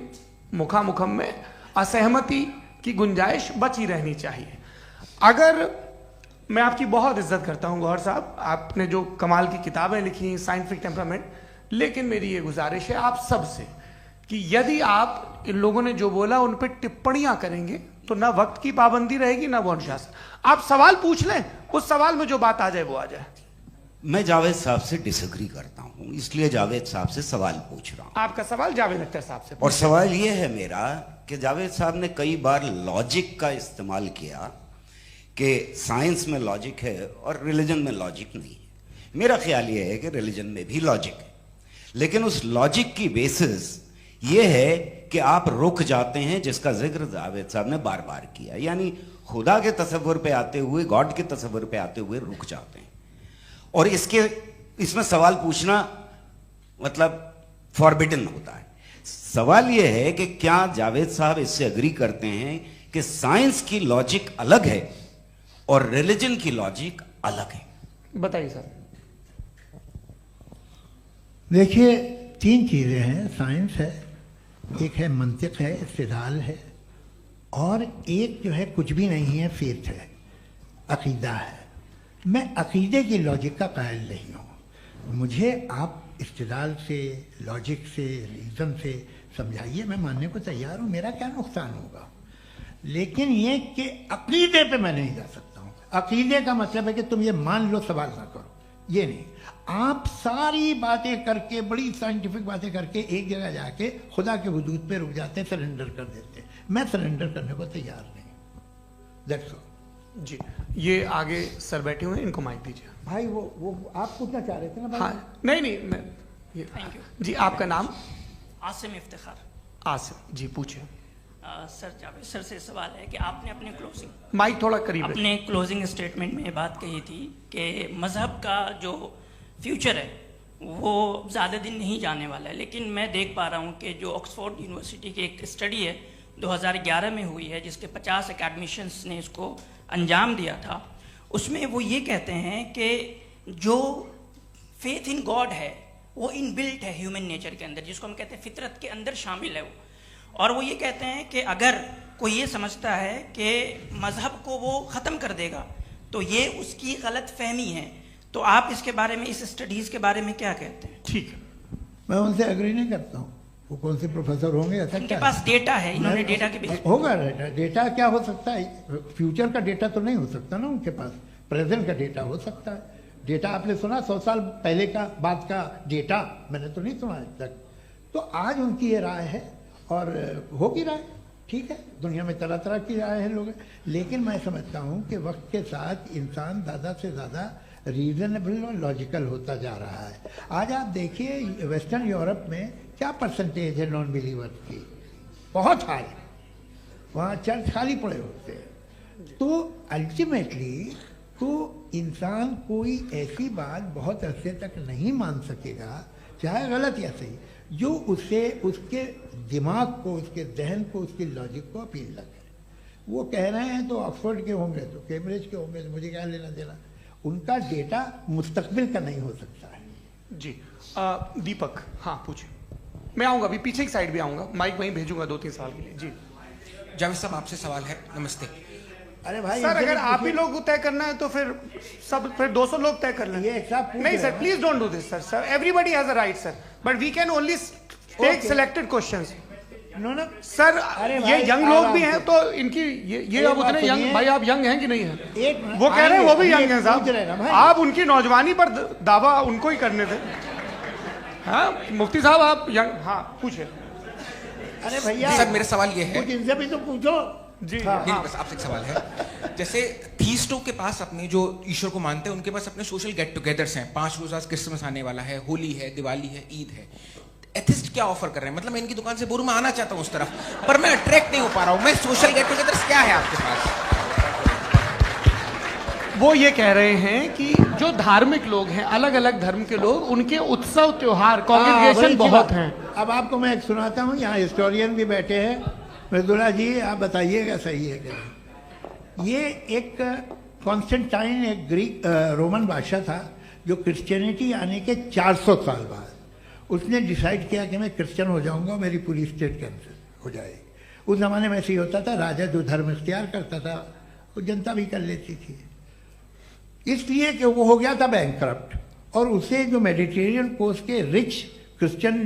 मुखामुखम में असहमति की गुंजाइश बची रहनी चाहिए। अगर मैं आपकी बहुत इज्जत करता हूं गौहर साहब, आपने जो कमाल की किताबें लिखी, साइंटिफिक टेम्परामेंट, लेकिन मेरी ये गुजारिश है आप सबसे कि यदि आप इन लोगों ने जो बोला उन पर टिप्पणियां करेंगे तो ना वक्त की पाबंदी रहेगी, ना वो अनुशासन। आप सवाल पूछ लें, उस सवाल में जो बात आ जाए वो आ जाए। मैं जावेद साहब से डिसएग्री करता हूं, इसलिए जावेद साहब से सवाल पूछ रहा हूं। आपका सवाल जावेद अख्तर साहब से। और सवाल यह है मेरा कि जावेद साहब ने कई बार लॉजिक का इस्तेमाल किया कि साइंस में लॉजिक है और रिलीजन में लॉजिक नहीं है। मेरा ख्याल यह है कि रिलीजन में भी लॉजिक है, लेकिन उस लॉजिक की बेसिस ये है कि आप रुक जाते हैं, जिसका जिक्र जावेद साहब ने बार बार किया, यानी खुदा के तसव्वुर पे आते हुए, गॉड के तसव्वुर पे आते हुए रुक जाते हैं। और इसमें सवाल पूछना मतलब फॉरबिडन होता है। सवाल यह है कि क्या जावेद साहब इससे एग्री करते हैं कि साइंस की लॉजिक अलग है और रिलीजन की लॉजिक अलग है? बताइए सर। देखिए, 3 चीज़ें हैं, साइंस है, एक है मंतिक है, इस्तिदलाल है, और एक जो है कुछ भी नहीं है, फेथ है, अकीदा है। मैं अकीदे की लॉजिक का कायल नहीं हूँ। मुझे आप इस्तिदलाल से, लॉजिक से, रीज़न से समझाइए, मैं मानने को तैयार हूँ, मेरा क्या नुकसान होगा। लेकिन ये कि अकीदे पे मैं नहीं जा सकता हूँ। अकीदे का मतलब है कि तुम ये मान लो, सवाल ना करो, ये नहीं। आप सारी बातें करके, बड़ी साइंटिफिक बातें करके एक जगह जाके खुदा के वजूद पे रुक जाते हैं, सरेंडर कर देते हैं। मैं सरेंडर करने को तैयार नहीं। That's all. जी, ये आगे सर बैठे हुए हैं, इनको माइक दीजिए। भाई वो आप पूछना चाह रहे थे ना भाई? हाँ, नहीं मैं ये थैंक यू जी। आपका नाम? आसिम इफ्तिखार। आसिम जी, पूछिए। सर जावेद सर से सवाल है कि आपने अपने क्लोजिंग माइक थोड़ा करीब रखिए। अपने क्लोजिंग स्टेटमेंट में ये बात कही थी कि मज़हब का जो फ्यूचर है वो ज़्यादा दिन नहीं जाने वाला है। लेकिन मैं देख पा रहा हूँ कि जो ऑक्सफोर्ड यूनिवर्सिटी की एक स्टडी है 2011 में हुई है, जिसके 50 एकेडमिशियंस ने इसको अंजाम दिया था, उसमें वो ये कहते हैं कि जो फेथ इन गॉड है वो इनबिल्ट है ह्यूमन नेचर के अंदर, जिसको हम कहते हैं फितरत के अंदर शामिल है वो। और वो ये कहते हैं कि अगर कोई ये समझता है कि मज़हब को वो ख़त्म कर देगा तो ये उसकी गलत फहमी है। तो आप इसके बारे में, इस स्टडीज़ के बारे में क्या कहते हैं? ठीक है, मैं उनसे एग्री नहीं करता हूँ। वो कौन से प्रोफेसर होंगे? ऐसा उनके क्या पास डेटा है, इन्होंने डेटा के बेस होगा। डेटा क्या हो सकता है? फ्यूचर का डेटा तो नहीं हो सकता ना उनके पास, प्रेजेंट का डेटा हो सकता है। डेटा आपने सुना 100 साल पहले का बाद का डेटा? मैंने तो नहीं सुना आज तक। तो आज उनकी ये राय है और हो भी रहा है, ठीक है, दुनिया में तरह तरह की आए हैं लोग, लेकिन मैं समझता हूँ कि वक्त के साथ इंसान ज़्यादा से ज़्यादा रीजनेबल और लॉजिकल होता जा रहा है। आज आप देखिए वेस्टर्न यूरोप में क्या परसेंटेज है नॉन बिलीवर्स की, बहुत हाई, वहाँ चर्च खाली पड़े होते हैं। तो अल्टीमेटली तो इंसान कोई ऐसी बात बहुत अरसे तक नहीं मान सकेगा, चाहे गलत या सही, जो उसे उसके दिमाग को, उसके जहन को, उसकी लॉजिक को अपील लगे। वो कह रहे हैं तो ऑक्सफोर्ड के होंगे तो कैम्ब्रिज के होंगे, तो मुझे क्या लेना देना, उनका डेटा मुस्तकबिल का नहीं हो सकता है। जी दीपक, हाँ पूछिए। मैं आऊँगा अभी, पीछे की साइड भी आऊँगा, माइक वहीं भेजूंगा 2-3 साल के लिए। जी जावेद साहब, आपसे सवाल है। नमस्ते। अरे भाई सर, अगर आप ही लोग तय करना है तो फिर 200 लोग तय कर लें। ये सब नहीं sir, please don't do this sir. Sir everybody has a right sir, but we can only take selected questions. No sir, ये यंग लोग भी हैं तो इनकी ये आप उतने सुनिए। यंग, भाई आप यंग हैं कि नहीं हैं? एक वो कह रहे हैं वो भी यंग हैं पूछ रहे ना साहब, भाई। आप उनकी नौजवानी पर दावा उनको ही करने थे। हाँ मुफ्ती साहब आप यंग, हाँ पूछे। अरे भैया सर मेरा सवाल ये है, कुछ इनसे भी तो पूछो जी। नहीं, बस आपसे एक सवाल है। जैसे थीस्टों के पास अपने जो ईश्वर को मानते हैं उनके पास अपने सोशल गेट टुगेदर्स हैं, 5 रोज़ा क्रिसमस आने वाला है, होली है, दिवाली है, ईद है। एथिस्ट क्या ऑफर कर रहे हैं? मतलब मैं इनकी दुकान से बोलूं, मैं आना चाहता हूं उस तरफ, पर मैं अट्रैक्ट नहीं हो पा रहा हूं। मैं सोशल गेट टुगेदर्स क्या है आपके पास? वो ये कह रहे हैं कि जो धार्मिक लोग हैं, अलग अलग धर्म के लोग, उनके उत्सव त्योहार कॉन्ग्रेगेशन बहुत हैं। अब आपको मैं एक सुनाता हूँ, यहाँ हिस्टोरियन भी बैठे हैं। मृदुला जी आप बताइएगा सही है कि नहीं। ये एक कॉन्स्टेंटाइन, एक ग्रीक रोमन बादशाह था जो क्रिश्चियनिटी आने के 400 साल बाद उसने डिसाइड किया कि मैं क्रिश्चियन हो जाऊंगा, मेरी पूरी स्टेट कैंसिल हो जाएगी। उस ज़माने में ऐसे ही होता था, राजा जो धर्म इख्तियार करता था वो जनता भी कर लेती थी, इसलिए कि वो हो गया था बैंकरप्ट, और उसे जो मेडिटेरियन कोस्ट के रिच क्रिश्चियन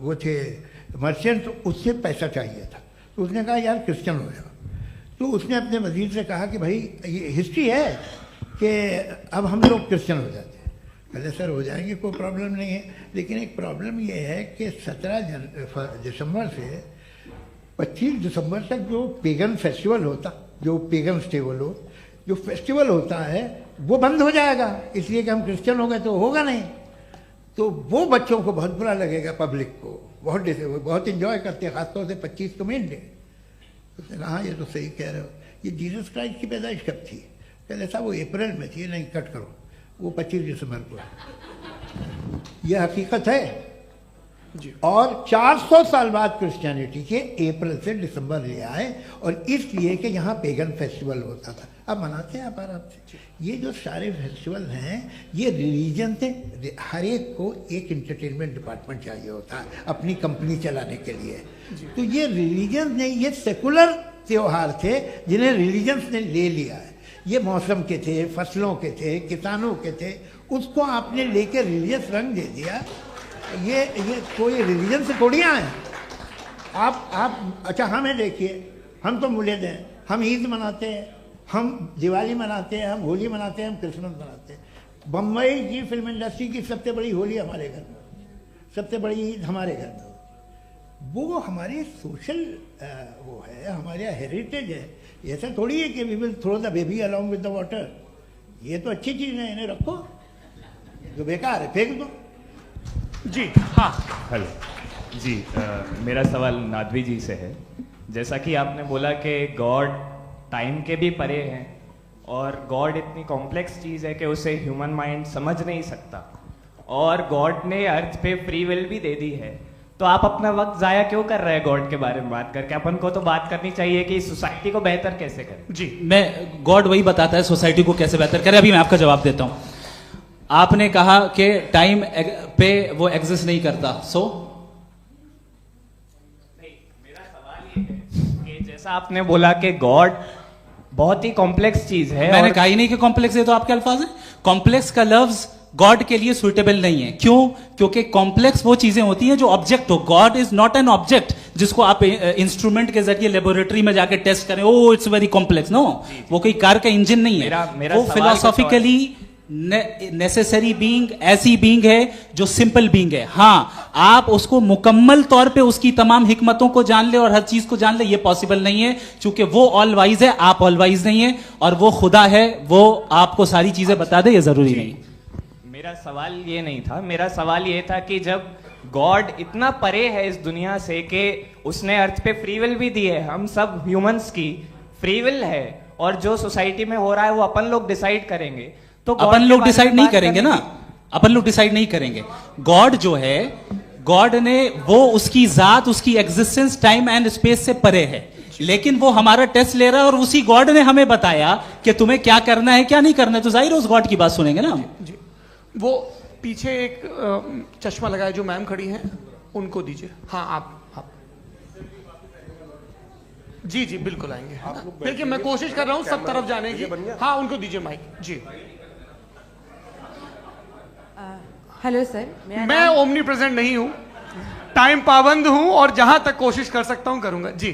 वो थे मर्चेंट, उससे पैसा चाहिए था। तो उसने कहा यार क्रिश्चियन हो जाओ। तो उसने अपने वजीर से कहा कि भाई ये हिस्ट्री है कि अब हम लोग क्रिश्चियन हो जाते हैं। पहले सर हो जाएंगे, कोई प्रॉब्लम नहीं है, लेकिन एक प्रॉब्लम ये है कि 17 दिसंबर से 25 दिसंबर तक जो पेगन फेस्टिवल होता, जो पेगन जो फेस्टिवल होता है वो बंद हो जाएगा, इसलिए कि हम क्रिश्चियन हो गए तो होगा नहीं। तो वो बच्चों को बहुत बुरा लगेगा, पब्लिक को बहुत इंजॉय करते हैं, खासतौर से 25 को मेन डे। उसने कहा हाँ ये तो सही कह रहे हो, ये जीसस क्राइस्ट की पैदाइश कब थी? कहते साहब वो अप्रैल में थी। नहीं कट करो, वो 25 दिसंबर को है। ये हकीकत है जी। और 400 साल बाद क्रिश्चियनिटी के अप्रैल से दिसंबर ले आए, और इसलिए कि यहाँ पेगन फेस्टिवल होता था। अब मनाते हैं आप आराम से। ये जो सारे फेस्टिवल हैं ये रिलीजन से, हर एक को एक इंटरटेनमेंट डिपार्टमेंट चाहिए होता है अपनी कंपनी चलाने के लिए। तो ये रिलीजन ने, ये सेकुलर त्योहार थे जिन्हें रिलीजन्स ने ले लिया है। ये मौसम के थे, फसलों के थे, किसानों के थे, उसको आपने लेके रिलीजियस रंग दे दिया। ये कोई रिलीजन से थोड़ी आए आप। अच्छा हमें देखिए, हम तो मुल्द हैं, हम ईद मनाते हैं, हम दिवाली मनाते हैं, हम होली मनाते हैं, हम क्रिसमस मनाते हैं। बम्बई की फिल्म इंडस्ट्री की सबसे बड़ी होली हमारे घर में, सबसे बड़ी ईद हमारे घर में। वो हमारी सोशल वो है, हमारा हेरिटेज है। ऐसा थोड़ी है कि we will throw the baby along with the water. ये तो अच्छी चीज़ है, इन्हें रखो, जो बेकार है फेंक दो। जी हाँ हेलो जी, मेरा सवाल नादवी जी से है। जैसा कि आपने बोला कि गॉड टाइम के भी परे हैं, और गॉड इतनी कॉम्प्लेक्स चीज़ है कि उसे ह्यूमन माइंड समझ नहीं सकता, और गॉड ने अर्थ पे फ्री विल भी दे दी है। तो आप अपना वक्त ज़ाया क्यों कर रहे हैं गॉड के बारे में बात करके? अपन को तो बात करनी चाहिए कि सोसाइटी को बेहतर कैसे करें। जी, मैं गॉड वही बताता है सोसाइटी को कैसे बेहतर करे। अभी मैं आपका जवाब देता हूं। आपने कहा कि टाइम पे वो एग्जिस्ट नहीं करता, सो मेरा सवाल ये है कि जैसा आपने बोला कि गॉड बहुत ही कॉम्प्लेक्स चीज है, मैंने कहा ही नहीं कि कॉम्प्लेक्स है, तो आपके अल्फाज हैं। कॉम्प्लेक्स का लफ्ज गॉड के लिए सुइटेबल नहीं है। क्यों? क्योंकि कॉम्प्लेक्स वो चीजें होती हैं जो ऑब्जेक्ट हो। God is not an object जिसको आप इंस्ट्रूमेंट के जरिए लेबोरेटरी में जाके टेस्ट करें, oh it's very complex. No, वो कोई कार का इंजन नहीं है। मेरा वो फिलोसॉफिकली नेसेसरी बीइंग ऐसी बीइंग है जो सिंपल बीइंग है। हाँ, आप उसको मुकम्मल तौर पे उसकी तमाम हिकमतों को जान ले और हर चीज को जान ले, ये पॉसिबल नहीं है, क्योंकि वो ऑल वाइज है, आप ऑल वाइज नहीं है, और वो खुदा है, वो आपको सारी चीजें बता दे, ये जरूरी नहीं। मेरा सवाल ये नहीं था, मेरा सवाल ये था कि जब गॉड इतना परे है इस दुनिया से कि उसने अर्थ पे फ्री विल भी दी है, हम सब ह्यूमंस की फ्री विल है, और जो सोसाइटी में हो रहा है वो अपन लोग डिसाइड करेंगे, तो अपन लोग डिसाइड नहीं करेंगे ना, अपन लोग डिसाइड नहीं करेंगे। गॉड जो है, गॉड ने वो उसकी जात, उसकी एग्जिस्टेंस टाइम एंड स्पेस से परे है, लेकिन वो हमारा टेस्ट ले रहा है और उसी गॉड ने हमें बताया कि तुम्हें क्या करना है क्या नहीं करना है, तो जाहिर है उस गॉड की बात सुनेंगे ना। जी, वो पीछे एक चश्मा लगाए जो मैम खड़ी हैं, उनको दीजिए। हाँ, आप जी जी बिल्कुल आएंगे। देखिए मैं कोशिश कर रहा हूं सब तरफ जाने की। हाँ, उनको दीजिए माइक। जी, हेलो सर, मैं ओमनी प्रेजेंट नहीं हूं, टाइम पाबंद हूं और जहां तक कोशिश कर सकता हूं करूंगा। जी,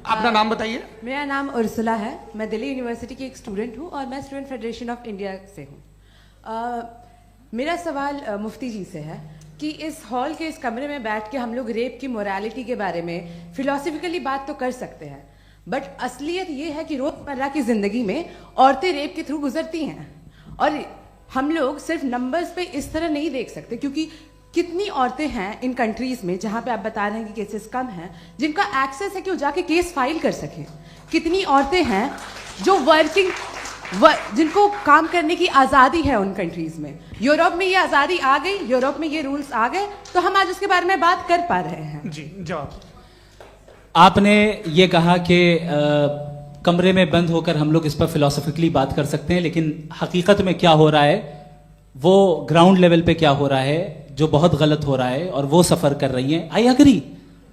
अपना नाम बताइए। मेरा नाम उर्सुला है, मैं दिल्ली यूनिवर्सिटी की एक स्टूडेंट हूं और मैं स्टूडेंट फेडरेशन ऑफ इंडिया से हूं। मेरा सवाल मुफ्ती जी से है कि इस हॉल के इस कमरे में बैठ के हम लोग रेप की मोरालिटी के बारे में फिलोसफिकली बात तो कर सकते हैं, बट असलियत ये है कि रोजमर्रा की जिंदगी में औरतें रेप के थ्रू गुजरती हैं, और हम लोग सिर्फ नंबर्स पे इस तरह नहीं देख सकते, क्योंकि कितनी औरतें हैं इन कंट्रीज में जहां पे आप बता रहे हैं कि केसेस कम हैं, जिनका एक्सेस है कि वो जाके केस फाइल कर सकें। कितनी औरतें हैं जो जिनको काम करने की आज़ादी है उन कंट्रीज में। यूरोप में ये आज़ादी आ गई, यूरोप में ये रूल्स आ गए, तो हम आज उसके बारे में बात कर पा रहे हैं। जी, जवाब। आपने ये कहा कि कमरे में बंद होकर हम लोग इस पर फिलोसफिकली बात कर सकते हैं, लेकिन हकीकत में क्या हो रहा है, वो ग्राउंड लेवल पे क्या हो रहा है, जो बहुत गलत हो रहा है, और वो सफर कर रही हैं। आई अग्री,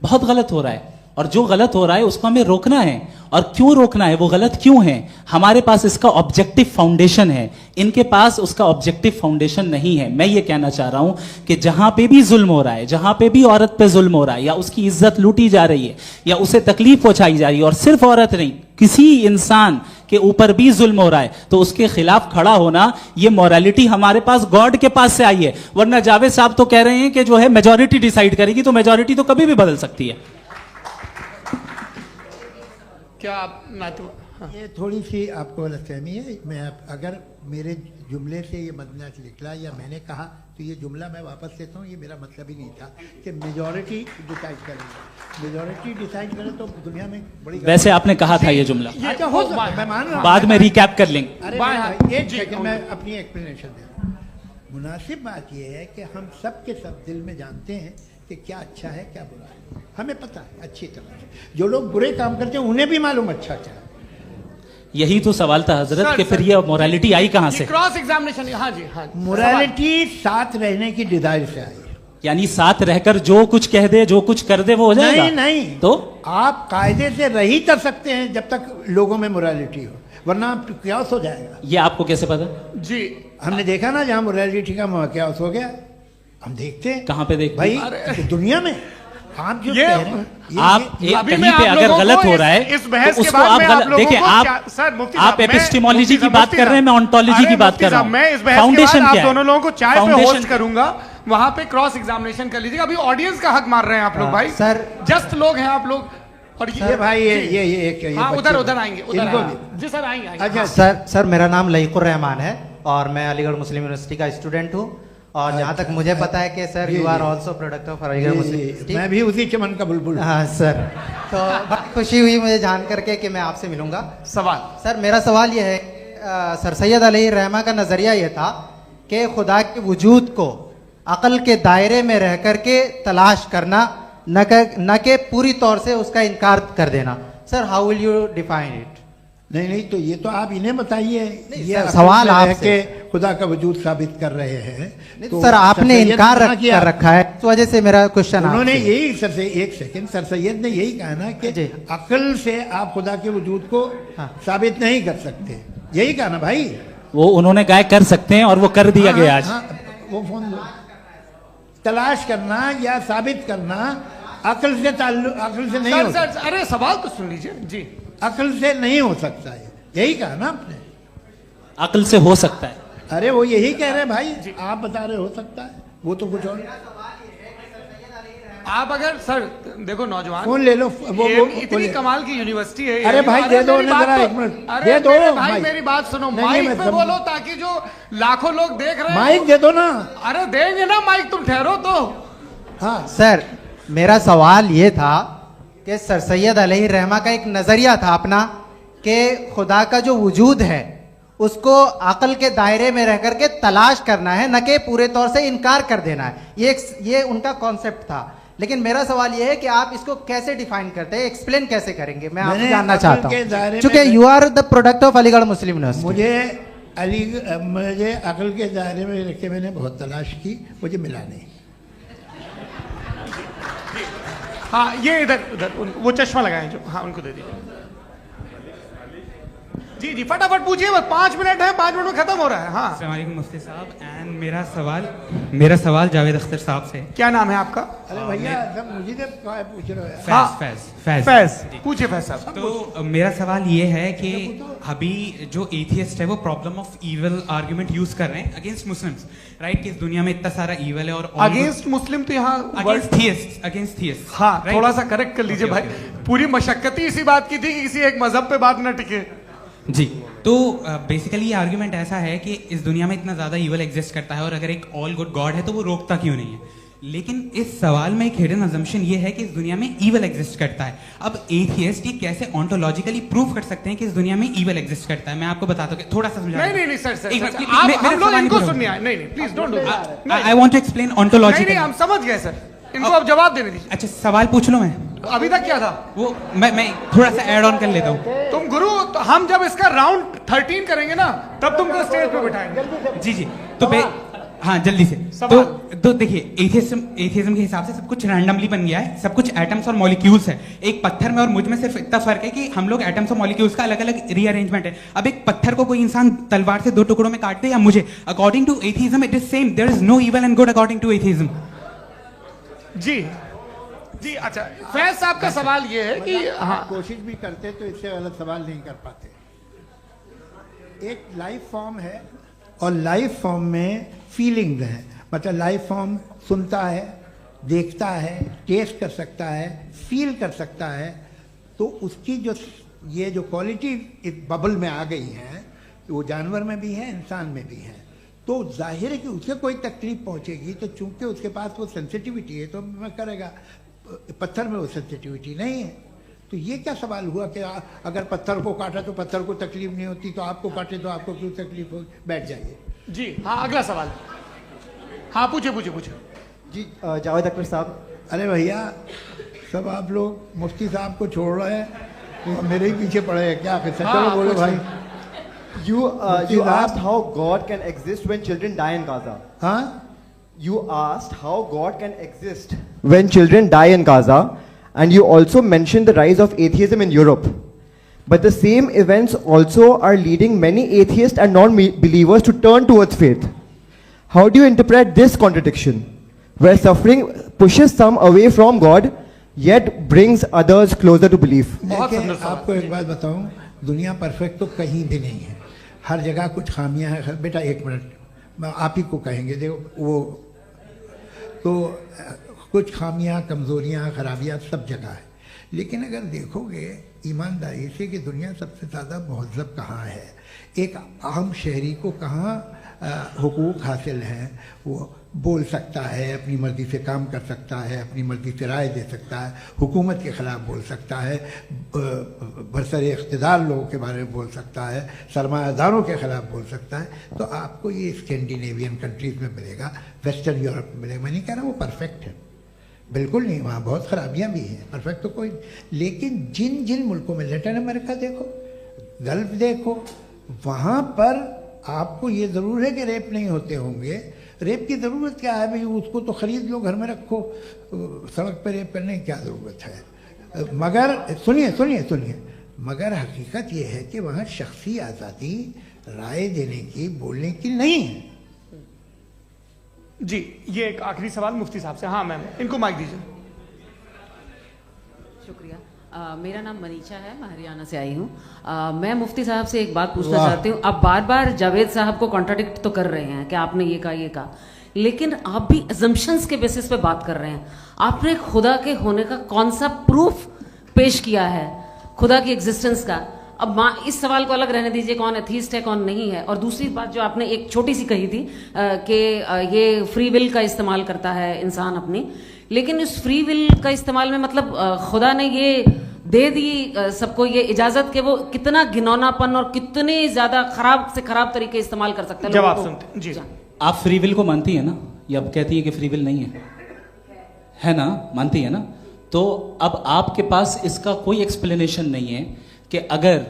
बहुत गलत हो रहा है, और जो गलत हो रहा है उसको हमें रोकना है। और क्यों रोकना है, वो गलत क्यों है, हमारे पास इसका ऑब्जेक्टिव फाउंडेशन है, इनके पास उसका ऑब्जेक्टिव फाउंडेशन नहीं है। मैं ये कहना चाह रहा हूं कि जहां पे भी जुल्म हो रहा है, जहां पे भी औरत पे जुल्म हो रहा है, या उसकी इज्जत लूटी जा रही है, या उसे तकलीफ पहुंचाई जा रही है, और सिर्फ औरत नहीं, किसी इंसान के ऊपर भी जुल्म हो रहा है, तो उसके खिलाफ खड़ा होना, ये मोरालिटी हमारे पास गॉड के पास से आई है। वरना जावेद साहब तो कह रहे हैं कि जो है मेजॉरिटी डिसाइड करेगी, तो मेजॉरिटी तो कभी भी बदल सकती है। क्या आप हाँ। ये थोड़ी सी आपको गलतफहमी है। मैं अगर मेरे जुमले से ये मदना निकला या मैंने कहा, तो ये जुमला मैं वापस लेता हूँ, ये मेरा मतलब ही नहीं था कि मेजॉरिटी डिसाइड करेगी। मेजॉरिटी डिसाइड करे तो दुनिया में बड़ी, वैसे आपने कहा था ये जुमला। अच्छा, हो मैं मान रहा हूँ, बाद में रिकैप कर लेंगे। अरे एक सेकंड, मैं अपनी एक्सप्लेनेशन दे रहा हूँ। मुनासिब बात यह है कि हम सब के सब दिल में जानते हैं कि क्या अच्छा है क्या बुरा है, हमें पता है अच्छी तरह से। जो लोग बुरे काम करते हैं उन्हें भी मालूम अच्छा क्या है। यही तो सवाल था हजरत कि फिर ये मोरालिटी आई कहां से? Cross examination. हाँ जी, हाँ। मोरालिटी साथ रहने की डिजायर से आई, यानी साथ रहकर जो कुछ कह दे, जो कुछ कर दे, वो हो जाएगा। नहीं नहीं, तो आप कायदे से रह ही कर सकते हैं जब तक लोगों में मोरालिटी हो, वरना क्यास हो जाएगा। ये आपको कैसे पता? जी, हमने देखा ना, जहां मोरालिटी का क्यास हो गया, हम देखते हैं। कहां पे देखते भाई? दुनिया में। आप जो कह रहे हैं, आप कहीं पे अगर गलत हो रहा है, इस बहस तो के उसको बाद आप में गलत देखिए। आप एपिस्टेमोलॉजी की बात कर रहे हैं, मैं ऑन्टोलॉजी की बात कर रहा हूं। मैं इस बहस फाउंडेशन आप क्या है? दोनों लोगों को चाय पे होस्ट करूंगा, वहां पे क्रॉस एग्जामिनेशन कर लीजिएगा। अभी ऑडियंस का हक मार रहे हैं आप लोग भाई, सर जस्ट लोग हैं आप लोग। और ये भाई ये हाँ, उधर आएंगे, जी सर आएंगे। अच्छा सर मेरा नाम लईकुर रहमान है और मैं अलीगढ़ मुस्लिम यूनिवर्सिटी का स्टूडेंट हूँ, और जहाँ तक मुझे पता है कि sir you are also product of Aligarh Muslim University. मैं भी उसी चमन का बुलबुल। हाँ सर, तो बहुत खुशी हुई मुझे जान करके कि मैं आपसे मिलूंगा। सवाल सर, मेरा सवाल यह है, सर सैयद अलैहि रहमा का नज़रिया यह था कि खुदा के वजूद को अक़ल के दायरे में रह करके तलाश करना, न कि पूरी तौर से उसका इनकार कर देना। Sir how will you define it? नहीं, तो ये तो आप इन्हें बताइए। ये सवाल आपसे खुदा का वजूद साबित कर रहे हैं, तो सर आपने इनकार कर रखा है, इस वजह से मेरा क्वेश्चन। उन्होंने यही सर से एक सेकंड, सर सैयद ने यही कहा ना कि अक्ल से आप खुदा के वजूद को साबित नहीं कर सकते, यही कहा ना भाई। वो उन्होंने कहा कर सकते हैं और वो कर दिया गया आज। वो फोन तलाश करना या साबित करना अक्ल से अक्ल से नहीं हो सकता। अरे सवाल तो सुन लीजिए जी। अक्ल से नहीं हो सकता है, यही कहा ना आपने। अक्ल से हो सकता है। अरे वो यही कह रहे हैं भाई, आप बता रहे हो सकता है, वो तो कुछ और। आप अगर सर देखो नौजवान फोन ले लो, वो इतनी कमाल की यूनिवर्सिटी है। अरे भाई दे दो ना जरा, एक मिनट दे दो भाई, मेरी बात सुनो, माइक पे बोलो ताकि जो लाखों लोग देख रहे हैं। माइक दे दो ना। अरे देंगे ना माइक, तुम ठहरो तो। हाँ सर, मेरा सवाल ये था कि सर सैयद अलैहि रहमा का एक नजरिया था अपना कि खुदा का जो वजूद है उसको अकल के दायरे में रह करके तलाश करना है, न कि पूरे तौर से इनकार कर देना है। ये उनका कॉन्सेप्ट था। लेकिन मेरा सवाल यह है कि आप इसको कैसे डिफाइन करते हैं, एक्सप्लेन कैसे करेंगे, मैं आपसे जानना चाहता हूं, क्योंकि you are the product of Aligarh Muslim University. मुझे अकल के दायरे में रख के मैंने बहुत तलाश की, मुझे मिला नहीं। हाँ ये इधर वो चश्मा लगाए जो, हाँ उनको दे दीजिए। जी जी फटाफट पूछिए, बस 5 मिनट है, 5 मिनट में खत्म हो रहा है। हाँ अस्सलाम वालेकुम मुफ्ती साहब, एंड मेरा सवाल जावेद अख्तर साहब से। क्या नाम है आपका? अरे भैया सब मुझे पूछ रहे हो। फैज पूछिए फैज साहब। तो मेरा सवाल ये है कि अभी जो एथियस्ट है वो problem of evil argument use कर रहे हैं अगेंस्ट मुस्लिम्स, राइट? कि इस दुनिया में इतना सारा इविल है और अगेंस्ट मुस्लिम तो यहाँ अगेंस्ट थियस्ट। हाँ थोड़ा सा करेक्ट कर लीजिए भाई, पूरी मशक्कत ही इसी बात की थी कि किसी एक मजहब पे बात न टिके। जी, तो बेसिकली ये आर्ग्यूमेंट ऐसा है कि इस दुनिया में इतना ज्यादा ईवल एग्जिस्ट करता है और अगर एक ऑल गुड गॉड है तो वो रोकता क्यों नहीं है? लेकिन इस सवाल में एक हिडन अजम्पशन ये है कि इस दुनिया में ईवल एग्जिस्ट करता है। अब एथियस्ट ये कैसे ऑन्टोलॉजिकली प्रूव कर सकते हैं कि इस दुनिया में ईवल एग्जिस्ट करता है? मैं आपको बताता हूँ, थोड़ा सा समझा। नहीं सर, आप हम लोग इनको सुनिए। नहीं please don't do that. I want to explain ontologically. नहीं हम समझ गए सर, इनको अब जवाब देने दीजिए। अच्छा सवाल पूछ लो। मैं अभी तक क्या था वो मैं थोड़ा सा ऐड ऑन कर लेता हूँ। तुम गुरु, तो हम जब इसका राउंड 13 करेंगे ना तब तुमको स्टेज पे बिठाएंगे। जी तो हाँ जल्दी से। तो देखिए एथियज्म के हिसाब से सब कुछ रैंडमली बन गया है, सब कुछ एटम्स और मॉलिक्यूल्स है। एक पत्थर में और मुझ में सिर्फ इतना फर्क है कि हम लोग एटम्स और मॉलिक्यूल्स का अलग अलग रीअरेंजमेंट है। अब एक पत्थर को कोई इंसान तलवार से 2 टुकड़ों में काट दे या मुझे, according to atheism it is same. There is no evil and good according to atheism. जी अच्छा, फैज साहब का सवाल ये है कि हाँ कोशिश भी करते तो इससे गलत सवाल नहीं कर पाते। एक लाइफ फॉर्म है और लाइफ फॉर्म में फीलिंग्स हैं, मतलब लाइफ फॉर्म सुनता है, देखता है, टेस्ट कर सकता है, फील कर सकता है। तो उसकी ये जो क्वालिटी इस बबल में आ गई है, वो जानवर में भी है, इंसान में भी है। तो जाहिर है कि उसे कोई तकलीफ पहुंचेगी, तो चूंकि उसके पास वो सेंसिटिविटी है तो मैं करेगा। पत्थर में वो सेंसिटिविटी नहीं है। तो ये क्या सवाल हुआ कि अगर पत्थर को काटा तो पत्थर को तकलीफ नहीं होती, तो आपको काटे तो आपको क्यों तकलीफ हो? बैठ जाइए। जी हाँ अगला सवाल। हाँ पूछे जी जावेद अख्तर साहब। अरे भैया सब आप लोग मुफ्ती साहब को छोड़ रहे हैं और मेरे ही पीछे पड़े हैं क्या? चलो बोलो भाई। You asked how God can exist when children die in Gaza. Huh? You asked how God can exist when children die in Gaza, and you also mentioned the rise of atheism in Europe. But the same events also are leading many atheists and non-believers to turn towards faith. How do you interpret this contradiction, where suffering pushes some away from God, yet brings others closer to belief? आपको एक बात बताऊं, दुनिया perfect तो कहीं भी नहीं है, हर जगह कुछ खामियां हैं। बेटा एक मिनट, आप ही को कहेंगे, देखो वो तो कुछ खामियां, कमज़ोरियां, खराबियां सब जगह है। लेकिन अगर देखोगे ईमानदारी से कि दुनिया सबसे ज़्यादा महज़ब कहाँ है, एक आम शहरी को कहाँ हुकूक हासिल हैं, वो बोल सकता है, अपनी मर्ज़ी से काम कर सकता है, अपनी मर्ज़ी से राय दे सकता है, हुकूमत के ख़िलाफ़ बोल सकता है, बरसरे इक़्तिदार लोगों के बारे में बोल सकता है, सरमायादारों के ख़िलाफ़ बोल सकता है। तो आपको ये स्कैंडिनेवियन कंट्रीज़ में मिलेगा, वेस्टर्न यूरोप में मिलेगा। मैं नहीं कह रहा वो परफेक्ट है, बिल्कुल नहीं, वहाँ बहुत ख़राबियाँ भी हैं, परफेक्ट तो कोई। लेकिन जिन जिन मुल्कों में, लैटिन अमेरिका देखो, गल्फ देखो, वहाँ पर आपको ये ज़रूर है कि रेप नहीं होते होंगे। रेप की ज़रूरत क्या है भाई? उसको तो ख़रीद लो, घर में रखो, सड़क पर रेप करने की क्या ज़रूरत है? मगर सुनिए, मगर हकीकत ये है कि वहाँ शख्सी आज़ादी राय देने की, बोलने की नहीं है। जी ये एक आखिरी सवाल मुफ्ती साहब से। हाँ मैम, इनको माइक दीजिए। शुक्रिया। मेरा नाम मनीषा है, मैं हरियाणा से आई हूँ। मैं मुफ्ती साहब से एक बात पूछना चाहती हूँ। आप बार बार जावेद साहब को कॉन्ट्राडिक्ट तो कर रहे हैं कि आपने ये कहा, लेकिन आप भी अजम्पशंस के बेसिस पे बात कर रहे हैं। आपने खुदा के होने का कौन सा प्रूफ पेश किया है खुदा की एग्जिस्टेंस का? अब इस सवाल को अलग रहने दीजिए, कौन एथीस्ट है कौन नहीं है। और दूसरी बात जो आपने एक छोटी सी कही थी कि ये फ्री विल का इस्तेमाल करता है इंसान अपनी, लेकिन इस फ्री विल का इस्तेमाल में मतलब खुदा ने ये दे दी सबको ये इजाजत कि वो कितना घिनौनापन और कितने ज्यादा खराब से खराब तरीके इस्तेमाल कर सकते हैं। जवाब सुनते जी। आप फ्री विल को मानती है ना, या अब कहती है कि फ्री विल नहीं है ना? मानती है ना? तो अब आपके पास इसका कोई एक्सप्लेनेशन नहीं है कि अगर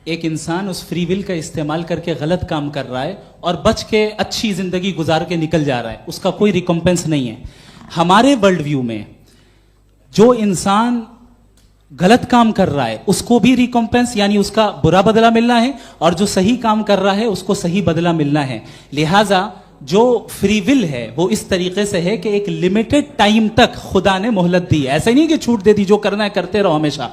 एक इंसान उस फ्री विल का इस्तेमाल करके गलत काम कर रहा है और बच के अच्छी जिंदगी गुजार के निकल जा रहा है, उसका कोई रिकॉम्पेंस नहीं है। हमारे वर्ल्ड व्यू में जो इंसान गलत काम कर रहा है उसको भी रिकॉम्पेंस यानी उसका बुरा बदला मिलना है, और जो सही काम कर रहा है उसको सही बदला मिलना है। लिहाजा जो फ्री विल है वो इस तरीके से है कि एक लिमिटेड टाइम तक खुदा ने मोहलत दी है। ऐसा नहीं कि छूट दे दी, जो करना है करते रहो हमेशा।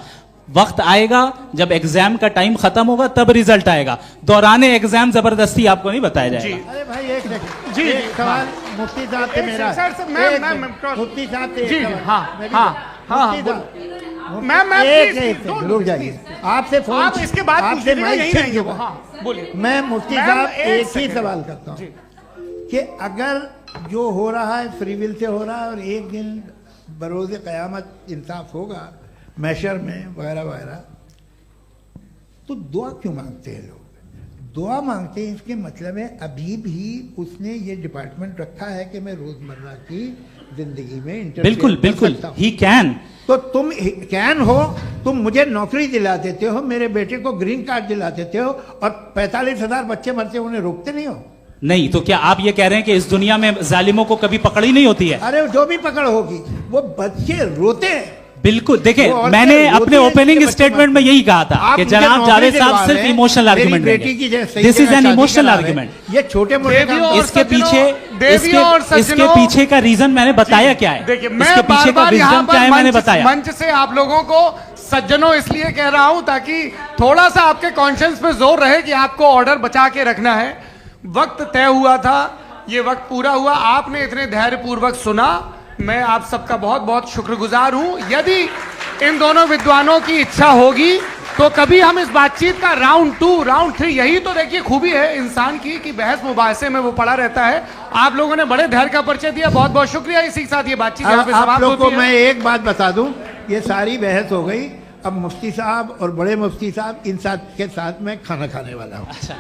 वक्त आएगा जब एग्जाम का टाइम खत्म होगा तब रिजल्ट आएगा। दौराने एग्जाम जबरदस्ती आपको नहीं बताया जाएगा। अरे भाई एक सेकंड जी, एक सवाल मुफ्ती साहब से मेरा, मुफ्ती साहब से जी, रुक जाइए। आपसे फोन, आप इसके बाद आपसे यही रहेंगे वो। हाँ, बोलिए। मैं मुफ्ती साहब एक ही सवाल करता हूँ कि अगर जो हो रहा है फ्री विल से हो रहा है और एक दिन बरोज़ क़यामत इंसाफ होगा मैशर में वगैरह वगैरह, तो दुआ क्यों मांगते हैं लोग? दुआ मांगते हैं इसके मतलब है अभी भी उसने ये डिपार्टमेंट रखा है कि मैं रोजमर्रा की जिंदगी में बिल्कुल बिल्कुल ही कैन। तो तुम कैन हो, तुम मुझे नौकरी दिला देते हो, मेरे बेटे को ग्रीन कार्ड दिला देते हो, और 45,000 बच्चे मरते उन्हें रोकते नहीं हो। नहीं तो क्या आप ये कह रहे हैं कि इस दुनिया में जालिमों को कभी पकड़ ही नहीं होती है? अरे जो भी पकड़ होगी वो बच्चे रोते हैं। बिल्कुल, देखें मैंने अपने ओपनिंग स्टेटमेंट में यही कहा था कि जनाब जावेद साहब सिर्फ इमोशनल आर्गुमेंट देंगे। This is an emotional argument. ये छोटे मोटे इसके पीछे का रीजन मैंने बताया क्या है, इसके पीछे का रीजन क्या है मैंने बताया। मंच से आप लोगों को सज्जनों इसलिए कह रहा हूं ताकि थोड़ा सा आपके कॉन्शियंस पे जोर रहे कि आपको ऑर्डर बचा के रखना है। वक्त तय हुआ था, ये वक्त पूरा हुआ, आपने इतने धैर्यपूर्वक सुना, मैं आप सबका बहुत बहुत शुक्रगुजार हूं। यदि इन दोनों विद्वानों की इच्छा होगी तो कभी हम इस बातचीत का राउंड 2, राउंड 3, यही तो देखिए खूबी है इंसान की कि बहस मुबाहसे में वो पड़ा रहता है। आप लोगों ने बड़े धैर्य का परिचय दिया, बहुत बहुत शुक्रिया। इसी के साथ ये बातचीत यहाँ पे समाप्त होती है। आप लोग को मैं एक बात बता दूं, ये सारी बहस हो गई, अब मुफ्ती साहब और बड़े मुफ्ती साहब इन के साथ मैं खाना खाने वाला हूँ। अच्छा।